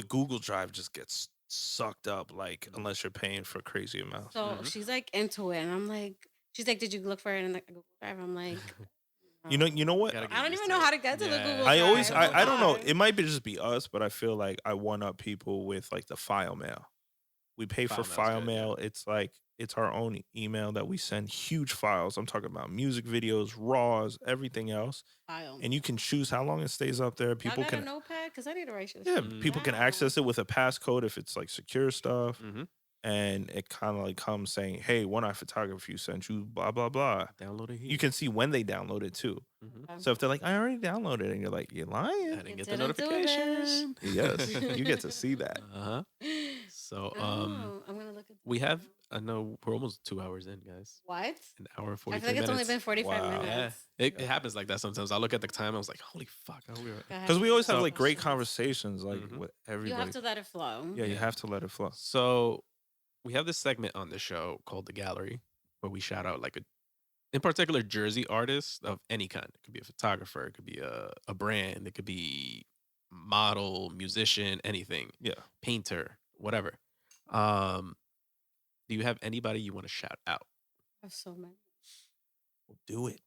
Google Drive just gets sucked up, like unless you're paying for crazy amounts. So Mhm. she's like into it, and I'm like, she's like, did you look for it in the Google Drive? I'm like, You know what? Gotta get I don't used even to know it. how to get to the Yeah. Google I Drive. always Hold I don't know. on. It might be just be us, but I feel like I one up people with like the file mail. We pay for File mail's file good, yeah. mail. It's like it's our own email that we send huge files. I'm talking about music videos, raws, everything else, File. and you can choose how long it stays up there. Y'all People got a can notepad? Because I need to write shit. yeah, Mm. people can down. access it with a passcode if it's like secure stuff. Mhm. And it kind of like comes saying, "Hey, Oneiphotography sent you blah blah blah." Download it here. You can see when they download it too. Mhm. Okay. So if they're like, "I already downloaded it," and you're like, "You're I lying," didn't You get the didn't do it, notification. yes, you get to see that. Uh-huh. So Oh, I'm gonna look at we this have now. I know we're almost 2 hours in, guys. What? An hour and I 43 feel like it's only minutes. been 45 Wow. Yeah, minutes. it happens like that sometimes. I look at the time. I was like, "Holy fuck!" Go ahead. Because we always have So- like great Questions. conversations, like Mhm. with You everybody. have to let it flow. Yeah, you Yeah. have to let it flow. So we have this segment on the show called The Gallery, where we shout out like in particular, Jersey artist of any kind. It could be a photographer, it could be a brand, it could be model, musician, anything, Yeah. painter, whatever. Do you have anybody you want to shout out? I have so many. We'll do it.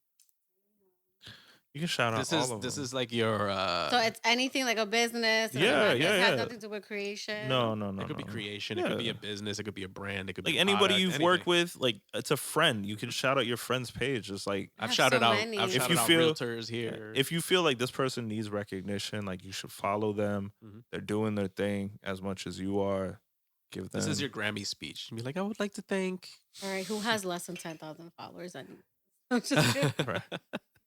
You can shout out This all is of this them. is like your So it's anything like a business. Yeah, It yeah, has yeah. nothing to do with creation. No. it could be no. creation, it could be Yeah. a business, it could be a brand, it could Like be anybody product, you've anything. worked with, like it's a friend. You can shout out your friend's page. It's like I I've have shouted so out. many. I've If shouted you out feel- realtors here. if you feel like this person needs recognition, like you should follow them. Mhm. They're doing their thing as much as you are. Give them. This is your Grammy speech. Be like, I would like to thank. All right, who has less than 10,000 followers? I'm just kidding. Right.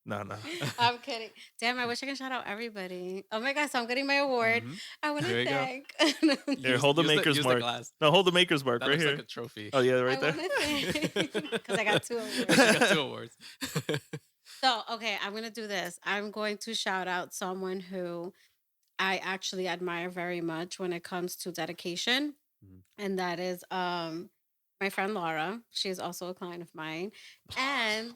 No, no. I'm kidding. Damn, I wish I could shout out everybody. Oh my God, so I'm getting my award. I want There to you go. thank. Here, hold the maker's use mark. the glass. No, hold the maker's mark That right looks here. like a trophy. Oh yeah, I right there. want to thank because I got 2 She awards. got 2 awards. So, okay, I'm going to do this. I'm going to shout out someone who I actually admire very much when it comes to dedication. Mhm. And that is my friend Laura. She is also a client of mine. And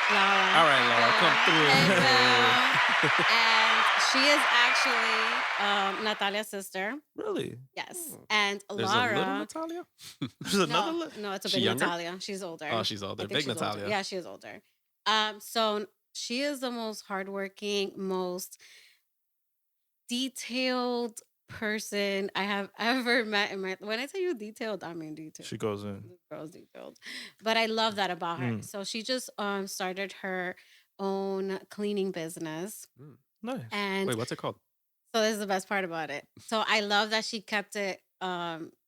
Laura. All right, Laura, come Hey, through. Belle. And she is actually Natalia's sister. Really? Yes. Oh. And There's a little Laura. Natalia? There's another. No, it's a She big younger? Natalia. She's older. Oh, she's I older. think Big she's older. Natalia. Yeah, she is older. So she is the most hardworking, most detailed person I have ever met in my. When I tell you detailed, I mean detailed. She goes in. This girl's detailed, but I love that about her. Mm. So she just started her own cleaning business, Nice. and Wait, what's it called? so this is the best part about it. So I love that she kept it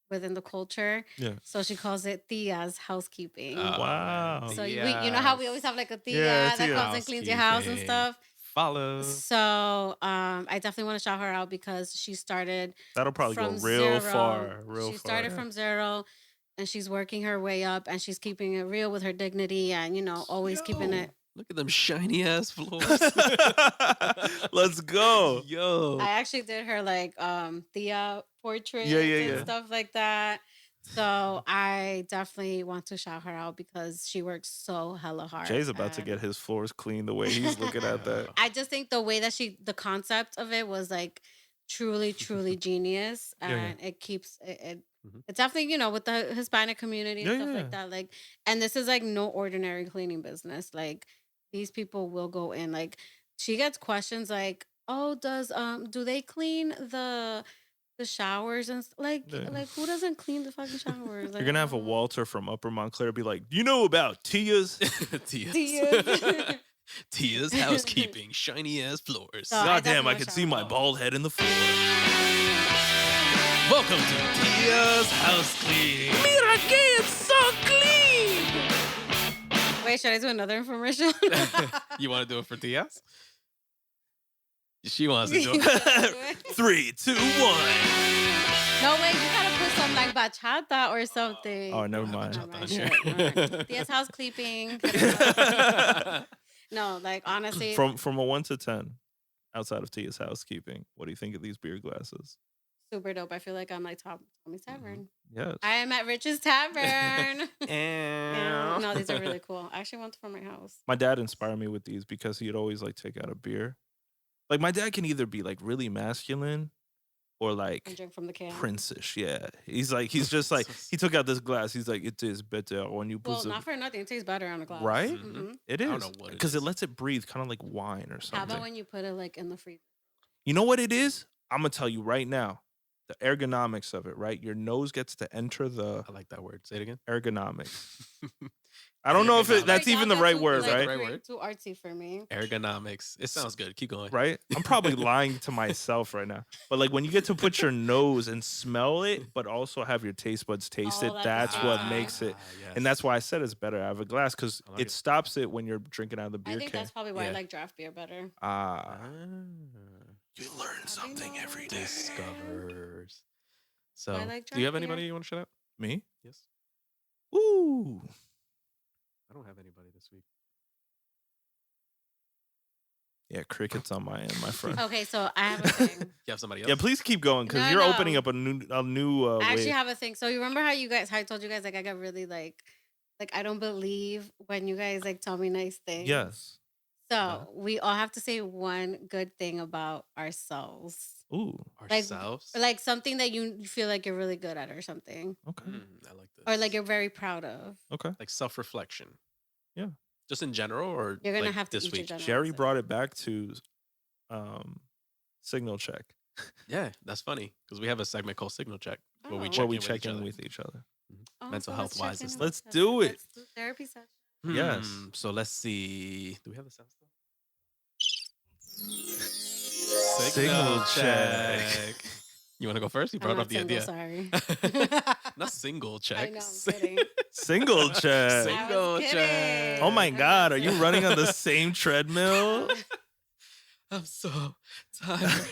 within the culture. Yeah. So she calls it Tia's housekeeping. Wow. So you know how we always have like a tia Yeah, that tia. comes and cleans your house and Housekeeping. stuff. Follow. So I definitely want to shout her out because she started That'll probably go from real zero. far. Real She far. started from zero, and she's working her way up, and she's keeping it real with her dignity, and always keeping it. Look at them shiny ass floors. Let's go. Yo. I actually did her like Thea portraits Yeah. and stuff like that. So I definitely want to shout her out because she works so hella hard. Jay's about to and get his floors clean the way he's looking at that. I just think the way that the concept of it was like truly, truly genius, Yeah. and it keeps it. Mhm. It's definitely with the Hispanic community and Yeah, stuff yeah. like that. Like, and this is like no ordinary cleaning business. Like, these people will go in. Like, she gets questions like, "Oh, do they clean the showers and like Yeah. like who doesn't clean the fucking showers?" Like, You're gonna have a Walter from Upper Montclair be like, "Do you know about Tia's?" Tia's. Tia's housekeeping. Shiny ass floors. So- I God damn, definitely I could shout see her my out. bald head in the floor. Welcome to Tia's house cleaning. Mira que it's so clean. Wait, should I do another infomercial? You want to do it for Tia's? She wants to do You it. wanna do it? 3, 2, 1. No, wait, you gotta put some like bachata or something. Oh, never mind. Never mind, Yeah. shit, never mind. Tia's house clipping. No, like honestly, From a 1 to 10, outside of Tia's housekeeping, what do you think of these beer glasses? super dope. I feel like I'm like Tommy's Tavern. Yes. I am at Rich's Tavern. Yeah. Yeah. No, these are really cool. I actually want them for my house. My dad inspired me with these because he'd always like take out a beer. Like my dad can either be like really masculine or And like drink from the can. prince-ish. Yeah. He's just like he took out this glass. He's like, it is better when you put Well, some. not for nothing. It tastes better on a glass. Right? Mhm. It I is. don't know what it Because it is. lets it breathe, kind of like wine or How something. about when you put it like in the freezer? You know what it is? I'm gonna tell you right now. The ergonomics of it, right? Your nose gets to enter the I like that word. Say it again. ergonomics. I don't know if Ergonomics. that's even the right word, Is that right? the right word? Too artsy for me. Ergonomics. It sounds good. Keep going. Right? I'm probably lying to myself right now. But like when you get to put your nose and smell it, but also have your taste buds taste Oh, it, that's that's what Ah, makes it. Yes. And that's why I said it's better out of a glass because I like it it. stops it when you're drinking out of the I beer think can. that's probably why I Yeah. like draft beer better. Ah, Ah, you learn something every day. discovers. So, I like do you have draft beer. anybody you want to shout out? Me? Yes. Woo! I don't have anybody this week. Yeah, crickets on my end, my friend. Okay, so I have a thing. You have somebody else? Yeah, please keep going because No, you're no. opening up a new I actually wave. have a thing. So you remember how I told you guys like I got really like I don't believe when you guys like tell me nice things. Yes. So Uh-huh. we all have to say one good thing about ourselves. Ooh. Ourselves? Like something that you feel like you're really good at or something. Okay. I like this. Or like you're very proud of. Okay. like self-reflection. Yeah. Just in general, or You're gonna like have to this eat your week? general Jerry answer. brought it back to signal check. Yeah, that's funny because we have a segment called Signal Check where we Oh. check Where we in with check each in other. with each other. Oh, mental so health let's wise check and in stuff. with Let's each do other. it. Let's do therapy session. Yes. So let's see. Do we have the sound still? Signal check. You want to go first? You I'm brought not up the single, idea. sorry. Not single I check. know, I'm kidding. Single check. Single check. Oh my I'm God, are you messing. running on the same treadmill? I'm so tired.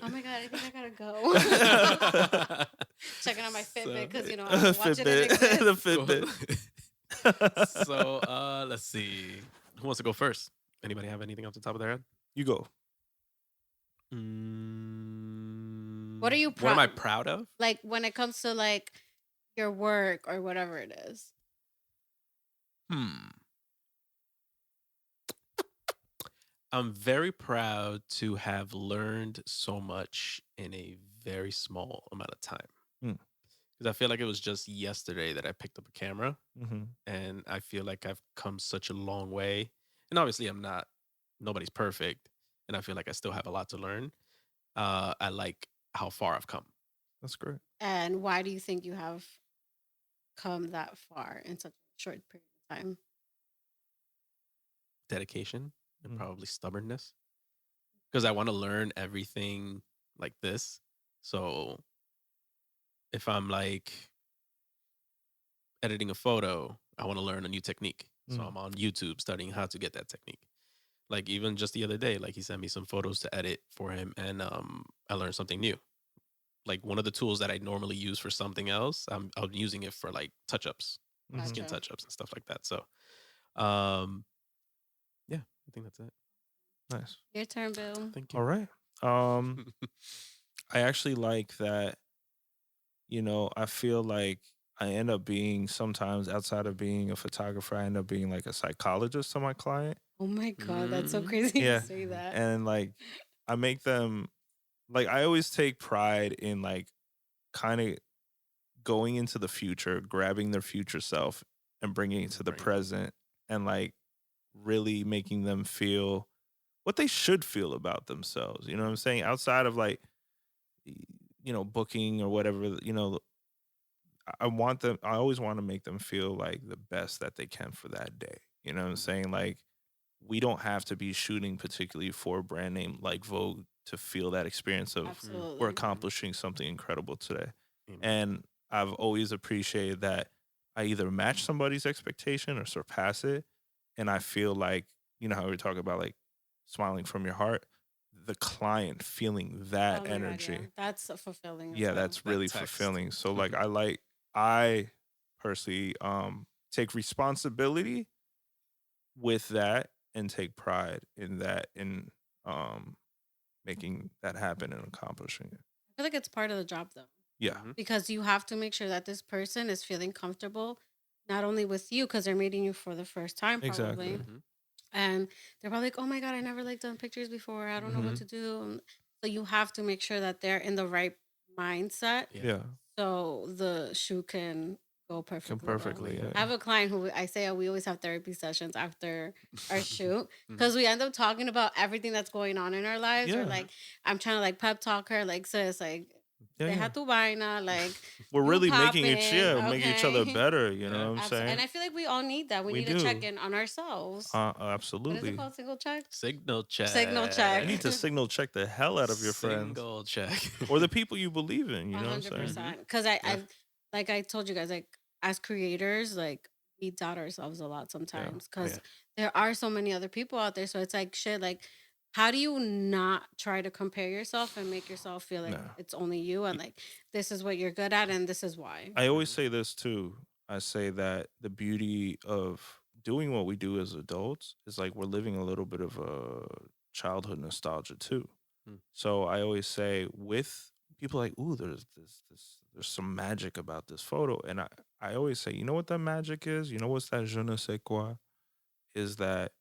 Oh my God, I think I gotta go. Checking on my Fitbit because you know I don't watch it and The exist. Fitbit. So let's see. Who wants to go first? Anybody have anything off the top of their head? You go. What are you What am I proud? proud of? Like when it comes to like your work or whatever it is. I'm very proud to have learned so much in a very small amount of time. Mm. Because I feel like it was just yesterday that I picked up a camera, Mm-hmm. and I feel like I've come such a long way. And obviously, nobody's perfect, and I feel like I still have a lot to learn. I like how far I've come. That's great. And why do you think you have come that far in such a short period of time? Dedication and Mm. probably stubbornness. Because I want to learn everything like this. So if I'm like editing a photo, I want to learn a new technique. So Mm. I'm on YouTube studying how to get that technique. Like even just the other day, like he sent me some photos to edit for him, and I learned something new. Like one of the tools that I normally use for something else, I'm using it for like touch-ups, Mhm. skin Gotcha. touch-ups and stuff like that. So yeah, I think that's it. Nice. Your turn, Bill. Thank you. All right. I actually like that, I feel like I end up being sometimes outside of being a photographer, I end up being like a psychologist to my client. Oh my God, that's so Mm. crazy Yeah. to say that. And like I make them like I always take pride in like kind of going into the future, grabbing their future self and bringing it to the Bring it. present and like really making them feel what they should feel about themselves. You know what I'm saying? Outside of like, booking or whatever, I always want to make them feel like the best that they can for that day. You know what I'm saying? Like, we don't have to be shooting particularly for a brand name like Vogue to feel that experience of Absolutely. we're accomplishing something incredible today. Amen. And I've always appreciated that I either match somebody's expectation or surpass it. And I feel like, you know how we talk about like smiling from your heart, the client feeling that Oh my God, energy. yeah. That's fulfilling as Yeah, well. that's That really text. fulfilling. So like I personally take responsibility with that and take pride in that in making that happen and accomplishing it. I feel like it's part of the job though. Yeah. Mhm. Because you have to make sure that this person is feeling comfortable, not only with you, because they're meeting you for the first time, probably. Exactly. Mhm. And they're probably like, oh my God, I never like done pictures before. I don't know what Mhm. to do. So you have to make sure that they're in the right mindset Yeah. Yeah. so the shoot can go Can perfectly well. perfectly. I Yeah. have a client who I say we always have therapy sessions after our shoot Mhm. because we end up talking about everything that's going on in our lives. Or Yeah. like I'm trying to like pep talk her, like sis, like Yeah. deja Yeah. tu vaina, like We're you really making it, popping, making each other okay? better. You know Yeah. what I'm saying? And I feel like we all need that. We We need to check do. in on ourselves. What is it Absolutely. called? Single check? Signal check. Signal check. You need to signal check the hell out of your friends Single check. or the people you believe in. You know what I'm saying? 100%. Because I've like I told you guys, like as creators, like we doubt ourselves a lot sometimes Oh, because yeah. there are so many other people out there. So it's like shit. Like, how do you not try to compare yourself and make yourself feel like No. it's only you and like this is what you're good at and this is why? I always say this too. I say that the beauty of doing what we do as adults is like we're living a little bit of a childhood nostalgia too. Hmm. So I always say with people like, ooh, there's some magic about this photo. And I always say, you know what that magic is? You know what's that je ne sais quoi? Is that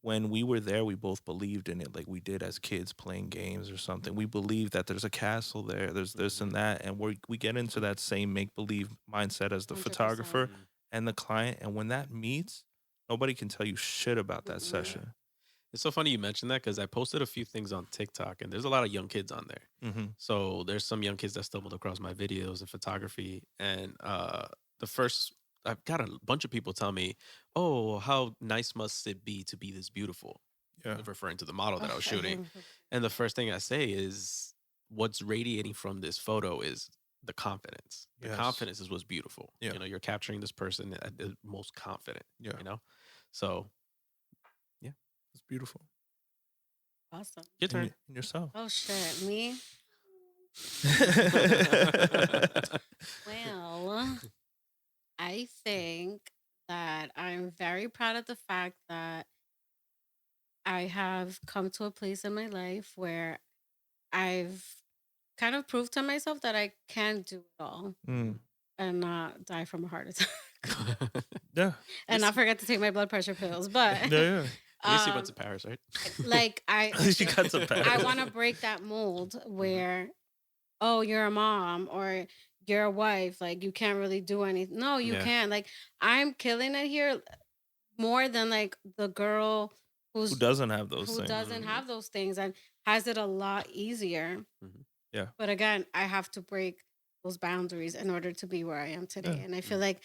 when we were there, we both believed in it like we did as kids playing games or something. We believe that there's a castle there, there's this and that. And we get into that same make believe mindset as the 100%. photographer and the client. And when that meets, nobody can tell you shit about that Mm-mm. session. It's so funny you mentioned that because I posted a few things on TikTok and there's a lot of young kids on there. Mm-hmm. So there's some young kids that stumbled across my videos of photography. And I've got a bunch of people tell me, oh, how nice must it be to be this beautiful? Yeah. Referring to the model that I was Okay. shooting. And the first thing I say is, what's radiating from this photo is the confidence. The Yes. confidence is what's beautiful. Yeah. You know, you're capturing this person at the most confident. Yeah. You know, so It's beautiful. Awesome. your turn. And yourself. Oh shit, me. Well, I think that I'm very proud of the fact that I have come to a place in my life where I've kind of proved to myself that I can do it all Mm. and not die from a heart attack Yeah. and not forget to take my blood pressure pills. But Yeah. At least you went um, to Paris, right? like At least you got some I Paris. want to break that mold where, oh, you're a mom or you're a wife, like you can't really do anything. No, you Yeah. can. Like I'm killing it here more than like the girl Who who doesn't have those things? doesn't have those things and has it a lot easier. Mhm. Yeah. But again, I have to break those boundaries in order to be where I am today. Yeah. And I feel like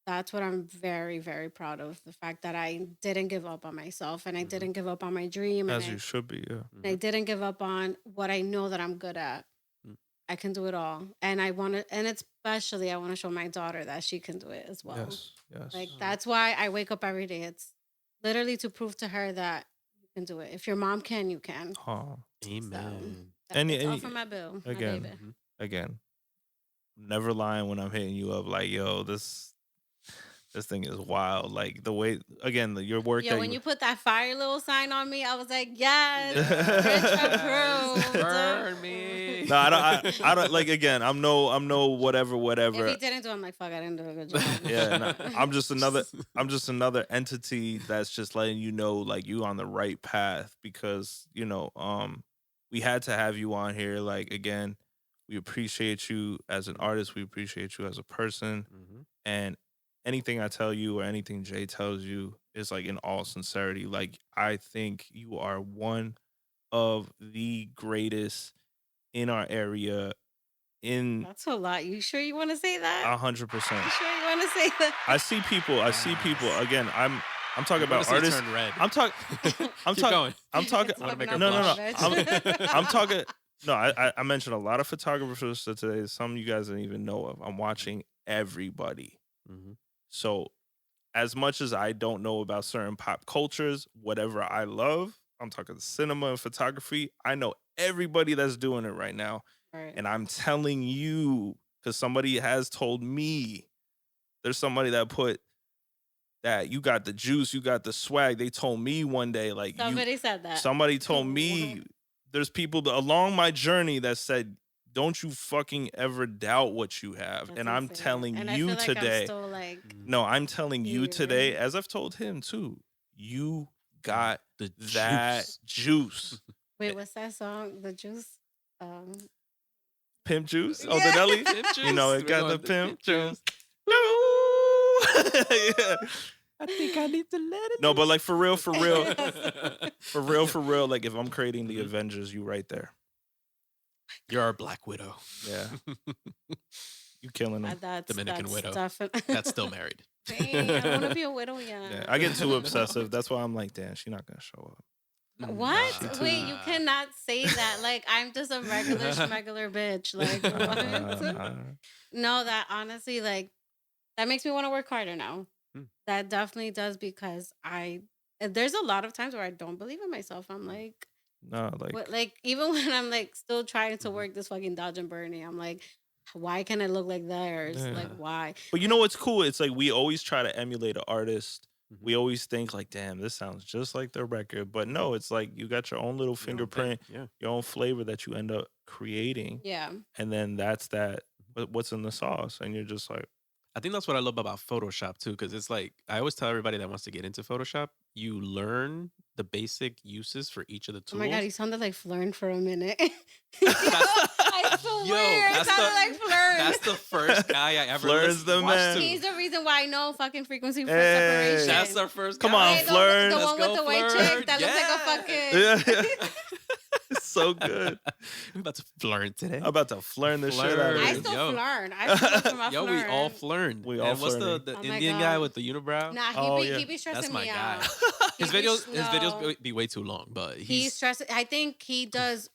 that's what I'm very, very proud of. The fact that I didn't give up on myself and I didn't give up on my dream and As you should be. Yeah. I didn't give up on what I know that I'm good at. Mm. I can do it all. And I want to, and especially I want to show my daughter that she can do it as well. Yes. Yes. Like that's why I wake up every day. It's literally to prove to her that you can do it. If your mom can, you can. Oh, Amen. And- That's all and- for my boo. again, my baby. again, never lying when I'm hitting you up. Like, yo, this thing is wild. Like the way, again, your work. Yo, that when you put that fire little sign on me, I was like, yes, Rich approved. Burn me. No, I don't. Like again, I'm no whatever. If he didn't do it, I'm like, fuck, I didn't do a good job. Yeah, no, I'm just another entity that's just letting you know, like, you on the right path, because we had to have you on here. Like, again, we appreciate you as an artist, we appreciate you as a person, Mhm. and anything I tell you or anything Jay tells you is like in all sincerity. Like, I think you are one of the greatest in our area. In That's a lot. You sure you want to say that? 100%. You sure you want to say that? I see people. Again, I'm talking about Wanna see it artists. turn red. I'm talking. I'm Keep talking. going. I'm talking. It's fucking No, up, bitch. I'm talking. No, I mentioned a lot of photographers today. Some you guys didn't even know of. I'm watching everybody. Mhm. So, as much as I don't know about certain pop cultures, whatever I love, I'm talking cinema and photography. I know everybody that's doing it right now. Right. And I'm telling you, because somebody has told me, there's somebody that put that you got the juice, you got the swag. They told me one day, like, Somebody said that. somebody told me, there's people along my journey that said, don't you fucking ever doubt what you have. That's and I'm insane. telling and you I feel like today, I'm still like, no, I'm telling you Here. today, as I've told him too, you got The that juice. wait, what's that song? The Juice? Pimp juice? Oh, Yeah. the Nelly? Pimp You know, juice. it We're got going the to pimp juice. Yeah. I think I need to let it. No, but like for real, for real, Yes. for real, like if I'm creating the Avengers, you right there. You're our Black Widow. Yeah. You killing them. That's Dominican widow. Definitely. That's still married. Dang, I don't want to be a widow yet. Yeah, I get too obsessive. That's why I'm like, damn, she's not gonna show up. What? Nah. Wait, you cannot say that. Like, I'm just a regular schmegular bitch. Like, what? No, that honestly, like, that makes me want to work harder now. Hmm. That definitely does, because there's a lot of times where I don't believe in myself. I'm like, No, like, what, like, even when I'm like still trying to work this fucking Dodge and Bernie, I'm like, why can it look like theirs? Yeah. Like, why? but you know what's cool? It's like we always try to emulate an artist. Mhm. We always think like, damn, this sounds just like their record. But no, it's like you got your own little fingerprint, Yeah. your own flavor that you end up creating. Yeah. And then that's what's in the sauce. And you're just like, I think that's what I love about Photoshop too, because it's like I always tell everybody that wants to get into Photoshop, you learn the basic uses for each of the Oh tools. my God, you sounded like Flern for a minute. That's- I swear, it sounded like Flern. That's the first guy I ever Flern's the watched man. to. He's the reason why I know fucking frequency for Hey. separation. That's our first Come guy. on, Wait, Flern. The Let's one with go, the white Flern. chick that looks like a Yeah. fucking. yeah. It's so good. I'm about to flirn today. I'm about to flirn the shit out of I it. still Yo. flirn. I still look for my Yo, flirn. we all flirned. We all And what's flirting. the Oh my Indian guy God. with the unibrow? Nah, Oh, he yeah. be stressing That's my me guy. out. His He be videos slow. be way too long, but He he's stresses. I think he does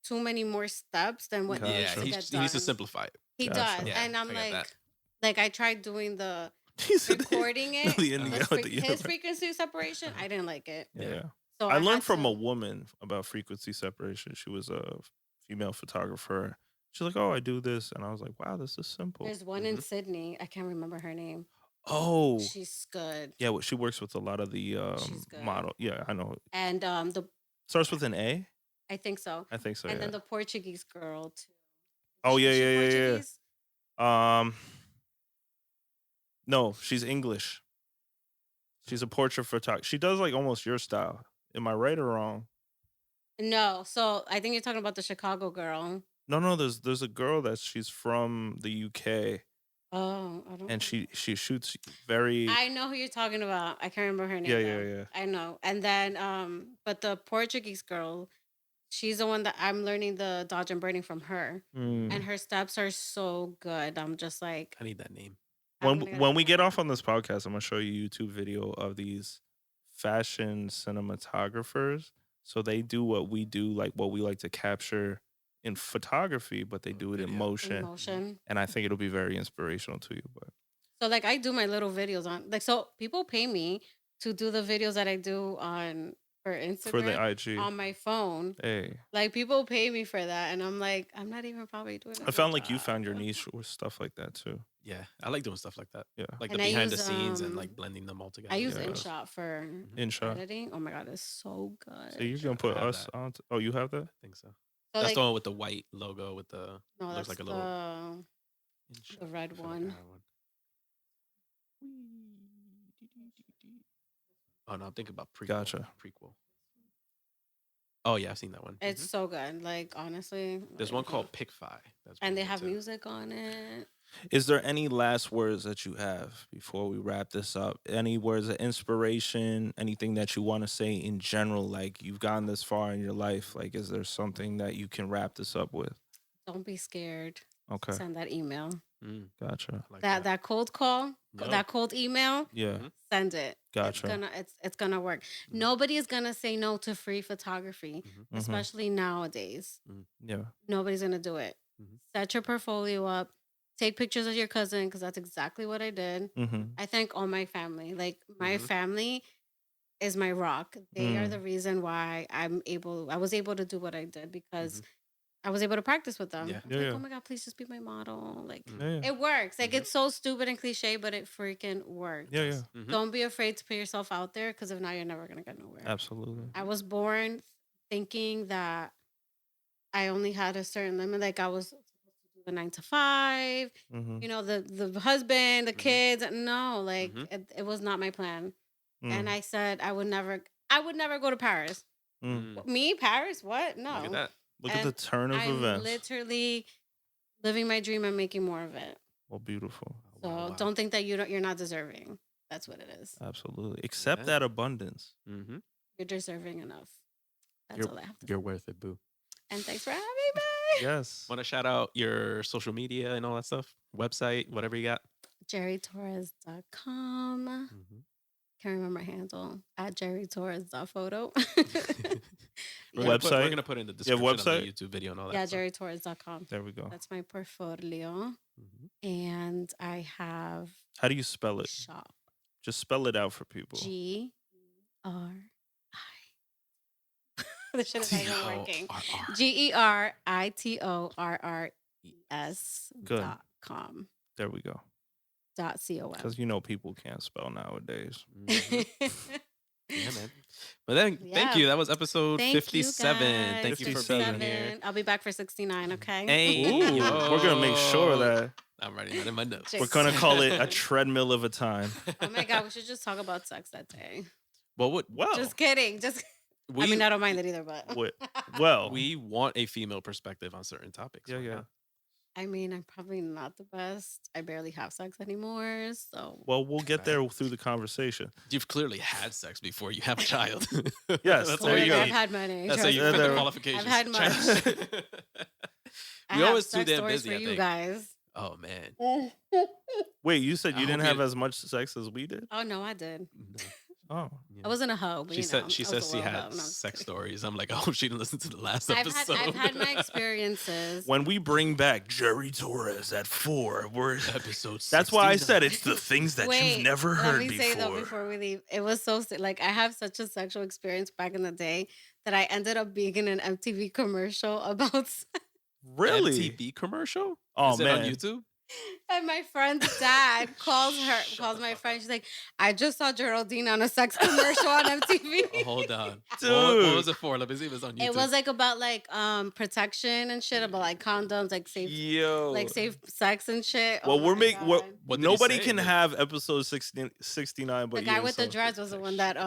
too many more steps than what Gotcha. needs to he get needs to done. simplify it. He Gotcha. does, Yeah, and I'm I get that. like I tried doing the He said recording it, the Indian his, guy with the his universe. frequency separation. I didn't like it, Yeah. so I I learned had from a to. woman about frequency separation. She was a female photographer. She's like, "Oh, I do this," and I was like, "Wow, this is simple." There's one in Sydney. I can't remember her name. Oh, She's good, yeah. Well, she works with a lot of the She's good. model. Yeah, I know. and the Starts with an A. I think so, I think so. and Yeah. then the Portuguese girl too. Oh, yeah, Is she yeah, yeah, yeah. Portuguese? No, she's English. She's a portrait photographer. She does like almost your style. Am I right or wrong? No, so I think you're talking about the Chicago girl. No. There's a girl that she's from the UK, Oh, I don't. and she shoots very. I know who you're talking about. I can't remember her name. Yeah, though. yeah, yeah. I know. And then, but the Portuguese girl, she's the one that I'm learning the dodge and burning from her, and Mm. her steps are so good. I'm just like, I need that name. I'm gonna When we get off on this podcast, I'm gonna show you a YouTube video of these fashion cinematographers. So they do what we do, like what we like to capture in photography, but they do it in Video. motion. emotion. And I think it'll be very inspirational to you. But So like I do my little videos on like so people pay me to do the videos that I do on for Instagram for the IG, on my phone. hey, Like people pay me for that, and I'm like, I'm not even probably doing. I found like you found your niche with stuff like that too. Yeah, I like doing stuff like that. Yeah, Like And the I behind the use, scenes and like blending them all together. I use Yeah. InShot for InShot. editing. Oh my god, it's so good. So you're gonna put I have us that. on? Oh, you have that? I think so. So, That's like, the one with the white logo with the no, looks that's like a little the red I feel like I one. have Oh no, I'm thinking about prequel. Gotcha. Prequel. Oh yeah, I've seen that one. It's so good. Like honestly, There's one called PicFi. That's and they really have good, too. music on it. Is there any last words that you have before we wrap this up? Any words of inspiration? Anything that you want to say in general? Like you've gotten this far in your life. Like, is there something that you can wrap this up with? Don't be scared. Okay, Send that email. gotcha. I like That cold call, Yep. that cold email. Yeah, Send it. gotcha. It's gonna work. Nobody is gonna say no to free photography, Mhm. especially nowadays. Yeah, Nobody's gonna do it. Mhm. Set your portfolio up. Take pictures of your cousin because that's exactly what I did. mm-hmm. I thank all my family. Like my Mhm. family is my rock. They are Mm. the reason why I was able to do what I did because I was able to practice with them. Yeah. I was Yeah, like, yeah. oh my god, please just be my model. Like Yeah, it works. Like it's so stupid and cliche, but it freaking works. yeah. Don't be afraid to put yourself out there because if not, you're never gonna get nowhere. Absolutely. I was born thinking that I only had a certain limit. Like I was supposed to do the 9 to 5, Mm-hmm. you know, the husband, the kids. No, like Mhm. it was not my plan. Mm. And I said I would never go to Paris. Me, Paris? What? No. Look at that. Look at And the turn of I'm events. literally living my dream and making more of it. Well, beautiful. So Wow. don't think that you're not deserving. That's what it is. Absolutely. Accept Yeah. that abundance. Mm-hmm. You're deserving enough. That's all I have to say. You're worth it, boo. And thanks for having me. Yes. Want to shout out your social media and all that stuff? Website, whatever you got. GeriTorres.com. Mm-hmm. Can't remember my handle. At GeriTorres.photo. Website? We're gonna put in the description of website? the YouTube video and all that. Yeah, stuff. GeriTorres.com. There we go. That's my portfolio. Mhm. And I have How do you spell it? shop. Just spell it out for people. GRI. This shit is not even working. T-O-R-R. GeriTorres.com. There we go. .com. Because people can't spell nowadays. Mhm. Yeah, man. But then, Yeah. thank you. That was episode Thank you, 57. guys. Thank you for 57. being here. I'll be back for 69, okay? Hey. Ooh, we're gonna make sure that I'm writing that in my notes. Just- we're gonna call it a treadmill of a time. Oh my god, we should just talk about sex that day. Well, Just kidding. I mean, I don't mind it either, but we want a female perspective on certain topics. Yeah, Why yeah. not? I mean, I'm probably not the best. I barely have sex anymore, so Well, we'll get there through the conversation. You've clearly had sex before you have a child. Yes, that's there how you you go. I've had money. That's how you There- fit the there- qualifications. I've had Check. I We have always too sex damn stories busy, for I you think. guys. Oh man. Wait, you said I you hope didn't have you- as much sex as we did? Oh no, I did. Oh, I wasn't a hoe. But, She you know, said she I was says a she little hoe. had No, I'm just sex kidding. stories. I'm like, oh, she didn't listen to the last I've episode. had my experiences. When we bring back Geri Torres at 4, we're Episode. that's why I 69. said it's the things that you've never Let heard me before. say though before we leave, it was so like I have such a sexual experience back in the day that I ended up being in an MTV commercial about sex. Really? MTV commercial? Oh, Is it man. on YouTube? And my friend's dad calls my friend. She's like, I just saw Geraldine on a sex commercial on MTV. Oh, hold on. Dude. What was it for? Let me see if it's on YouTube. It was like about like protection and shit, about like condoms, like safe sex and shit. Well, Oh my God. What did he nobody say? can have episode 69, but The guy with the dreads was the one that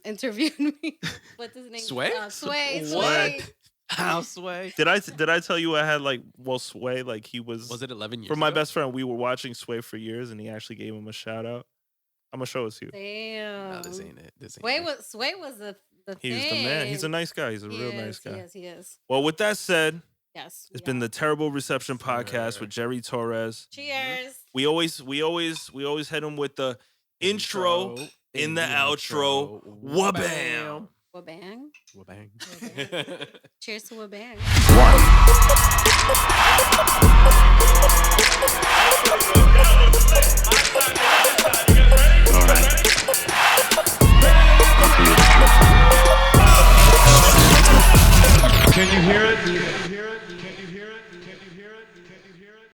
interviewed me. What's his name? Sway? Sway. What? How Sway? Did I tell you I had like Sway, like he was it 11 years for my ago? best friend. We were watching Sway for years, and he actually gave him a shout out. I'm gonna show it to you. Damn. No, this ain't it. Sway was the He's thing. the man. He's a nice guy. He's a real nice guy. He is. Well, with that said, Yes. it's been the Terrible Reception podcast with Geri Torres. Cheers. We always hit him with the intro in the outro. Wabam. Wabang. Wabang. Cheers to Wabang. All right. Can you hear it?